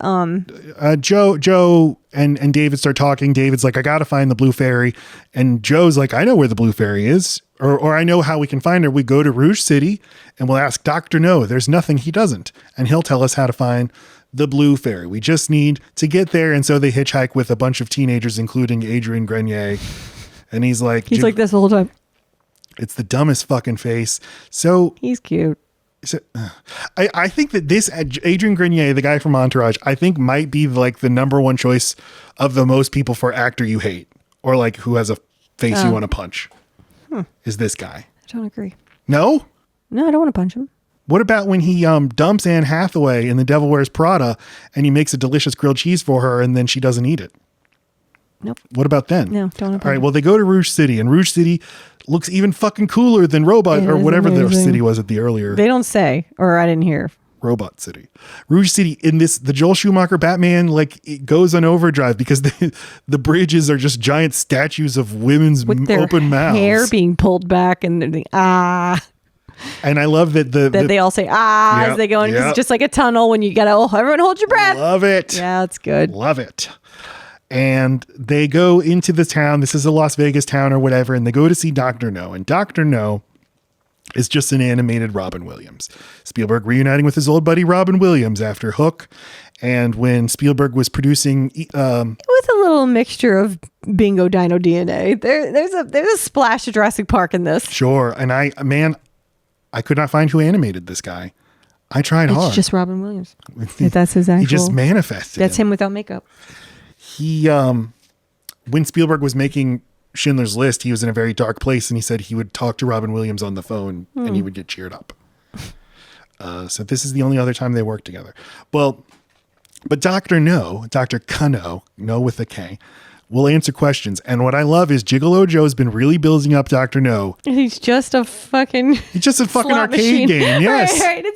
Joe and David start talking. David's like, I got to find the blue fairy. And Joe's like, I know where the blue fairy is. Or I know how we can find her. We go to Rouge City and we'll ask Dr. No. There's nothing he doesn't. And he'll tell us how to find the blue fairy. We just need to get there. And so they hitchhike with a bunch of teenagers, including Adrian Grenier. And he's like this the whole time. It's the dumbest fucking face. So He's cute. I think that this Adrian Grenier, the guy from Entourage, I think might be like the number one choice of the most people for actor you hate, or like who has a face you want to punch. Is this guy? I don't agree. No? No, I don't want to punch him. What about when he dumps Anne Hathaway in The Devil Wears Prada and he makes a delicious grilled cheese for her and then she doesn't eat it? Nope. What about then? No, don't All right, well, they go to Rouge City, and Rouge City looks even fucking cooler than Robot, It or is whatever the amazing. city was at the earlier They don't say, or I didn't hear. Robot City. Rouge City, in this, the Joel Schumacher Batman, like, it goes on overdrive because the bridges are just giant statues of women's With their open mouths. hair being pulled back and they're And I love that they all say as they go in. 'Cause Yep. It's just like a tunnel when you got to, everyone hold your breath. Love it. Yeah, it's good. Love it. And they go into the town. This is a Las Vegas town or whatever. And they go to see Dr. No. And Dr. No is just an animated Robin Williams. Spielberg reuniting with his old buddy Robin Williams after Hook. And when Spielberg was producing... With a little mixture of Bingo Dino DNA. There's a splash of Jurassic Park in this. Sure. And I could not find who animated this guy. I tried hard. It's just Robin Williams. That's his actual... He just manifested. That's him without makeup. He when Spielberg was making Schindler's List, he was in a very dark place, and he said he would talk to Robin Williams on the phone and he would get cheered up. So this is the only other time they worked together. Well, but Dr. Kano, No with a K, will answer questions. And what I love is Gigolo Joe's been really building up Dr. No. He's just a fucking... He's just a fucking slot arcade machine. game. Yes. Right.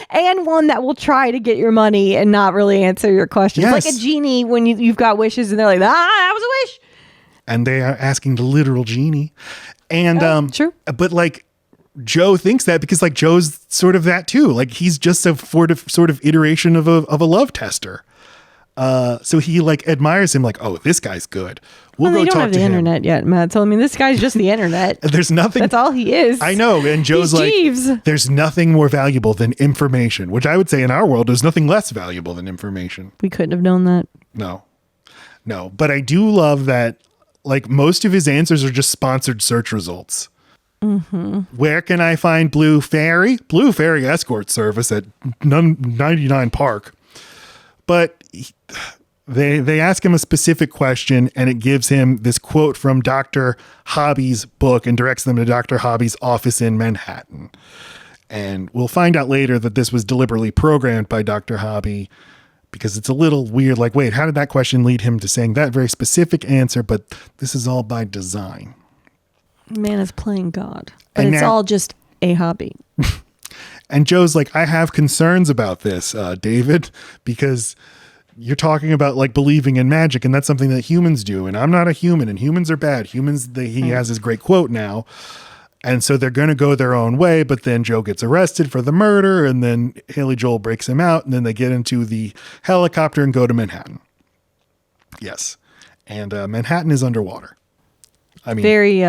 And one that will try to get your money and not really answer your questions. Yes. Like a genie when you've got wishes and they're like, that was a wish. And they are asking the literal genie. And true. But like Joe thinks that because like Joe's sort of that too. Like he's just a sort of iteration of a love tester. So he like admires him like, oh, this guy's good. We'll go they don't talk have to the him. internet yet, Matt. So I mean, this guy's just the internet. There's nothing. That's all he is. I know. And Joe's He's like, Jeeves. there's nothing more valuable than information, which I would say in our world, there's nothing less valuable than information. We couldn't have known that. No. But I do love that like most of his answers are just sponsored search results. Mm-hmm. Where can I find Blue Fairy? Blue Fairy Escort Service at 99 Park. But they ask him a specific question and it gives him this quote from Dr. Hobby's book and directs them to Dr. Hobby's office in Manhattan. And we'll find out later that this was deliberately programmed by Dr. Hobby because it's a little weird. Like, wait, how did that question lead him to saying that very specific answer? But this is all by design. Man is playing God. But And it's now- all just a hobby. And Joe's like, I have concerns about this, David, because you're talking about like believing in magic, and that's something that humans do. And I'm not a human, and humans are bad. He has his great quote now. And so they're going to go their own way. But then Joe gets arrested for the murder, and then Haley Joel breaks him out, and then they get into the helicopter and go to Manhattan. Yes. And Manhattan is underwater. I mean, Very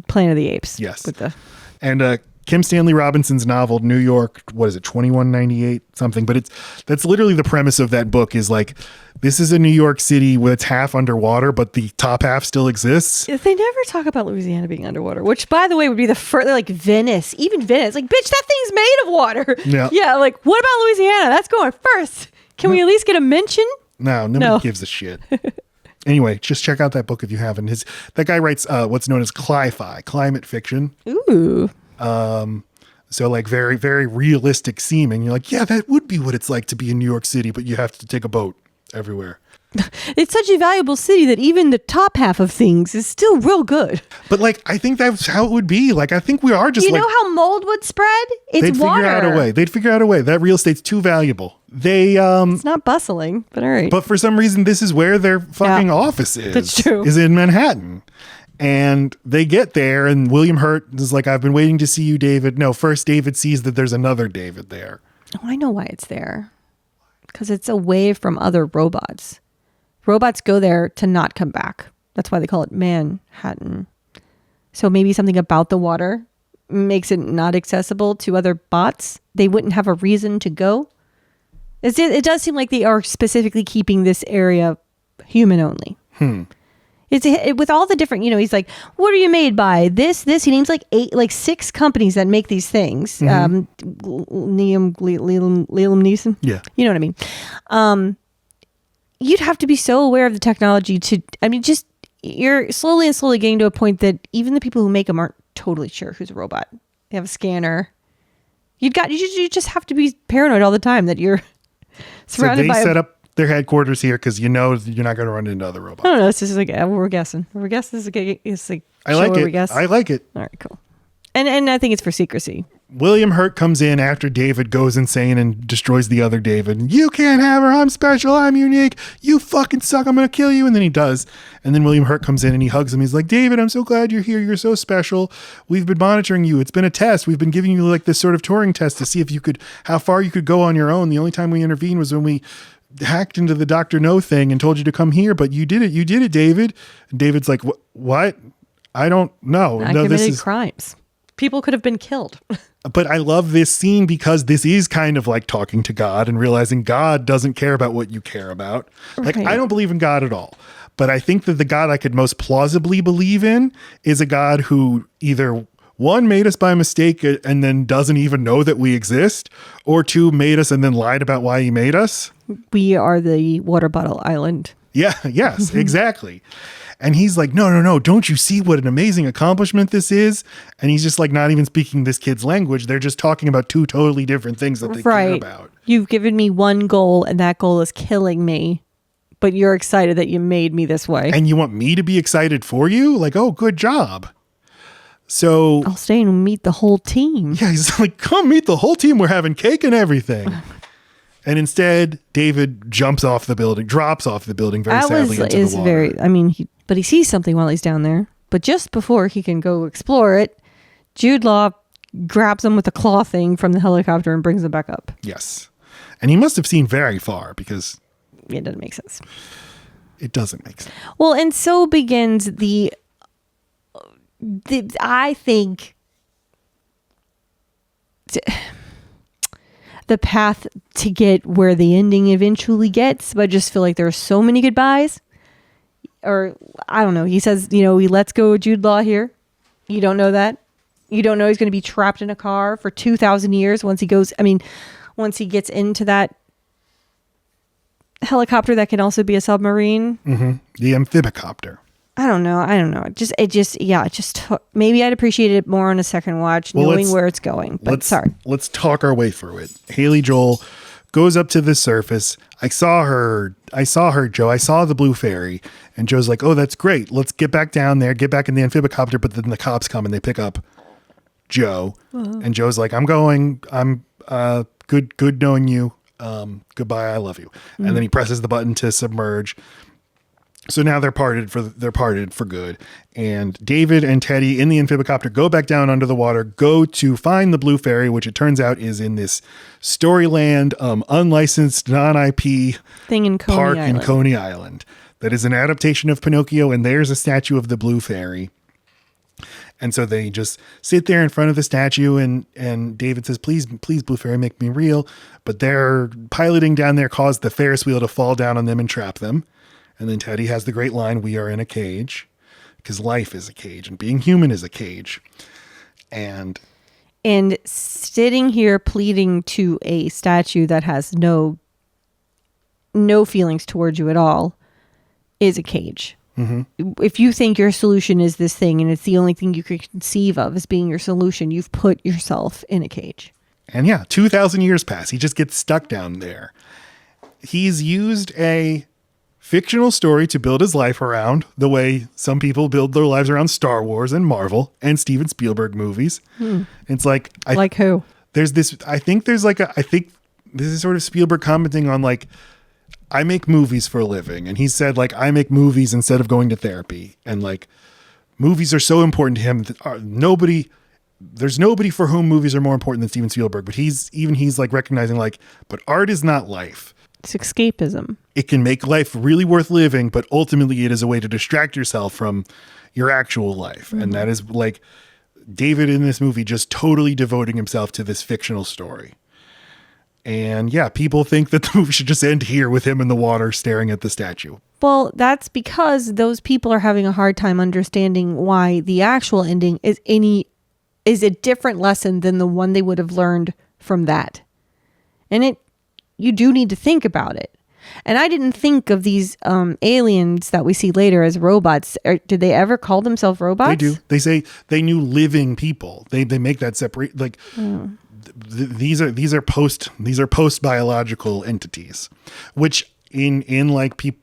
Planet of the Apes. Yes. With the and Kim Stanley Robinson's novel, New York, what is it, 2198 something? But that's literally the premise of that book is like, this is a New York City where it's half underwater, but the top half still exists. They never talk about Louisiana being underwater, which, by the way, would be the first, like Venice, even Venice. Like, bitch, that thing's made of water. Yeah. Yeah, like, what about Louisiana? That's going first. Can we at least get a mention? No, nobody gives a shit. Anyway, just check out that book if you haven't. That guy writes what's known as cli-fi, climate fiction. Ooh. So like very, very realistic seeming. You're like, yeah, that would be what it's like to be in New York City, but you have to take a boat everywhere. It's such a valuable city that even the top half of things is still real good. But like, I think that's how it would be. Like, I think we are just You like, know how mold would spread? It's they'd water. figure out a way. They'd figure out a way. That real estate's too valuable. It's not bustling, but all right. But for some reason, this is where their fucking office is. That's true. Is in Manhattan. And they get there, and William Hurt is like, I've been waiting to see you, David. No, first David sees that there's another David there. Oh, I know why it's there. Because it's away from other robots. Robots go there to not come back. That's why they call it Manhattan. So maybe something about the water makes it not accessible to other bots. They wouldn't have a reason to go. It does seem like they are specifically keeping this area human only. With all the different, he's like, what are you made by? This. He names like 6 companies that make these things. Liam Neeson. Yeah. You know what I mean? You'd have to be so aware of the technology you're slowly getting to a point that even the people who make them aren't totally sure who's a robot. They have a scanner. You just have to be paranoid all the time that you're surrounded by. So they set up their headquarters here because you're not going to run into other robots. I don't know. It's just like we're guessing. It's like I like it. We guess. I like it. All right, cool. And I think it's for secrecy. William Hurt comes in after David goes insane and destroys the other David. You can't have her. I'm special. I'm unique. You fucking suck. I'm going to kill you. And then he does. And then William Hurt comes in and he hugs him. He's like, David, I'm so glad you're here. You're so special. We've been monitoring you. It's been a test. We've been giving you like this sort of Turing test to see if how far you could go on your own. The only time we intervened was when we hacked into the Dr. No thing and told you to come here, but you did it. You did it, David. And David's like, what? I don't know. I committed crimes. People could have been killed. But I love this scene because this is kind of like talking to God and realizing God doesn't care about what you care about. Like, Right. I don't believe in God at all. But I think that the God I could most plausibly believe in is a God who either, 1, made us by mistake and then doesn't even know that we exist, or 2, made us and then lied about why he made us. We are the water bottle island. Yeah, yes, exactly. And he's like, no, don't you see what an amazing accomplishment this is? And he's just like not even speaking this kid's language. They're just talking about 2 totally different things that they care about. You've given me one goal and that goal is killing me, but you're excited that you made me this way. And you want me to be excited for you? Like, oh, good job. So I'll stay and meet the whole team. yeah, he's like, come meet the whole team. We're having cake and everything. And instead, David drops off the building very sadly into the water. But he sees something while he's down there. But just before he can go explore it, Jude Law grabs him with a claw thing from the helicopter and brings him back up. Yes. And he must have seen very far because It doesn't make sense. it doesn't make sense. Well, and so begins I think the path to get where the ending eventually gets, but I just feel like there are so many goodbyes. Or I don't know. He says, he lets go of Jude Law here. You don't know that. You don't know he's going to be trapped in a car for 2,000 years once he gets into that helicopter that can also be a submarine. Mm-hmm. The amphibicopter. I don't know. It just took, maybe I'd appreciate it more on a second watch, knowing where it's going. But let's talk our way through it. Haley Joel goes up to the surface. I saw her, Joe. I saw the blue fairy. And Joe's like, oh, that's great. Let's get back down there, get back in the amphibicopter. But then the cops come and they pick up Joe. Uh-huh. And Joe's like, I'm going. I'm good knowing you. Goodbye. I love you. Mm-hmm. And then he presses the button to submerge. So now they're parted for good. And David and Teddy in the amphibicopter go back down under the water, go to find the blue fairy, which it turns out is in this Storyland unlicensed non-IP thing in park in Coney Island. That is an adaptation of Pinocchio, and there's a statue of the blue fairy. And so they just sit there in front of the statue, and David says, please, blue fairy, make me real. But their piloting down there caused the Ferris wheel to fall down on them and trap them. And then Teddy has the great line, we are in a cage, because life is a cage and being human is a cage. And sitting here pleading to a statue that has no feelings towards you at all is a cage. Mm-hmm. If you think your solution is this thing and it's the only thing you can conceive of as being your solution, you've put yourself in a cage. And 2,000 years pass. He just gets stuck down there. He's used a fictional story to build his life around the way some people build their lives around Star Wars and Marvel and Steven Spielberg movies. It's like, like who? There's this, I think this is sort of Spielberg commenting on like, I make movies for a living. And he said like, I make movies instead of going to therapy. And like movies are so important to him that there's nobody for whom movies are more important than Steven Spielberg, but he's like recognizing like, but art is not life. It's escapism. It can make life really worth living, but ultimately it is a way to distract yourself from your actual life. And that is like David in this movie just totally devoting himself to this fictional story. And yeah, people think that the movie should just end here with him in the water staring at the statue. Well, that's because those people are having a hard time understanding why the actual ending is a different lesson than the one they would have learned from that. And you do need to think about it. And I didn't think of these aliens that we see later as robots. Did they ever call themselves robots? They do. They say they knew living people. They make that separate. Like these are post biological entities, which in like people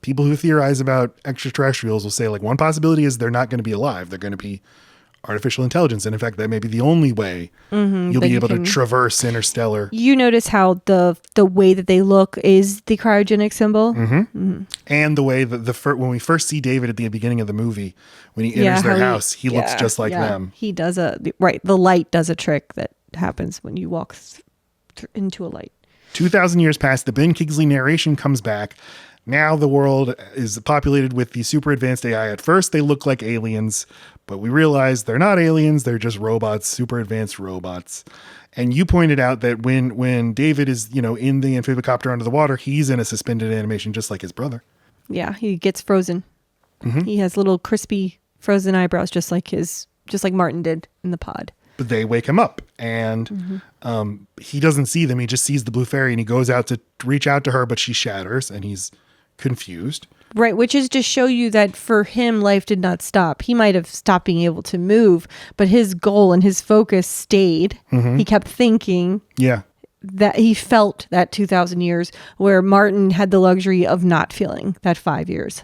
people who theorize about extraterrestrials will say like one possibility is they're not going to be alive. They're going to be artificial intelligence. And in fact, that may be the only way you'll be able to traverse interstellar. You notice how the way that they look is the cryogenic symbol. And the way that when we first see David at the beginning of the movie, when he enters their house, he looks just like them. He does the light does a trick that happens when you walk into a light. 2,000 years pass, the Ben Kingsley narration comes back. Now the world is populated with the super advanced AI. At first, they look like aliens, but we realize they're not aliens. They're just robots, super advanced robots. And you pointed out that when David is, in the amphibicopter under the water, he's in a suspended animation just like his brother. Yeah, he gets frozen. He has little crispy frozen eyebrows just like Martin did in the pod. But they wake him up and he doesn't see them. He just sees the blue fairy and he goes out to reach out to her, but she shatters and he's confused. Right, which is to show you that for him, life did not stop. He might have stopped being able to move, but his goal and his focus stayed. He kept thinking. Yeah. That he felt that 2,000 years where Martin had the luxury of not feeling that 5 years.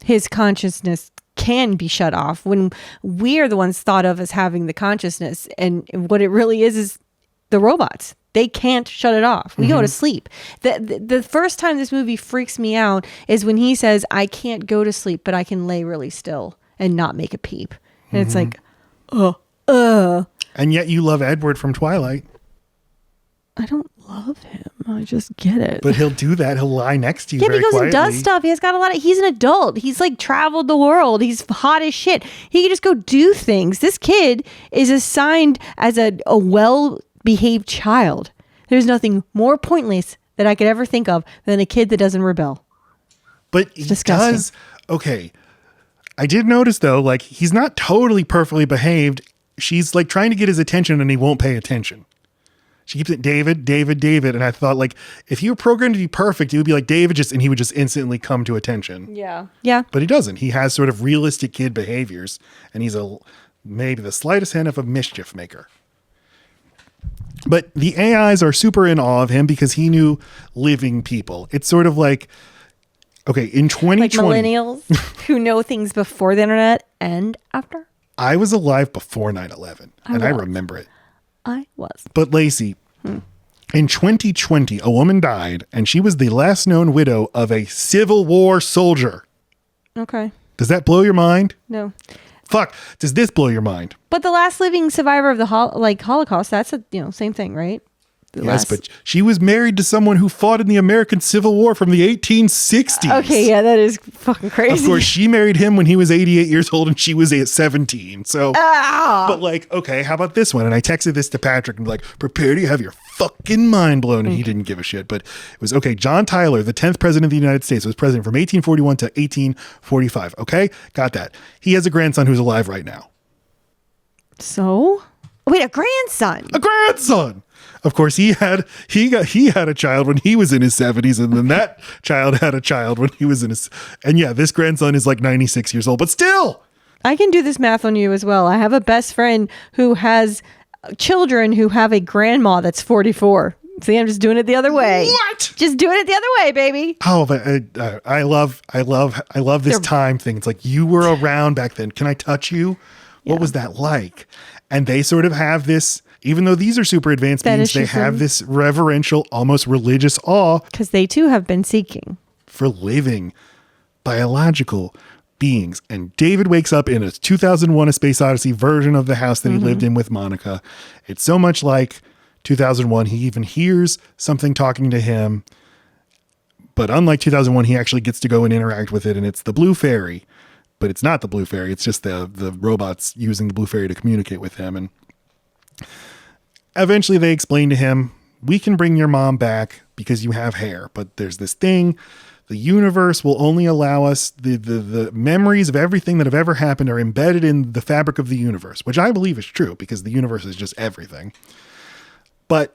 His consciousness can be shut off when we are the ones thought of as having the consciousness. And what it really is the robots. They can't shut it off. We go to sleep. The first time this movie freaks me out is when he says, I can't go to sleep, but I can lay really still and not make a peep. And it's like, And yet you love Edward from Twilight. I don't love him. I just get it. But he'll do that. He'll lie next to you yeah, very he goes quietly. and does stuff. He's an adult. He's like traveled the world. He's hot as shit. He can just go do things. This kid is assigned as a well-behaved child. There's nothing more pointless that I could ever think of than a kid that doesn't rebel. But he does. Okay. I did notice though, like he's not totally perfectly behaved. She's like trying to get his attention and he won't pay attention. She keeps it David, David, David. And I thought like, if he were programmed to be perfect, he would be like David and he would just instantly come to attention. Yeah. Yeah. But he doesn't. He has sort of realistic kid behaviors and he's maybe the slightest hint of a mischief maker. But the AIs are super in awe of him because he knew living people. It's sort of like, okay, in 2020. Like millennials who know things before the internet and after. I was alive before 9/11 and I remember it. I was. But Lacey, in 2020, a woman died and she was the last known widow of a Civil War soldier. Okay. Does that blow your mind? No. Fuck. Does this blow your mind? But the last living survivor of the Holocaust, that's a same thing, right? But she was married to someone who fought in the American Civil War from the 1860s. Okay, yeah, that is fucking crazy. Of course, she married him when he was 88 years old and she was 17. So, but like, okay, how about this one? And I texted this to Patrick and like, prepare to have your fucking mind blown. And he didn't give a shit. But it was, okay, John Tyler, the 10th president of the United States, was president from 1841 to 1845. Okay, got that. He has a grandson who's alive right now. So? Wait, a grandson? A grandson! Of course, he had a child when he was in his 70s, and then that child had a child when he was in his. And yeah, this grandson is like 96 years old, but still. I can do this math on you as well. I have a best friend who has children who have a grandma that's 44. See, I'm just doing it the other way. What? Just doing it the other way, baby. Oh, but I love this time thing. It's like, you were around back then. Can I touch you? What was that like? And they sort of have this. Even though these are super advanced beings, they have this reverential, almost religious awe. Because they too have been seeking. For living, biological, beings. And David wakes up in a 2001 A Space Odyssey version of the house that he lived in with Monica. It's so much like 2001. He even hears something talking to him. But unlike 2001, he actually gets to go and interact with it. And it's the Blue Fairy. But it's not the Blue Fairy. It's just the robots using the Blue Fairy to communicate with him. And eventually they explain to him, we can bring your mom back because you have hair. But there's this thing. The universe will only allow us the memories of everything that have ever happened are embedded in the fabric of the universe, which I believe is true because the universe is just everything. But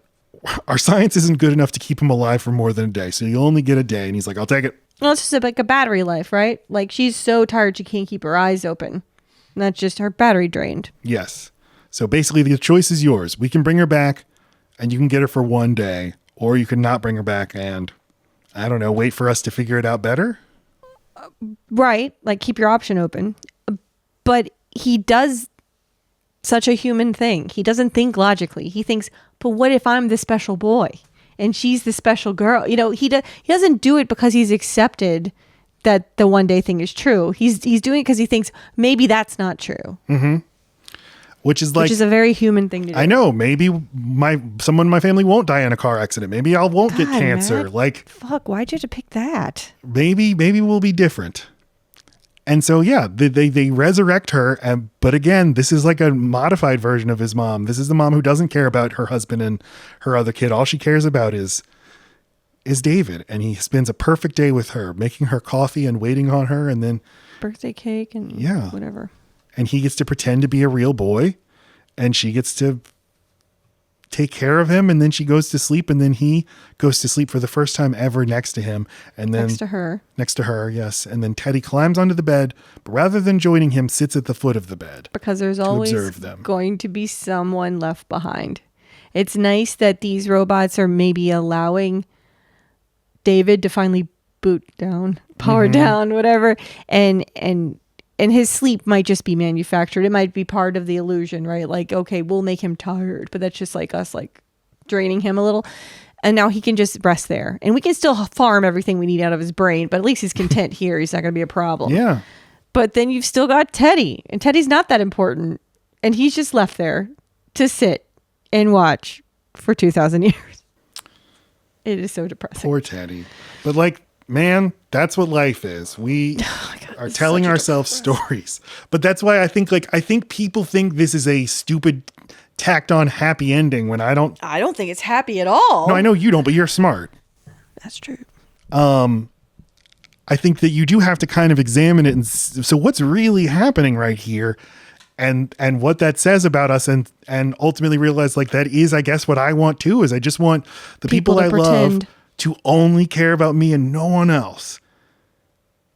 our science isn't good enough to keep him alive for more than a day. So you only get a day. And he's like, I'll take it. Well, it's just like a battery life, right? Like she's so tired she can't keep her eyes open. And that's just her battery drained. Yes. So basically the choice is yours. We can bring her back and you can get her for one day, or you can not bring her back and, I don't know, wait for us to figure it out better? Right. Like keep your option open. But he does such a human thing. He doesn't think logically. He thinks, but what if I'm the special boy and she's the special girl? You know, he doesn't do it because he's accepted that the one day thing is true. He's doing it because he thinks maybe that's not true. Mm-hmm. Which is a very human thing to do. I know. Maybe someone in my family won't die in a car accident. Maybe I won't get cancer. Matt. Like, fuck, why'd you have to pick that? Maybe we'll be different. And so, yeah, they resurrect her. But again, this is like a modified version of his mom. This is the mom who doesn't care about her husband and her other kid. All she cares about is David. And he spends a perfect day with her, making her coffee and waiting on her. And then birthday cake and whatever. And he gets to pretend to be a real boy, and she gets to take care of him. And then she goes to sleep, and then he goes to sleep for the first time ever next to him. And then next to her. Yes. And then Teddy climbs onto the bed, but rather than joining him, sits at the foot of the bed. Because there's always going to be someone left behind. It's nice that these robots are maybe allowing David to finally boot down, power down, whatever. And his sleep might just be manufactured. It might be part of the illusion, right? Like, okay, we'll make him tired, but that's just like us, like draining him a little. And now he can just rest there. And we can still farm everything we need out of his brain, but at least he's content here. He's not going to be a problem. Yeah. But then you've still got Teddy, and Teddy's not that important. And he's just left there to sit and watch for 2,000 years. It is so depressing. Poor Teddy. But like, man, that's what life is. We are telling ourselves stories. But that's why I think people think this is a stupid tacked on happy ending when I don't think it's happy at all. No, I know you don't, but you're smart. That's true. I think that you do have to kind of examine it. And so what's really happening right here and what that says about us and ultimately realize like that is, I guess, what I want too, is I just want the people I love to only care about me and no one else.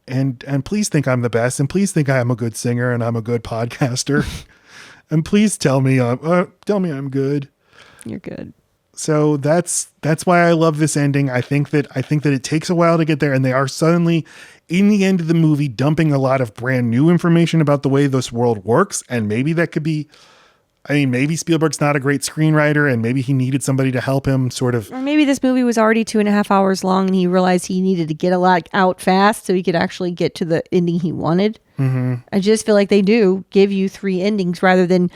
And please think I'm the best, and please think I am a good singer and I'm a good podcaster. And please tell me I'm good. You're good. So that's why I love this ending. I think that it takes a while to get there, and they are suddenly in the end of the movie dumping a lot of brand new information about the way this world works. And maybe that could be, I mean, maybe Spielberg's not a great screenwriter and maybe he needed somebody to help him sort of. Or maybe this movie was already 2.5 hours long and he realized he needed to get a lot out fast so he could actually get to the ending he wanted. Mm-hmm. I just feel like they do give you 3 endings rather than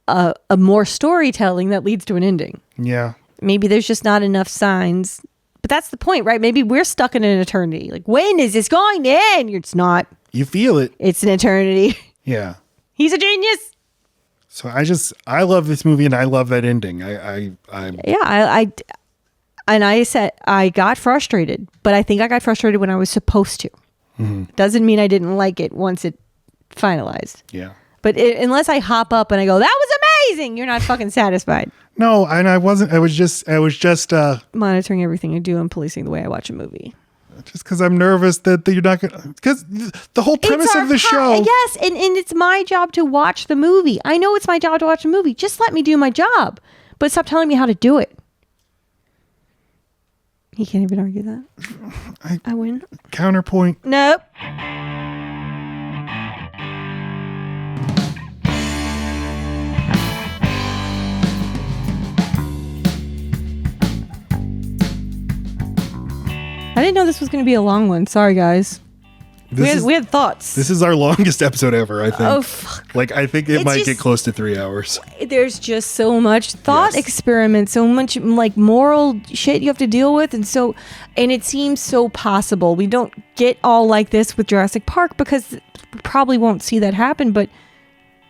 a more storytelling that leads to an ending. Yeah. Maybe there's just not enough signs. But that's the point, right? Maybe we're stuck in an eternity. Like, when is this going to end? It's not. You feel it. It's an eternity. Yeah. He's a genius. So I love this movie and I love that ending. I said I got frustrated, but I think I got frustrated when I was supposed to. Mm-hmm. Doesn't mean I didn't like it once it finalized. Yeah. But unless I hop up and I go, that was amazing, you're not fucking satisfied. No, and I wasn't. I was just monitoring everything I do and policing the way I watch a movie. Just because I'm nervous that you're not going to, because the whole premise of the show. Yes, and it's my job to watch the movie. I know it's my job to watch a movie. Just let me do my job. But stop telling me how to do it. He can't even argue that. I win. Counterpoint. Nope. I didn't know this was going to be a long one. Sorry, guys. We had thoughts. This is our longest episode ever, I think. Oh, fuck. Like, I think it It's might just- get close to 3 hours. There's just so much thought Yes. experiment, so much like moral shit you have to deal with, and it seems so possible. We don't get all like this with Jurassic Park because we probably won't see that happen, but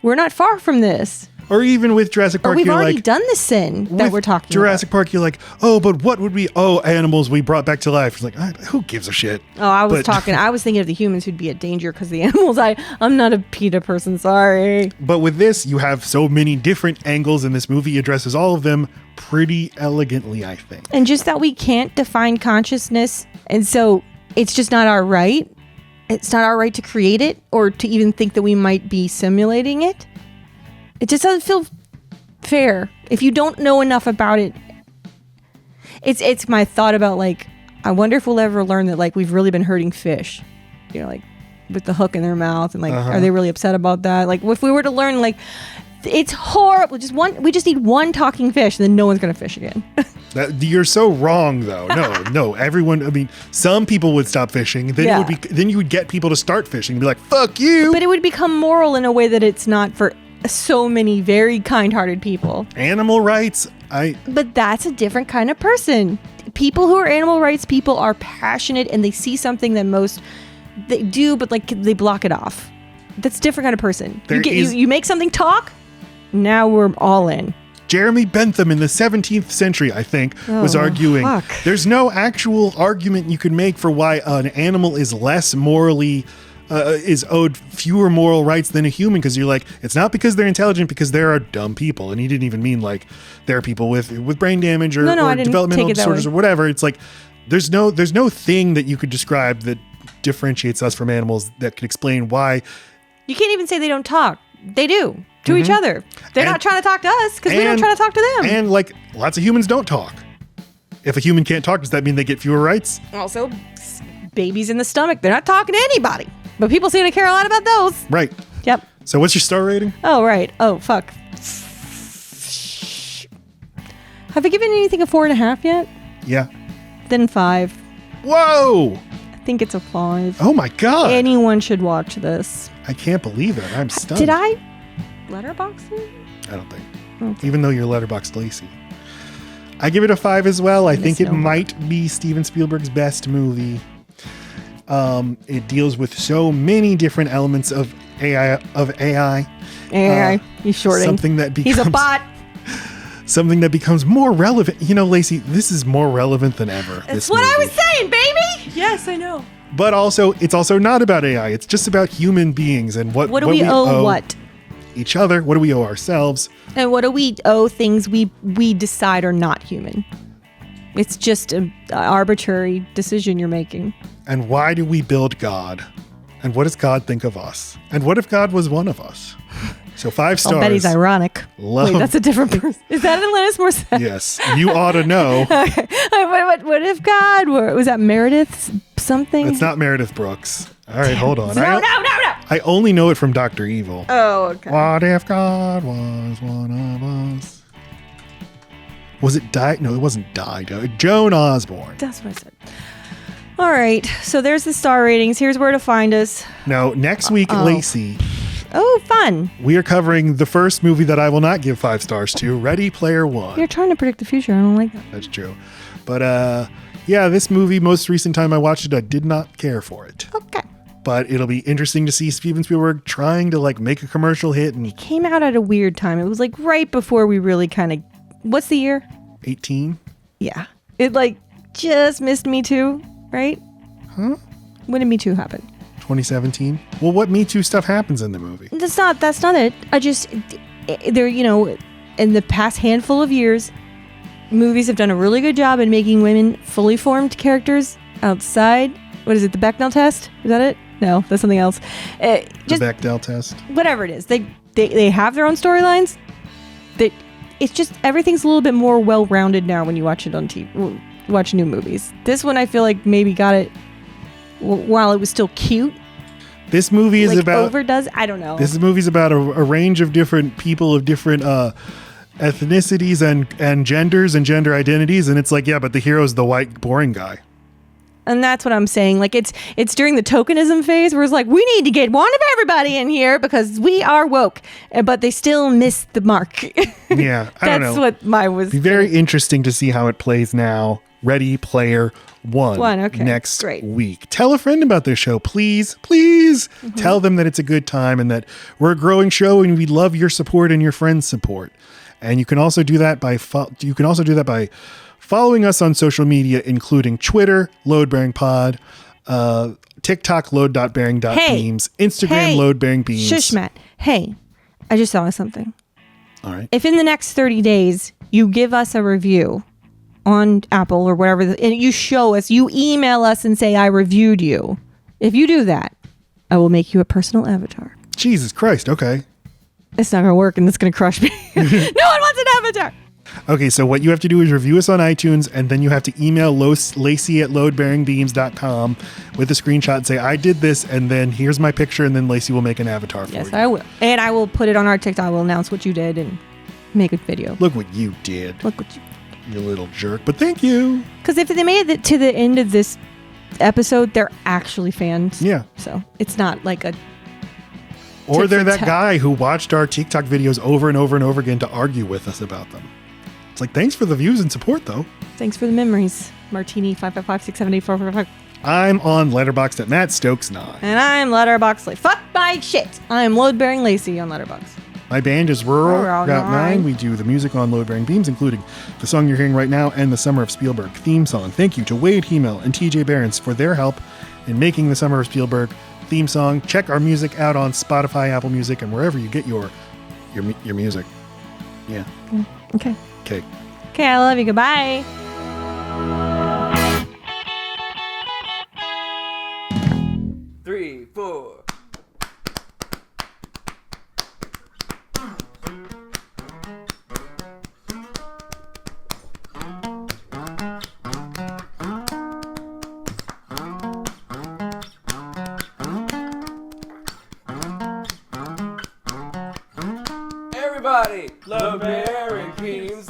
we're not far from this. Or even with Jurassic Or Park, we've you're already like, done the sin that with we're talking Jurassic Park, you're like, oh, but what would we? Oh, animals we brought back to life. It's like, who gives a shit? about. Oh, But- I was thinking of the humans who'd be a danger because the animals. I'm not a PETA person. Sorry. But with this, you have so many different angles, and this movie addresses all of them pretty elegantly, I think. And just that we can't define consciousness, and so it's just not our right. It's not our right to create it or to even think that we might be simulating it. It just doesn't feel fair if you don't know enough about it. It's my thought about, like, I wonder if we'll ever learn that, like, we've really been hurting fish, you know, like with the hook in their mouth, and like, are they really upset about that? Like, if we were to learn, like, it's horrible. We just need one talking fish, and then no one's gonna fish again. You're so wrong, though. No. Everyone. I mean, some people would stop fishing. Then Yeah. then you would get people to start fishing and be like, "Fuck you." But it would become moral in a way that it's not for so many very kind-hearted people. Animal rights. But that's a different kind of person. People who are animal rights people are passionate, and they see something that most they do, but like they block it off. That's a different kind of person. You make something talk. Now we're all in. Jeremy Bentham in the 17th century, I think, was arguing fuck. there's no actual argument you could make for why an animal is less morally, is owed fewer moral rights than a human. Because you're like, it's not because they're intelligent, because there are dumb people. And he didn't even mean like there are people with brain damage or, No, or I didn't developmental take it that disorders way. or whatever. It's like, there's no thing that you could describe that differentiates us from animals that could explain why. You can't even say they don't talk. They do to each other. They're And- not trying to talk to us because we don't and- try to talk to them. And like lots of humans don't talk. If a human can't talk, does that mean they get fewer rights? Also, babies in the stomach, they're not talking to anybody. But people seem to care a lot about those. Right. Yep. So what's your star rating? Oh, right. Oh, fuck. Have I given anything a 4.5 yet? Yeah. Then 5. Whoa! I think it's a 5. Oh my god! Anyone should watch this. I can't believe it. I'm stunned. Did I letterbox it? I don't think. Okay. Even though you're letterboxed Lacey. I give it a 5 as well. I think it Misnomer. might be Steven Spielberg's best movie. It deals with so many different elements of AI. He's shorting. Something that becomes He's a bot. something that becomes more relevant. You know, Lacey, this is more relevant than ever. That's what I was saying, baby. Yes, I know. But also, it's also not about AI. It's just about human beings and what What do we owe what? each other. What do we owe ourselves? And what do we owe things we decide are not human? It's just an arbitrary decision you're making. And why do we build God? And what does God think of us? And what if God was one of us? So 5 stars. I'll bet he's ironic. Love- Wait, that's a different person. Is that Alanis Morissette? Yes, you ought to know. What if God were? Was that Meredith something? It's not Meredith Brooks. All right, hold on. No. I only know it from Dr. Evil. Oh, okay. What if God was one of us? Was it Died? No, it wasn't Died. Joan Osborne. That's what I said. All right. So there's the star ratings. Here's where to find us. Now, next week, Lacey, Oh, fun. we are covering the first movie that I will not give 5 stars to, Ready Player One. You're trying to predict the future. I don't like that. That's true. But yeah, this movie, most recent time I watched it, I did not care for it. Okay. But it'll be interesting to see Steven Spielberg trying to like make a commercial hit in Came out at a weird time. It was like right before we really kind of. What's the year? 18. Yeah. It like just missed Me Too, right? Huh? When did Me Too happen? 2017. Well, what Me Too stuff happens in the movie? That's not it. I just there, in the past handful of years, movies have done a really good job in making women fully formed characters outside. What is it? The Bechdel test? Is that it? No, that's something else. Just The Bechdel test. whatever it is. They have their own storylines. It's just everything's a little bit more well-rounded now when you watch it on TV. Watch new movies. This one I feel like maybe got it while it was still cute. This movie is Like about overdoes. I don't know. This movie's about a range of different people of different ethnicities and genders and gender identities, and it's like, yeah, but the hero's the white boring guy. And that's what I'm saying. Like it's during the tokenism phase where it's like, we need to get one of everybody in here because we are woke, but they still miss the mark. Yeah, I don't know. That's what my was. Be very interesting to see how it plays now. Ready Player One, okay. next Great. week. Tell a friend about this show, please. Please tell them that it's a good time and that we're a growing show and we love your support and your friends' support. And you can also do that by following us on social media, including Twitter, LoadBearingPod, TikTok, load.bearing.beams, Instagram, loadbearingbeams. Shush, Matt. Hey, I just thought of something. All right. If in the next 30 days you give us a review on Apple or whatever, and you show us, you email us and say, I reviewed you. If you do that, I will make you a personal avatar. Jesus Christ. Okay. It's not going to work and it's going to crush me. No one wants an avatar. Okay, so what you have to do is review us on iTunes, and then you have to email Lacey at loadbearingbeams.com with a screenshot and say, I did this, and then here's my picture, and then Lacey will make an avatar for you. Yes, I will. And I will put it on our TikTok. I will announce what you did and make a video. Look what you did. Look what you little jerk. But thank you. Because if they made it to the end of this episode, they're actually fans. Yeah. So it's not like a... Or they're that guy who watched our TikTok videos over and over and over again to argue with us about them. It's like, thanks for the views and support, though. Thanks for the memories. Martini 555-678-445. I'm on Letterboxd at Matt Stokes 9. And I'm Letterboxd. Fuck my shit. I'm Load Bearing Lacey on Letterboxd. My band is Rural Rural Route 9. 9. We do the music on Load Bearing Beams, including the song you're hearing right now and the Summer of Spielberg theme song. Thank you to Wade Hemel and TJ Behrens for their help in making the Summer of Spielberg theme song. Check our music out on Spotify, Apple Music, and wherever you get your music. Yeah. Okay. Okay. Okay, I love you. Goodbye. Three, four. Everybody, love bearing beams.